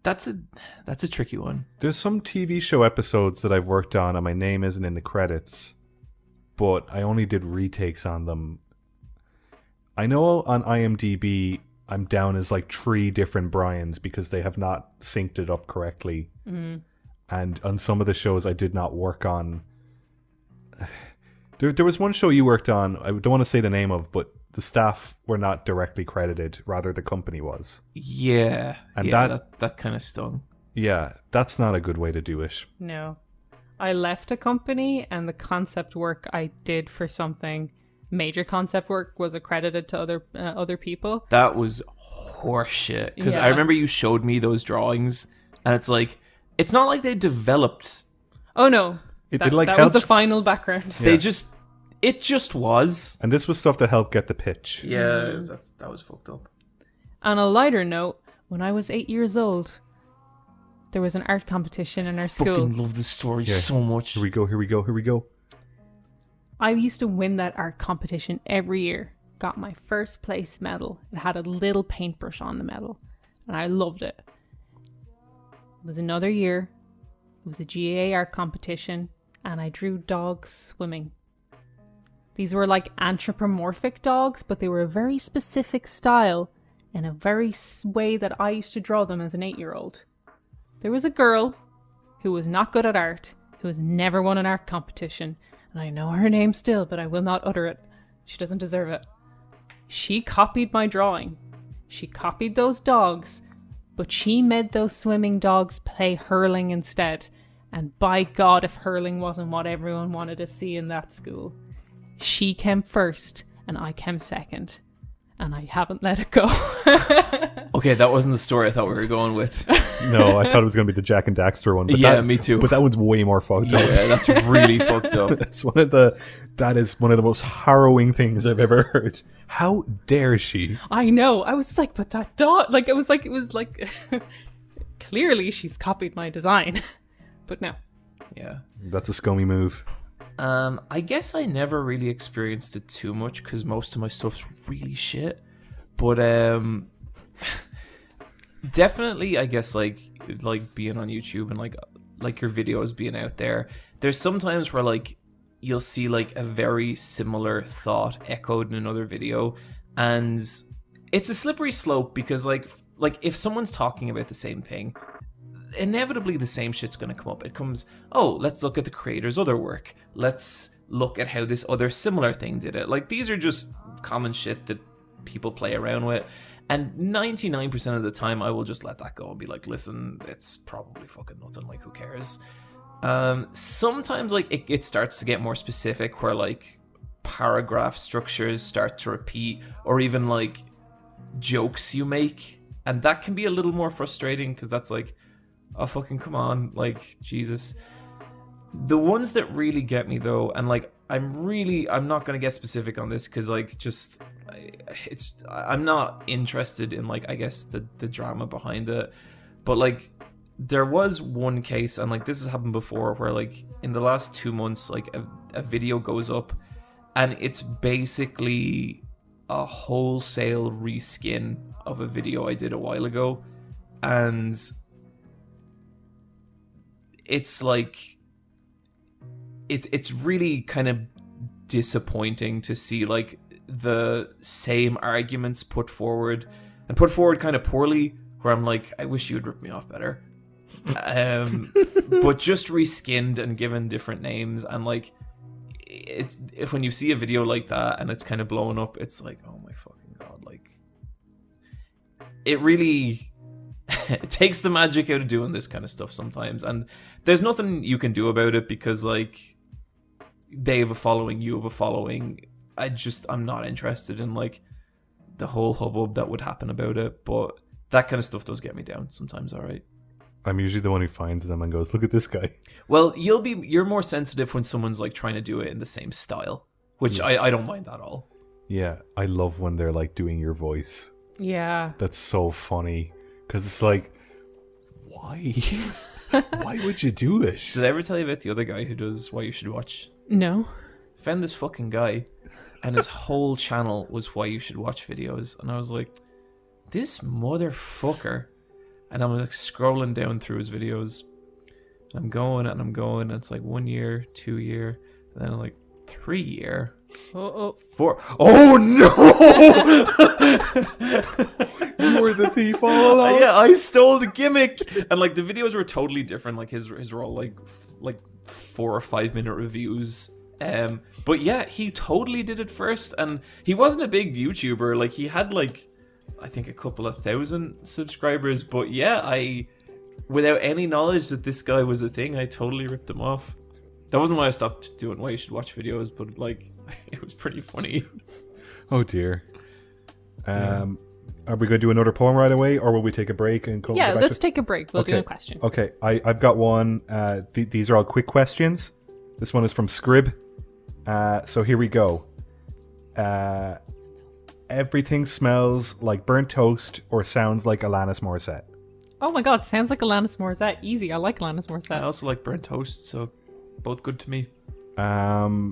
A: That's a tricky one.
C: There's some TV show episodes that I've worked on and my name isn't in the credits, but I only did retakes on them. I know on IMDb I'm down as like 3 different Bryans because they have not synced it up correctly. Mm. And on some of the shows I did not work on. There was one show you worked on, I don't want to say the name of, but the staff were not directly credited, rather the company was.
A: Yeah.
C: And
A: that kind of stung.
C: Yeah, that's not a good way to do it.
B: No. I left a company and the concept work I did for something, major concept work, was accredited to other people.
A: That was horseshit. Because
B: Yeah.
A: I remember you showed me those drawings and it's like, it's not like they developed.
B: Oh no. That was the final background.
A: Yeah. It just was.
C: And this was stuff that helped get the pitch.
A: Yeah, that was fucked up.
B: On a lighter note, when I was 8 years old, there was an art competition in our school.
A: Fucking love this story so much.
C: Here we go.
B: I used to win that art competition every year. Got my first place medal. It had a little paintbrush on the medal. And I loved it. It was another year. It was a GAA art competition. And I drew dogs swimming. These were like anthropomorphic dogs, but they were a very specific style in a very way that I used to draw them as an 8-year-old. There was a girl who was not good at art, who has never won an art competition, and I know her name still, but I will not utter it. She doesn't deserve it. She copied my drawing. She copied those dogs, but she made those swimming dogs play hurling instead. And by God, if hurling wasn't what everyone wanted to see in that school. She came first, and I came second. And I haven't let it go.
A: Okay, that wasn't the story I thought we were going with.
C: No, I thought it was going to be the Jack and Daxter one. But
A: yeah, me too.
C: But that one's way more fucked up.
A: Yeah, that's really fucked up.
C: That is one of the most harrowing things I've ever heard. How dare she?
B: I know. I was like, but that dog, it was like, clearly she's copied my design. But no.
A: Yeah.
C: That's a scummy move.
A: I guess I never really experienced it too much because most of my stuff's really shit. But definitely, I guess like being on YouTube and like your videos being out there. There's sometimes where like you'll see like a very similar thought echoed in another video, and it's a slippery slope because like if someone's talking about the same thing, inevitably the same shit's going to come up. It comes, oh, let's look at the creator's other work. Let's look at how this other similar thing did it. Like, these are just common shit that people play around with. And 99% of the time, I will just let that go and be like, listen, it's probably fucking nothing. Like, who cares? Sometimes like it starts to get more specific, where like paragraph structures start to repeat, or even like jokes you make, and that can be a little more frustrating because that's like, oh fucking come on, like Jesus. The ones that really get me though, and like I'm not gonna get specific on this because like just I'm not interested in like I guess the drama behind it, but like there was one case, and like this has happened before, where like in the last 2 months like a video goes up and it's basically a wholesale reskin of a video I did a while ago, and it's like it's really kind of disappointing to see like the same arguments put forward kind of poorly, where I'm like, I wish you would rip me off better. But just reskinned and given different names, and like it's when you see a video like that and it's kind of blowing up, it's like, oh my fucking god, like it really it takes the magic out of doing this kind of stuff sometimes, and there's nothing you can do about it because like they have a following, you have a following. I'm not interested in like the whole hubbub that would happen about it, but that kind of stuff does get me down sometimes. All right.
C: I'm usually the one who finds them and goes, look at this guy.
A: Well, you're more sensitive when someone's like trying to do it in the same style, which I don't mind at all.
C: Yeah, I love when they're like doing your voice.
B: Yeah.
C: That's so funny because it's like, why? Why would you do it?
A: Did I ever tell you about the other guy who does Why You Should Watch?
B: No.
A: Found this fucking guy, and his whole channel was Why You Should Watch videos, and I was like, this motherfucker. And I'm like scrolling down through his videos. I'm going, and it's like 1 year, 2 year, and then like 3 year. 4. Oh no!
C: You were the thief all along.
A: Yeah, I stole the gimmick. And like the videos were totally different. Like his were all like 4 or 5 minute reviews. But yeah, he totally did it first, and he wasn't a big YouTuber. Like he had like, I think a couple of thousand subscribers, but yeah, without any knowledge that this guy was a thing, I totally ripped him off. That wasn't why I stopped doing Why You Should Watch videos, but like, it was pretty funny.
C: Oh dear. Are we going to do another poem right away, or will we take a break and come?
B: Yeah, let's take a break. We'll do a question.
C: Okay, I've got one. These are all quick questions. This one is from Scrib. So here we go. Everything smells like burnt toast or sounds like Alanis Morissette.
B: Oh my god, sounds like Alanis Morissette. Easy, I like Alanis Morissette.
A: I also like burnt toast, so both good to me.
B: You wanna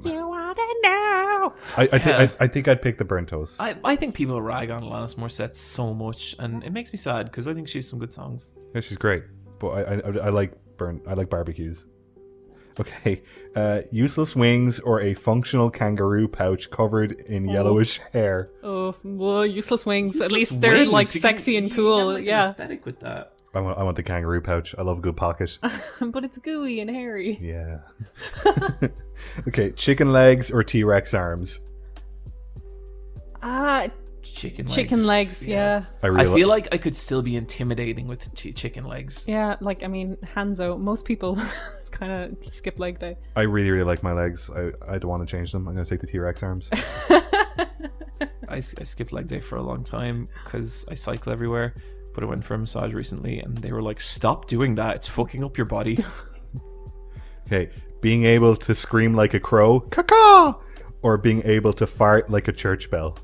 B: know?
C: I think I'd pick the burnt toast.
A: I think people rag on Alanis Morissette so much, and it makes me sad because I think she has some good songs.
C: Yeah, she's great, but I like barbecues. Okay, useless wings or a functional kangaroo pouch covered in yellowish hair.
B: Oh, well, useless wings.
A: Useless
B: At least they're
A: wings.
B: like sexy and cool.
A: An
B: Yeah,
A: aesthetic with that.
C: I want the kangaroo pouch. I love a good pocket.
B: but it's gooey and hairy.
C: Yeah. Okay, chicken legs or T-Rex arms.
B: Chicken legs. Yeah.
A: I feel like I could still be intimidating with chicken legs.
B: Yeah, like I mean, Hanzo. Most people kind of skip leg day.
C: I really, really like my legs. I don't want to change them. I'm going to take the T-Rex arms.
A: I skipped leg day for a long time because I cycle everywhere, but I went for a massage recently and they were like, stop doing that, it's fucking up your body.
C: Okay, being able to scream like a crow, caw, or being able to fart like a church bell.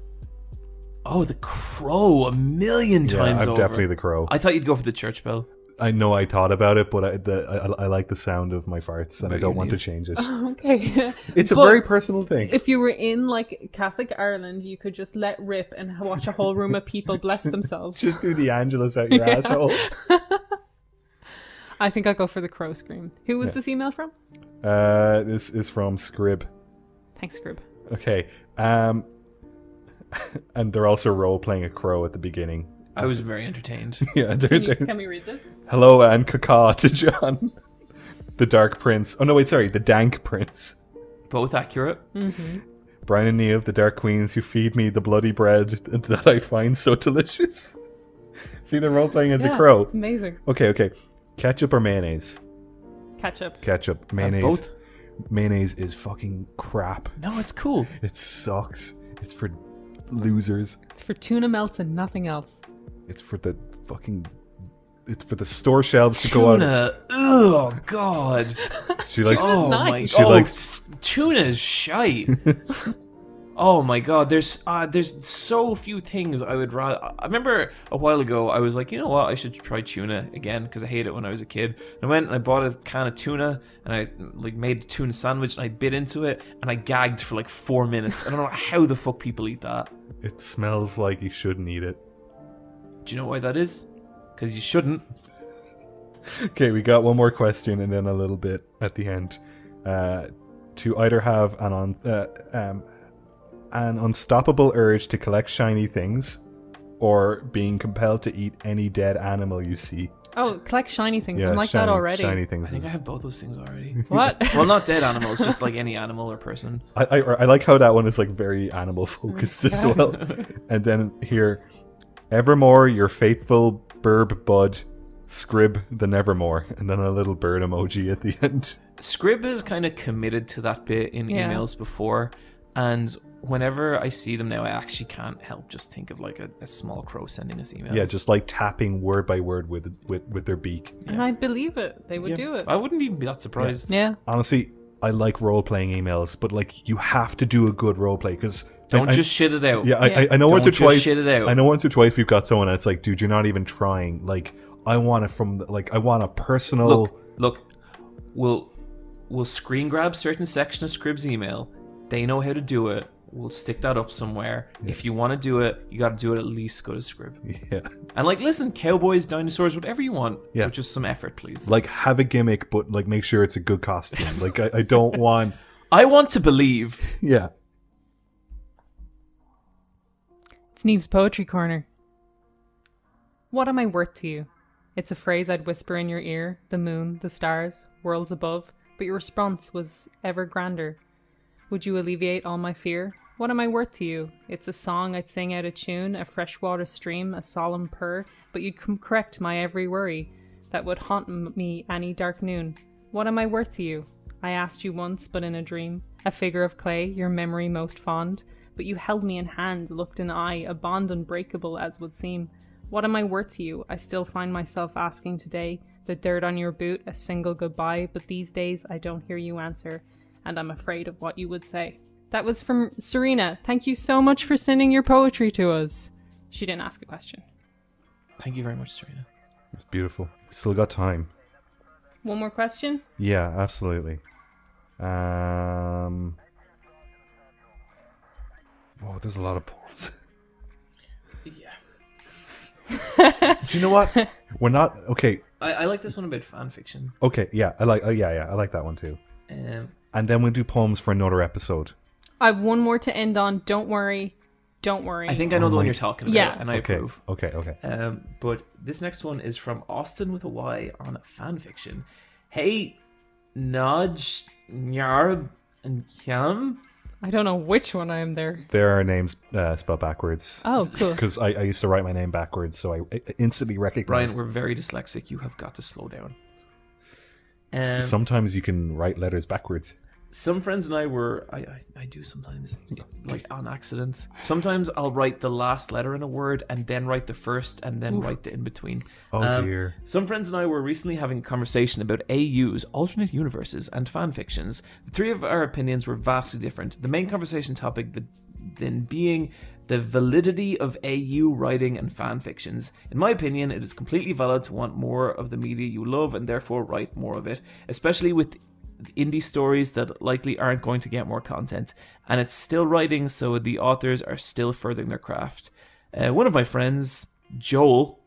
A: Oh, the crow, a million times
C: I'm
A: over.
C: definitely the crow.
A: I thought you'd go for the church bell.
C: I know I thought about it, but I like the sound of my farts, and I don't want to change it.
B: Okay.
C: It's a very personal thing.
B: If you were in like Catholic Ireland, you could just let rip and watch a whole room of people bless themselves.
C: Just do the Angelus out your asshole.
B: I think I'll go for the crow scream. Who was this email from?
C: This is from Scrib.
B: Thanks, Scrib.
C: Okay. And they're also role-playing a crow at the beginning.
A: I was very entertained.
C: Yeah,
B: Can we read this?
C: Hello and caca to John. The Dark Prince. Oh no, wait, sorry. The Dank Prince.
A: Both accurate.
B: Mm-hmm.
C: Bryan and Niamh, the Dark Queens who feed me the bloody bread that I find so delicious. See, they're role-playing as a crow.
B: It's amazing.
C: Okay. Ketchup or mayonnaise? Ketchup. Mayonnaise.
A: Both?
C: Mayonnaise is fucking crap.
A: No, it's cool.
C: It sucks. It's for losers.
B: It's for tuna melts and nothing else.
C: It's for the store shelves to go out.
A: Tuna. Oh God.
C: She likes.
B: Tuna's
A: Oh
B: nice.
A: my.
C: She likes.
A: Tuna's shite. Oh my God. There's so few things I would rather. I remember a while ago I was like, you know what? I should try tuna again because I hated it when I was a kid. And I went and I bought a can of tuna and I like made a tuna sandwich and I bit into it and I gagged for like 4 minutes. I don't know how the fuck people eat that.
C: It smells like you shouldn't eat it.
A: Do you know why that is? Because you shouldn't.
C: Okay, we got one more question and then a little bit at the end. To either have an unstoppable urge to collect shiny things, or being compelled to eat any dead animal you see.
B: Oh, collect shiny things.
C: Yeah,
B: I'm like that already.
C: Shiny things.
A: I think I have both those things already.
B: What?
A: Well, not dead animals, just like any animal or person.
C: I like how that one is like very animal focused as well. And then here, evermore your faithful burb bud, Scrib the Nevermore, and then a little bird emoji at the end.
A: Scrib is kind of committed to that bit in emails before, and whenever I see them now, I actually can't help just think of like a small crow sending us emails.
C: Yeah, just like tapping word by word with their beak.
B: And I believe it. They would do it.
A: I wouldn't even be that surprised.
B: Yeah.
C: Honestly, I like role-playing emails, but like you have to do a good roleplay because
A: Don't just shit it out.
C: Yeah, I know once or
A: Don't just
C: twice.
A: shit it out.
C: I know once or twice we've got someone that's like, dude, you're not even trying. Like, I want it from like I want a personal.
A: Look, we'll screen grab certain section of Scrib's email. They know how to do it. We'll stick that up somewhere. Yeah. If you want to do it, you got to do it at least go to Scrib.
C: Yeah.
A: And like, listen, cowboys, dinosaurs, whatever you want.
C: Yeah.
A: But just some effort, please.
C: Like, have a gimmick, but like make sure it's a good costume. Like, I don't want.
A: I want to believe.
C: Yeah.
B: It's Niamh's Poetry Corner. What am I worth to you? It's a phrase I'd whisper in your ear, the moon, the stars, worlds above, but your response was ever grander. Would you alleviate all my fear? What am I worth to you? It's a song I'd sing out of tune, a freshwater stream, a solemn purr, but you'd correct my every worry that would haunt me any dark noon. What am I worth to you? I asked you once, but in a dream, a figure of clay, your memory most fond, but you held me in hand, looked in eye, a bond unbreakable as would seem. What am I worth to you? I still find myself asking today, the dirt on your boot, a single goodbye, but these days I don't hear you answer, and I'm afraid of what you would say. That was from Serena. Thank you so much for sending your poetry to us. She didn't ask a question.
A: Thank you very much, Serena.
C: It's beautiful. We still got time.
B: One more question?
C: Yeah, absolutely. Oh, there's a lot of poems.
A: Yeah.
C: Do you know what? We're not okay.
A: I like this one about fan fiction.
C: Okay, yeah, I like. I like that one too. And then we'll do poems for another episode.
B: I have one more to end on. Don't worry. I
A: think I know the one you're talking about,
B: yeah.
A: And I approve.
C: Okay.
A: But this next one is from Austin with a Y on fanfiction. Hey, Naj, Nyarb, and Kiam.
B: I don't know which one I am there.
C: There are names spelled backwards.
B: Oh, cool.
C: Because I used to write my name backwards, so I instantly recognized.
A: Brian, we're very dyslexic. You have got to slow down.
C: Sometimes you can write letters backwards.
A: Some friends and I were... I do sometimes. It's like on accident. Sometimes I'll write the last letter in a word and then write the first and then write the in-between.
C: Oh, dear.
A: Some friends and I were recently having a conversation about AUs, alternate universes, and fan fictions. The three of our opinions were vastly different. The main conversation topic then being the validity of AU writing and fan fictions. In my opinion, it is completely valid to want more of the media you love and therefore write more of it, especially with indie stories that likely aren't going to get more content, and it's still writing, so the authors are still furthering their craft. One of my friends, Joel,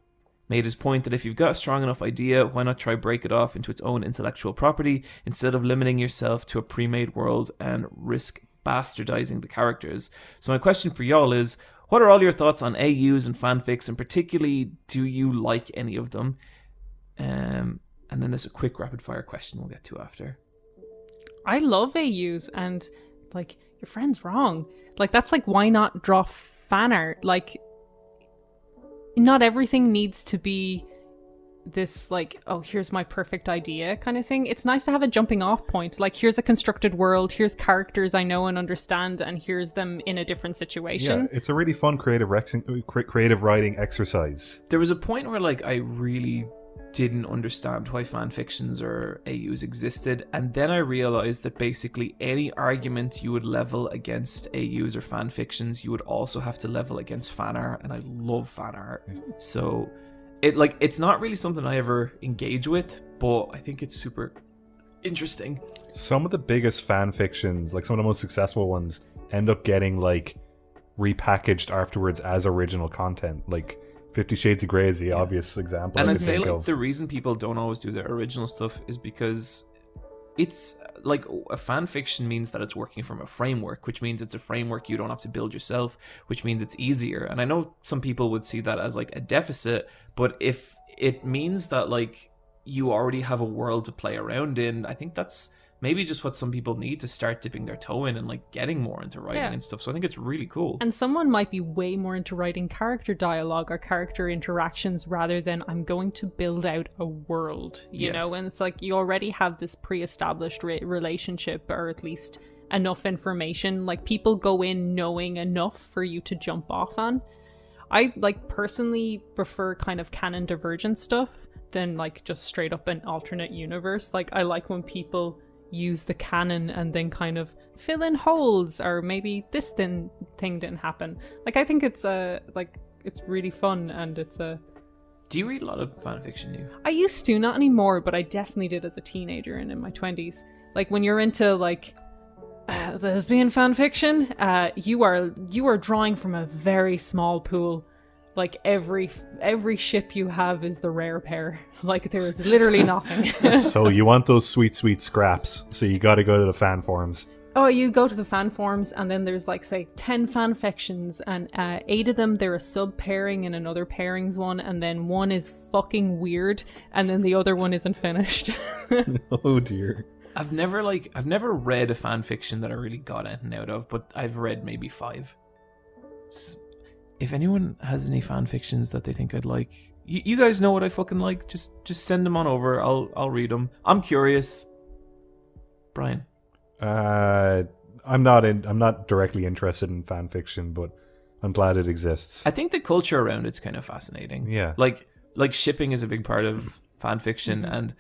A: made his point that if you've got a strong enough idea, why not try break it off into its own intellectual property instead of limiting yourself to a pre-made world and risk bastardizing the characters. So my question for y'all is, what are all your thoughts on AUs and fanfics, and particularly, do you like any of them? And then there's a quick rapid fire question we'll get to after.
B: I love AUs, and like, your friend's wrong. Like, that's like, why not draw fan art? Like, not everything needs to be this like, oh, here's my perfect idea kind of thing. It's nice to have a jumping off point. Like, here's a constructed world, here's characters I know and understand, and here's them in a different situation.
C: Yeah, it's a really fun creative writing exercise.
A: There was a point where like I really didn't understand why fanfictions or AUs existed, and then I realized that basically any argument you would level against AUs or fanfictions, you would also have to level against fan art, and I love fan art. So it's not really something I ever engage with, but I think it's super interesting.
C: Some of the biggest fan fictions, like some of the most successful ones, end up getting like repackaged afterwards as original content. Like 50 Shades of Grey is the obvious example.
A: And I'd say like the reason people don't always do the original stuff is because it's like a fan fiction means that it's working from a framework, which means it's a framework you don't have to build yourself, which means it's easier. And I know some people would see that as like a deficit, but if it means that like you already have a world to play around in, I think that's maybe just what some people need to start dipping their toe in and like getting more into writing and stuff. So I think it's really cool.
B: And someone might be way more into writing character dialogue or character interactions rather than I'm going to build out a world, you know? And it's like you already have this pre-established relationship, or at least enough information. Like, people go in knowing enough for you to jump off on. I like personally prefer kind of canon divergent stuff than like just straight up an alternate universe. Like, I like when people use the canon and then kind of fill in holes, or maybe this thing didn't happen. Like, I think it's it's really fun, and it's a...
A: Do you read a lot of fanfiction, Niamh?
B: I used to, not anymore, but I definitely did as a teenager and in my 20s. Like, when you're into like lesbian fanfiction, you are drawing from a very small pool. Like, every ship you have is the rare pair. Like, there is literally nothing.
C: So you want those sweet, sweet scraps, so you got to go to the fan forums.
B: Oh, you go to the fan forums, and then there's like, say, 10 fan fictions, and 8 of them, they're a sub-pairing and another pairings one, and then one is fucking weird, and then the other one isn't finished.
C: Oh dear.
A: I've never read a fan fiction that I really got anything out of, but I've read maybe 5. If anyone has any fan fictions that they think I'd like, you guys know what I fucking like. Just send them on over. I'll read them. I'm curious. Bryan,
C: I'm not directly interested in fan fiction, but I'm glad it exists.
A: I think the culture around it's kind of fascinating.
C: Yeah,
A: like shipping is a big part of fan fiction, and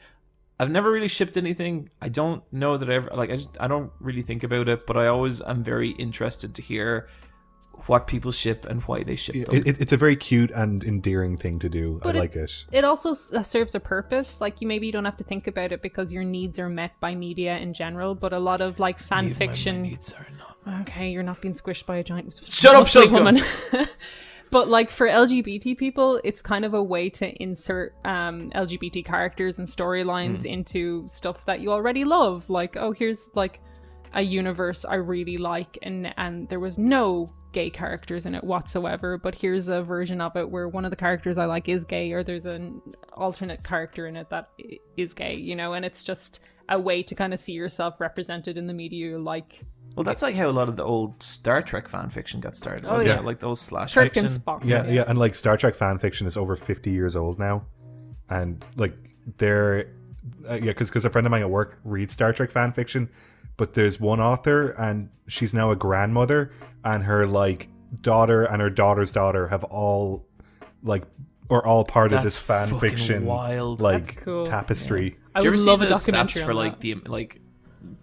A: I've never really shipped anything. I don't know that I don't really think about it, but I always am very interested to hear what people ship and why they ship them.
C: It's a very cute and endearing thing to do.
B: But
C: I like it.
B: It also serves a purpose. Like, you don't have to think about it because your needs are met by media in general, but a lot of like fan fiction...
A: My needs are not met.
B: Okay, you're not being squished by a giant...
A: Shut up,
B: woman. But like, for LGBT people, it's kind of a way to insert LGBT characters and storylines into stuff that you already love. Like, oh, here's like a universe I really like, and there was no gay characters in it whatsoever, but here's a version of it where one of the characters I like is gay, or there's an alternate character in it that is gay, you know, and it's just a way to kind of see yourself represented in the media you like.
A: Well, that's like how a lot of the old Star Trek fan fiction got started.
B: Oh, yeah.
A: Like those slash
B: Kirk
A: fiction.
B: and Spock.
C: Yeah, and like Star Trek fan fiction is over 50 years old now, and like they're because a friend of mine at work reads Star Trek fan fiction. But there's one author, and she's now a grandmother, and her like daughter and her daughter's daughter have all part of this fan fiction
A: wild.
C: Like
B: cool.
C: tapestry.
B: Yeah.
A: Do you ever
B: love
A: see
B: a
A: the
B: documentary
A: stats for
B: on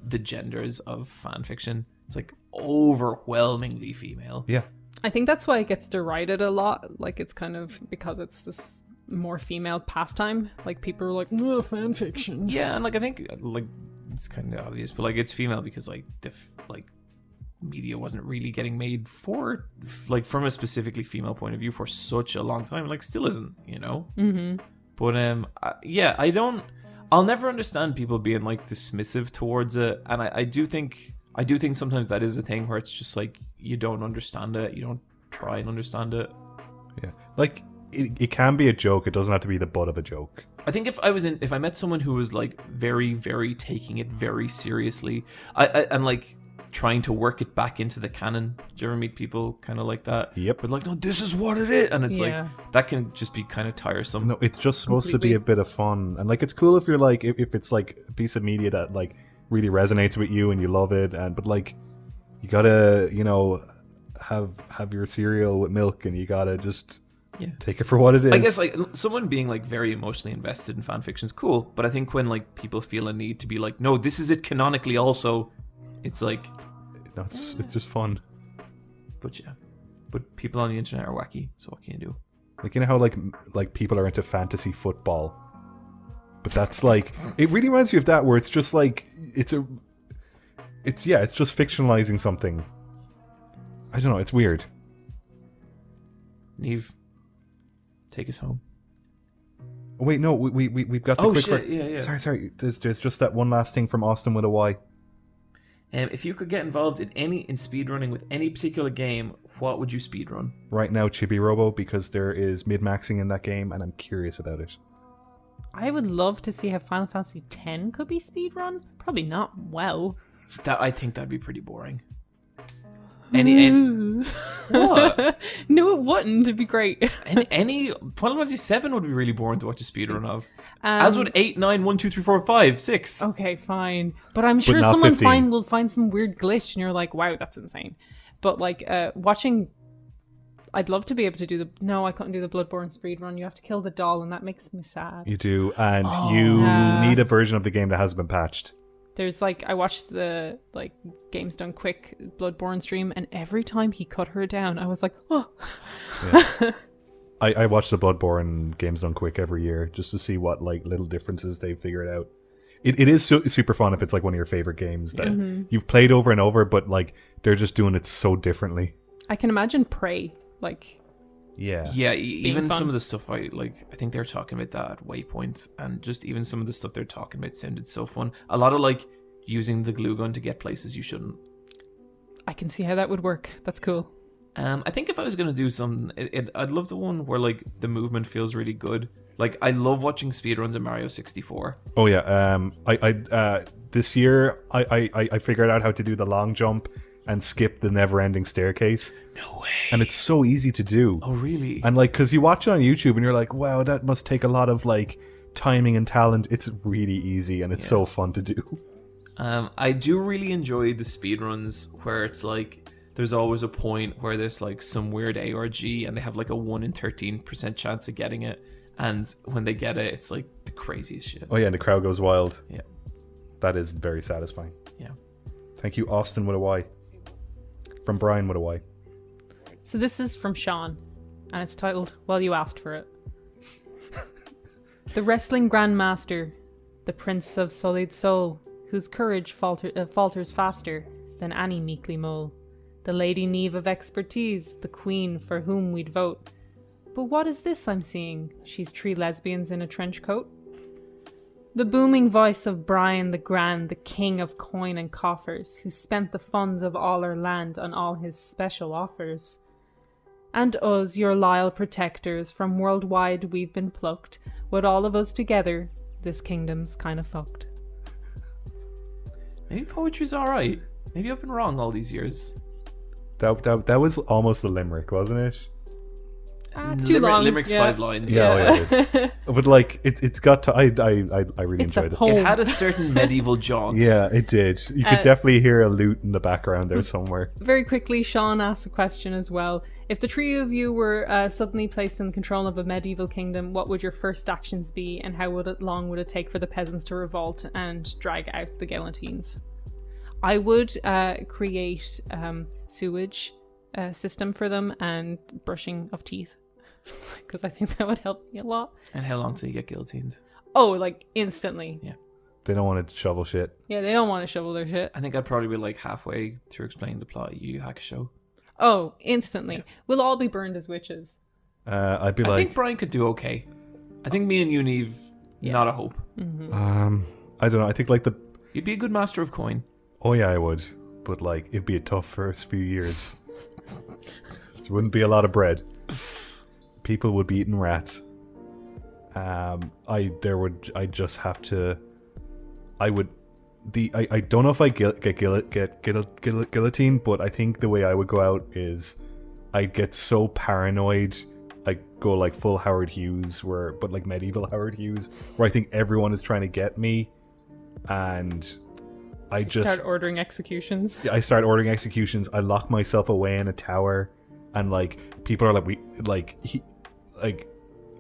A: the genders of fan fiction? It's like overwhelmingly female.
C: Yeah,
B: I think that's why it gets derided a lot. Like, it's kind of because it's this more female pastime. Like, people are like, "Oh, fan fiction."
A: Yeah, and like I think like it's kind of obvious, but like it's female because like the media wasn't really getting made for like from a specifically female point of view for such a long time. Like, still isn't, you know. But I'll never understand people being like dismissive towards it, and I do think sometimes that is a thing where it's just like you don't understand it, you don't try and understand it.
C: Yeah, like it can be a joke. It doesn't have to be the butt of a joke.
A: I think if I met someone who was like very, very taking it very seriously, and like trying to work it back into the canon. Do you ever meet people kind of like that?
C: Yep.
A: But like, no, this is what it is, and it's like that can just be kind of tiresome.
C: No, it's just supposed to be a bit of fun, and like it's cool if you're like if it's like a piece of media that like really resonates with you and you love it, and but like you gotta have your cereal with milk, and you gotta just take it for what it is.
A: I guess like someone being like very emotionally invested in fan fiction is cool, but I think when like people feel a need to be like, no, this is it canonically also, it's like
C: no, it's just fun.
A: But people on the internet are wacky, so what can you do?
C: Like, you know how like people are into fantasy football, but that's like it really reminds me of that, where it's just like it's just fictionalizing something. I don't know, it's weird.
A: Niamh, take us home.
C: Oh, wait, no, we've got the quick.
A: Shit, yeah.
C: Sorry. There's just that one last thing from Austin with a Y.
A: If you could get involved in speedrunning with any particular game, what would you speedrun?
C: Right now, Chibi-Robo, because there is mid-maxing in that game, and I'm curious about it.
B: I would love to see how Final Fantasy X could be speedrun. Probably not well.
A: I think that'd be pretty boring.
B: What? No, it wouldn't. It'd be great.
A: Any Final Fantasy VII would be really boring to watch a speedrun of. As would 8, 9, 1, 2, 3, 4, 5, 6.
B: Okay, fine. But I'm sure someone will find some weird glitch, and you're like, wow, that's insane. But like watching, I'd love to be able to do No, I couldn't do the Bloodborne speedrun. You have to kill the doll, and that makes me sad.
C: You do, and you need a version of the game that has been patched.
B: There's like, I watched the like Games Done Quick Bloodborne stream, and every time he cut her down, I was like, oh.
C: Yeah. I watch the Bloodborne Games Done Quick every year just to see what like little differences they figured out. It is super fun if it's like one of your favorite games that you've played over and over, but like they're just doing it so differently.
B: I can imagine Prey, like.
C: Yeah,
A: even some of the stuff I think they're talking about that at Waypoint, and just even some of the stuff they're talking about sounded so fun. A lot of like using the glue gun to get places you shouldn't.
B: I can see how that would work. That's cool.
A: I think if I was gonna do something, I'd love the one where like the movement feels really good. Like I love watching speedruns of Mario 64.
C: Oh yeah, I this year I figured out how to do the long jump and skip the never-ending staircase.
A: No way.
C: And it's so easy to do.
A: Oh, really?
C: And like, because you watch it on YouTube and you're like, wow, that must take a lot of like timing and talent. It's really easy and it's so fun to do.
A: I do really enjoy the speedruns where it's like there's always a point where there's like some weird ARG and they have like a 1 in 13% chance of getting it. And when they get it, it's like the craziest shit.
C: Oh yeah, and the crowd goes wild.
A: Yeah.
C: That is very satisfying.
A: Yeah.
C: Thank you, Austin with a Y. From Bryan with a Y.
B: So this is from Sean, and it's titled, Well, You Asked For It. The wrestling grandmaster, the prince of solid soul, whose courage falters faster than any meekly mole. The lady Niamh of expertise, the queen for whom we'd vote. But what is this I'm seeing? She's 3 lesbians in a trench coat? The booming voice of Bryan the Grand, the king of coin and coffers, who spent the funds of all our land on all his special offers. And us, your loyal protectors, from worldwide we've been plucked. With all of us together, this kingdom's kind of fucked.
A: Maybe poetry's alright. Maybe I've been wrong all these years.
C: That was almost a limerick, wasn't it?
B: It's too long.
A: Limerick's 5 lines.
C: Yeah, it is. But like, it's got to. I really enjoyed it.
A: It had a certain medieval jaunt.
C: Yeah, it did. You could definitely hear a lute in the background there somewhere.
B: Very quickly, Sean asked a question as well. If the 3 of you were suddenly placed in control of a medieval kingdom, what would your first actions be, and how long would it take for the peasants to revolt and drag out the Galantines? I would create sewage system for them and brushing of teeth, because I think that would help me a lot.
A: And how long till you get guillotined?
B: Oh, like instantly.
A: Yeah.
C: They don't want to shovel shit.
B: Yeah, they don't want to shovel their shit.
A: I think I'd probably be like halfway through explaining the plot. You hack a show.
B: Oh, instantly. Yeah. We'll all be burned as witches.
C: I'd be
A: I think Bryan could do okay. I think me and you, Niamh, not a hope.
B: Mm-hmm.
C: I don't know. I think like
A: you'd be a good master of coin.
C: Oh yeah, I would. But like, it'd be a tough first few years. There wouldn't be a lot of bread. People would be eating rats. I would I don't know if I get guillotined, but I think the way I would go out is I'd get so paranoid. I go like full Howard Hughes, but like medieval Howard Hughes, where I think everyone is trying to get me, and I just
B: start ordering executions.
C: I start ordering executions. I lock myself away in a tower, and like people are like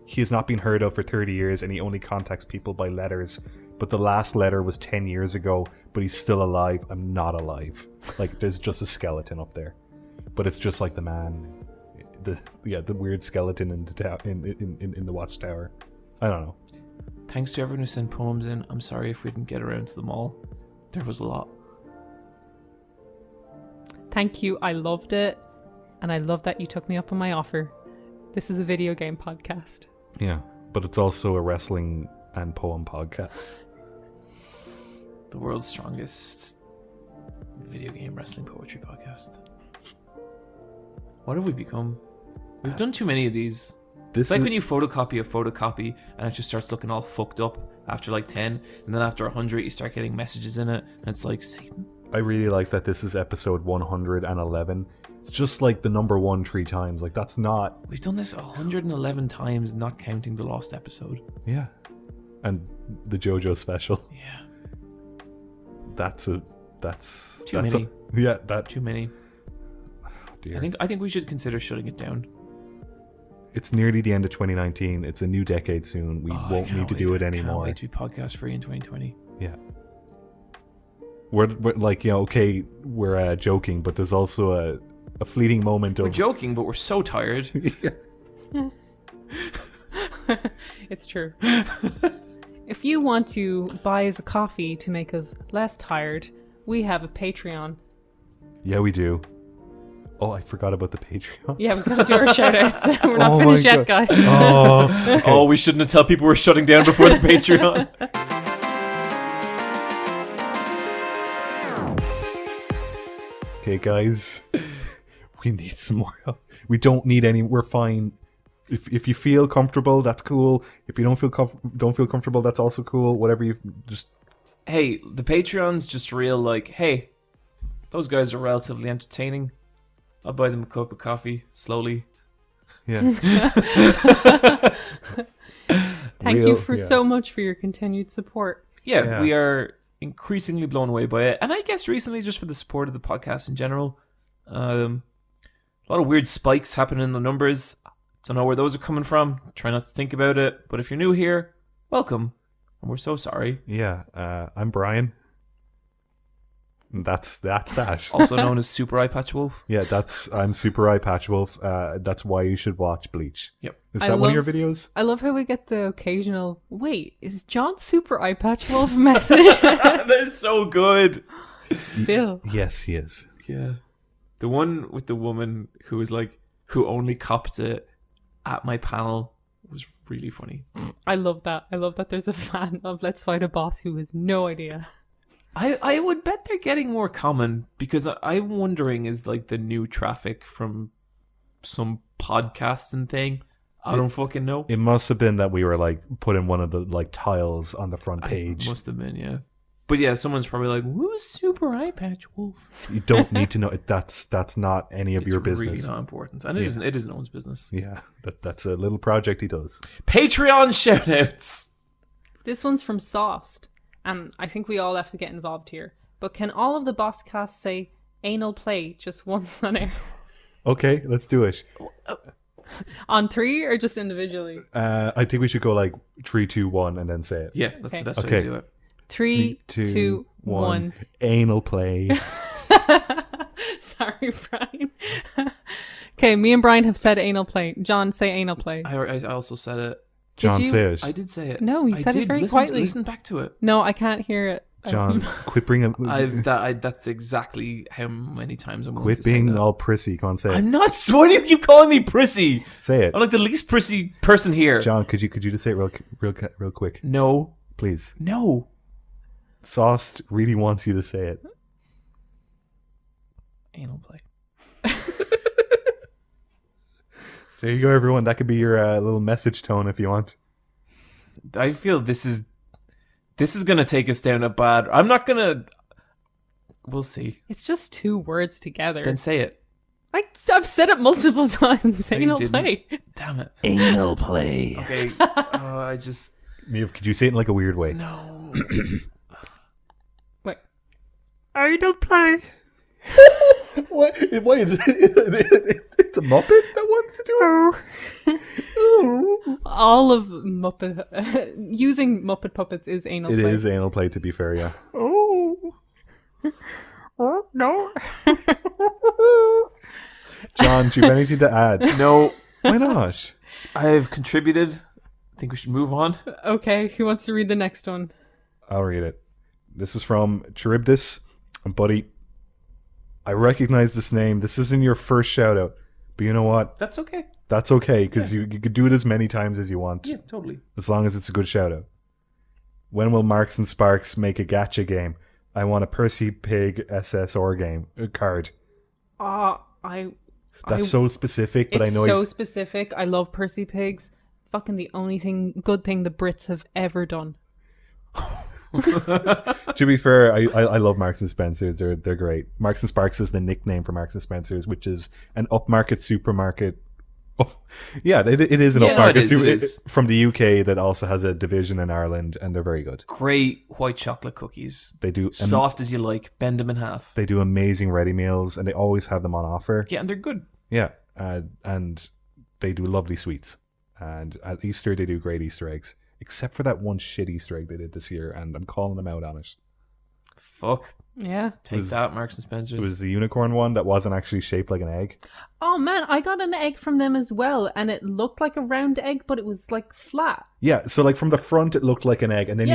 C: he has not been heard of for 30 years, and he only contacts people by letters. But the last letter was 10 years ago, but he's still alive. I'm not alive. Like there's just a skeleton up there, but it's just like the man. The weird skeleton in the watchtower. I don't know.
A: Thanks to everyone who sent poems in. I'm sorry if we didn't get around to them all. There was a lot.
B: Thank you. I loved it, and I love that you took me up on my offer. This is a video game podcast.
C: Yeah, but it's also a wrestling and poem podcast.
A: The world's strongest video game wrestling poetry podcast. What have we become? We've done too many of these. It's like when you photocopy a photocopy and it just starts looking all fucked up after like 10, and then after 100 you start getting messages in it, and it's like, Satan.
C: I really like that this is episode 111. It's just like the number 1 3 times. Like that's not...
A: We've done this 111 times, not counting the lost episode.
C: Yeah. And the JoJo special.
A: Yeah.
C: That's
A: too many.
C: Too
A: many.
C: Oh, dear.
A: I think we should consider shutting it down.
C: It's nearly the end of 2019. It's a new decade soon. We won't need to do it anymore.
A: I can't wait to be podcast free in 2020.
C: Yeah. We're like, okay, we're joking, but there's also a fleeting moment of...
A: We're joking, but we're so tired.
B: It's true. If you want to buy us a coffee to make us less tired, we have a Patreon.
C: Yeah, we do. Oh, I forgot about the Patreon.
B: Yeah, we've got to do our shout-outs. We're not finished yet, guys.
C: Okay.
A: We shouldn't have told people we're shutting down before the Patreon.
C: Okay, guys. We need some more help. We don't need any... We're fine. If you feel comfortable, that's cool. If you don't feel comfortable, that's also cool. Whatever you just...
A: Hey, the Patreon's just real like, hey, those guys are relatively entertaining. I'll buy them a cup of coffee, slowly.
C: Yeah.
B: Thank you so much for your continued support.
A: Yeah, we are increasingly blown away by it. And I guess recently just for the support of the podcast in general. A lot of weird spikes happening in the numbers. Don't know where those are coming from. Try not to think about it. But if you're new here, welcome. And we're so sorry.
C: Yeah, I'm Bryan. That's that.
A: Also known as Super Eye Patch Wolf.
C: Yeah, I'm Super Eye Patch Wolf. That's why you should watch Bleach.
A: Yep.
C: Is that one of your videos?
B: I love how we get the occasional, wait, is John Super Eye Patch Wolf message?
A: They're so good.
B: Still.
C: Yes, he is.
A: Yeah. The one with the woman who was like, who only copped it at my panel was really funny.
B: I love that. I love that there's a fan of Let's Fight a Boss who has no idea.
A: I would bet they're getting more common, because I'm wondering, is like the new traffic from some podcasting thing? I don't fucking know.
C: It must have been that we were like putting one of the like tiles on the front page.
A: Must have been, yeah. But yeah, someone's probably like, "Who's Super Eye Patch Wolf?"
C: You don't need to know. That's not any of your business.
A: It's really not important, and it isn't. It isn't no one's business.
C: Yeah, that's a little project he does.
A: Patreon shoutouts.
B: This one's from Sauced, and I think we all have to get involved here. But can all of the boss casts say anal play just once on air?
C: Okay, let's do it.
B: On 3 or just individually?
C: I think we should go like 3, 2, 1, and then say it.
A: Yeah, that's the best way to do it.
B: 3, 2, 1.
C: Anal play.
B: Sorry, Bryan. Okay, me and Bryan have said anal play. John, say anal play.
A: I also said it.
C: John, say it.
A: I did say it.
B: No, you said it very quietly.
A: Listen back to it.
B: No, I can't hear it.
C: John, quit bringing...
A: That's exactly how many times I'm going to say that.
C: Quit being all prissy. Come on, say it.
A: I'm not... Why do you keep calling me prissy?
C: Say it.
A: I'm like the least prissy person here.
C: John, could you just say it real quick?
A: No.
C: Please.
A: No.
C: Sauced really wants you to say it.
A: Anal play.
C: There you go, everyone. That could be your little message tone if you want.
A: I feel this is This is going to take us down a bad... I'm not going to... We'll see.
B: It's just 2 words together.
A: Then say it.
B: I've said it multiple times.
A: No, you
B: Anal
A: didn't.
B: play.
A: Damn it.
C: Anal play.
A: Okay. I just...
C: Niamh, could you say it in like a weird way?
A: No.
B: Wait. Anal play.
C: What? Why is it? It's a Muppet that wants to do it? Oh.
B: All of Muppet... using Muppet puppets is anal play.
C: It is anal play, to be fair, yeah.
B: Oh. Oh, no.
C: John, do you have anything to add?
A: No.
C: Why not?
A: I've contributed. I think we should move on.
B: Okay, who wants to read the next one?
C: I'll read it. This is from Charybdis. And buddy, I recognize this name. This isn't your first shout out. But you know what?
A: That's okay.
C: That's okay, because you could do it as many times as you want.
A: Yeah, totally.
C: As long as it's a good shout out. When will Marks and Sparks make a gacha game? I want a Percy Pig SSR game. A card. That's so specific, but I know
B: it's so specific. I love Percy Pigs. Fucking the only good thing the Brits have ever done.
C: To be fair, I love Marks and Spencer. They're great. Marks and Sparks is the nickname for Marks and Spencer's, which is an upmarket supermarket. Oh, yeah, it is an upmarket
A: it is.
C: From the UK that also has a division in Ireland, and they're very good.
A: Great white chocolate cookies.
C: They do
A: soft as you like. Bend them in half.
C: They do amazing ready meals, and they always have them on offer.
A: Yeah, and they're good.
C: Yeah, and they do lovely sweets. And at Easter, they do great Easter eggs. Except for that one shit Easter egg they did this year, and I'm calling them out on it.
A: Fuck.
B: Yeah.
A: Take that, Marks and Spencer's.
C: It was the unicorn one that wasn't actually shaped like an egg.
B: Oh man, I got an egg from them as well, and it looked like a round egg, but it was like flat.
C: Yeah, so like from the front it looked like an egg, and then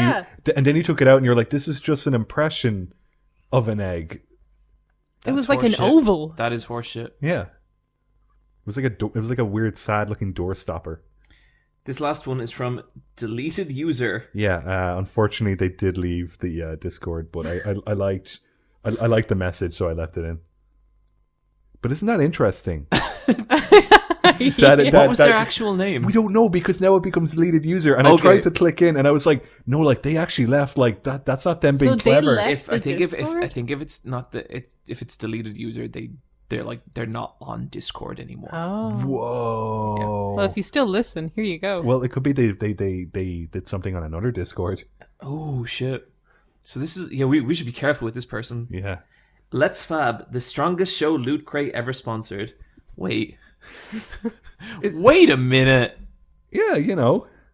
C: you took it out and you're like, this is just an impression of an egg.
B: It was like an oval.
A: That is horseshit.
C: Yeah. It was like a weird, sad-looking door stopper.
A: This last one is from Deleted User.
C: Yeah, unfortunately they did leave the Discord, but I liked the message, so I left it in. But isn't that interesting?
A: What was their actual name?
C: We don't know, because now it becomes Deleted User, and I tried to click in, and I was like, no, like they actually left. Like that's not them being clever.
A: If it's Deleted User, they're not on Discord anymore.
B: Oh.
C: Whoa.
B: Yeah. Well, if you still listen, here you go.
C: Well, it could be they did something on another Discord.
A: Oh shit. So this is we should be careful with this person.
C: Yeah.
A: Let's Fab, the strongest show Loot Crate ever sponsored. Wait. Wait a minute.
C: Yeah,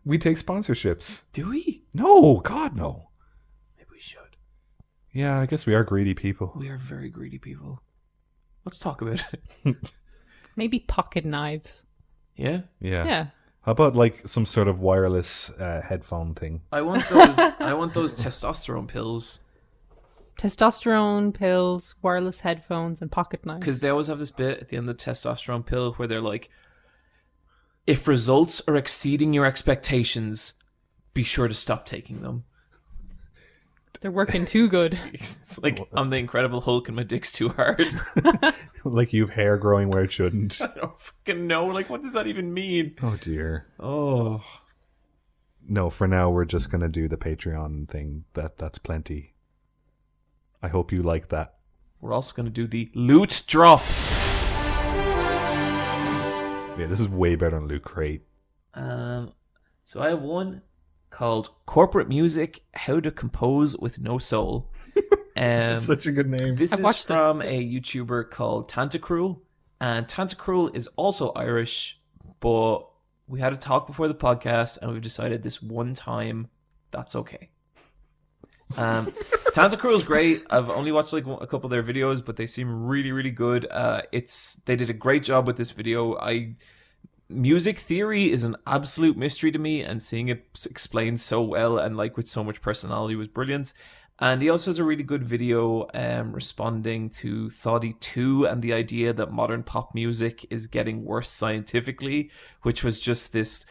C: we take sponsorships.
A: Do we?
C: No, God, no.
A: Maybe we should.
C: Yeah, I guess we are greedy people.
A: We are very greedy people. Let's talk about it.
B: Maybe pocket knives.
A: Yeah?
B: Yeah.
C: How about like some sort of wireless headphone thing?
A: I want those testosterone pills.
B: Testosterone pills, wireless headphones, and pocket knives.
A: Because they always have this bit at the end of the testosterone pill where they're like, if results are exceeding your expectations, be sure to stop taking them.
B: They're working too good.
A: It's like, I'm the Incredible Hulk and my dick's too hard.
C: Like you have hair growing where it shouldn't.
A: I don't fucking know. Like, what does that even mean?
C: Oh, dear.
A: Oh.
C: No, for now, we're just going to do the Patreon thing. That's plenty. I hope you like that.
A: We're also going to do the Loot Drop.
C: Yeah, this is way better than Loot Crate.
A: So I have one called Corporate Music, How to Compose with No Soul.
C: Such a good name.
A: This is from a YouTuber called Tantacruel. And Tantacruel is also Irish, but we had a talk before the podcast and we've decided this one time that's okay. Tantacruel is great. I've only watched like a couple of their videos, but they seem really, really good. They did a great job with this video. Music theory is an absolute mystery to me, and seeing it explained so well and like with so much personality was brilliant. And he also has a really good video responding to Thoughty 2 and the idea that modern pop music is getting worse scientifically, which was just this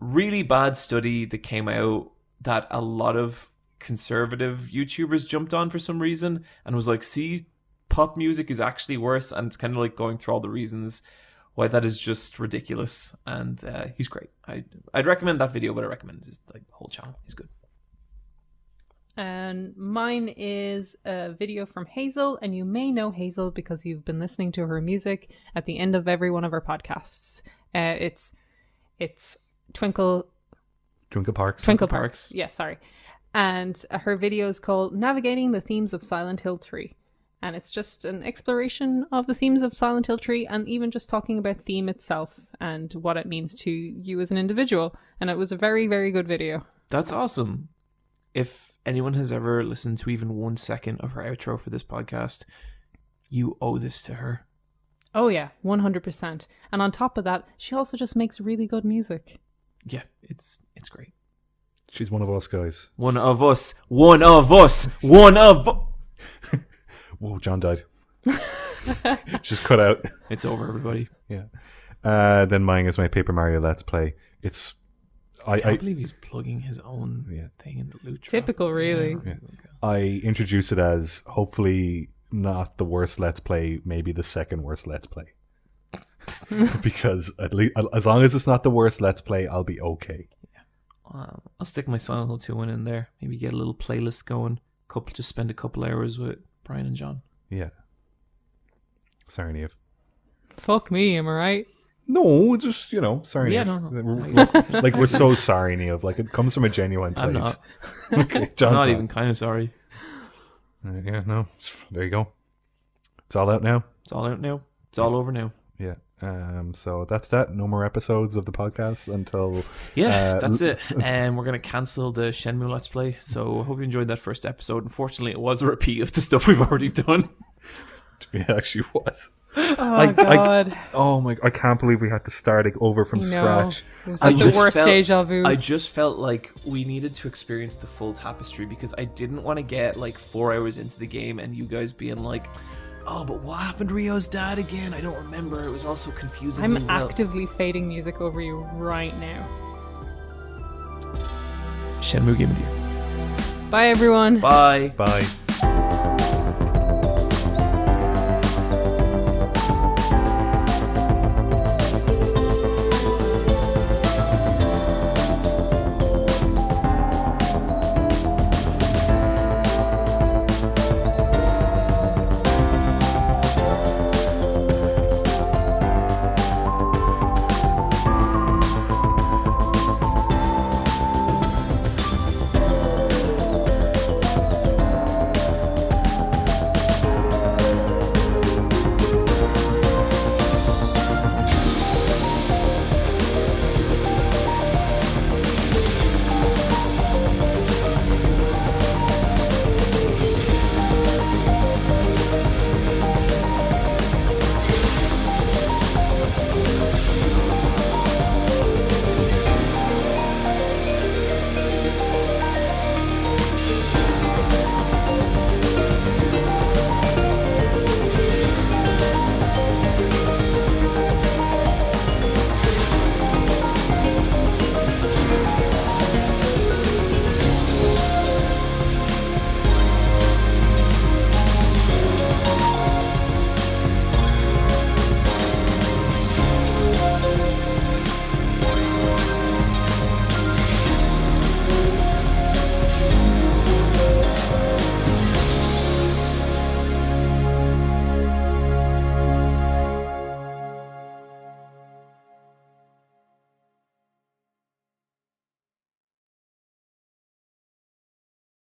A: really bad study that came out that a lot of conservative YouTubers jumped on for some reason and was like, see, pop music is actually worse, and it's kind of like going through all the reasons why that is just ridiculous. And he's great. I'd recommend that video, but I recommend his like whole channel. He's good.
B: And mine is a video from Hazel, and you may know Hazel because you've been listening to her music at the end of every one of our podcasts. It's Twinkle Parks. Yeah, sorry. And her video is called Navigating the Themes of Silent Hill 3. And it's just an exploration of the themes of Silent Hill 3 and even just talking about theme itself and what it means to you as an individual. And it was a very, very good video.
A: That's awesome. If anyone has ever listened to even 1 second of her outro for this podcast, you owe this to her.
B: Oh yeah, 100%. And on top of that, she also just makes really good music.
A: Yeah, it's great.
C: She's one of us, guys.
A: One of us. One of us. One of...
C: Whoa, John died. Just cut out.
A: It's over, everybody.
C: Yeah. Then mine is my Paper Mario Let's Play.
A: I can't believe he's plugging his own thing in the loot drop.
B: Typical, really.
C: Yeah. I introduce it as hopefully not the worst Let's Play, maybe the second worst Let's Play. Because at least as long as it's not the worst Let's Play, I'll be okay.
A: Yeah. I'll stick my Silent Hill 2 one in there. Maybe get a little playlist going. Just spend a couple hours with Bryan and John.
C: Yeah. Sorry, Niamh.
B: Fuck me, am I right?
C: No, just, sorry,
A: Yeah,
C: Niamh.
A: no.
C: Like, we're so sorry, Niamh. Like, it comes from a genuine place.
A: I'm not.
C: Okay, John's
A: I'm not even kind of sorry.
C: Yeah, no. There you go. It's all out now.
A: It's all out now. It's all over now.
C: Yeah. So that's that. No more episodes of the podcast until...
A: Yeah, that's it. And we're going to cancel the Shenmue Let's Play. So I hope you enjoyed that first episode. Unfortunately, it was a repeat of the stuff we've already done.
C: It actually was.
B: Oh, God.
C: I can't believe we had to start it over from scratch.
B: It was like the worst deja vu.
A: I just felt like we needed to experience the full tapestry because I didn't want to get like 4 hours into the game and you guys being like, oh, but what happened to Rio's dad again? I don't remember. It was all so confusing.
B: I'm actively fading music over you right now.
A: Shenmue Game of the Year.
B: Bye, everyone.
A: Bye.
C: Bye.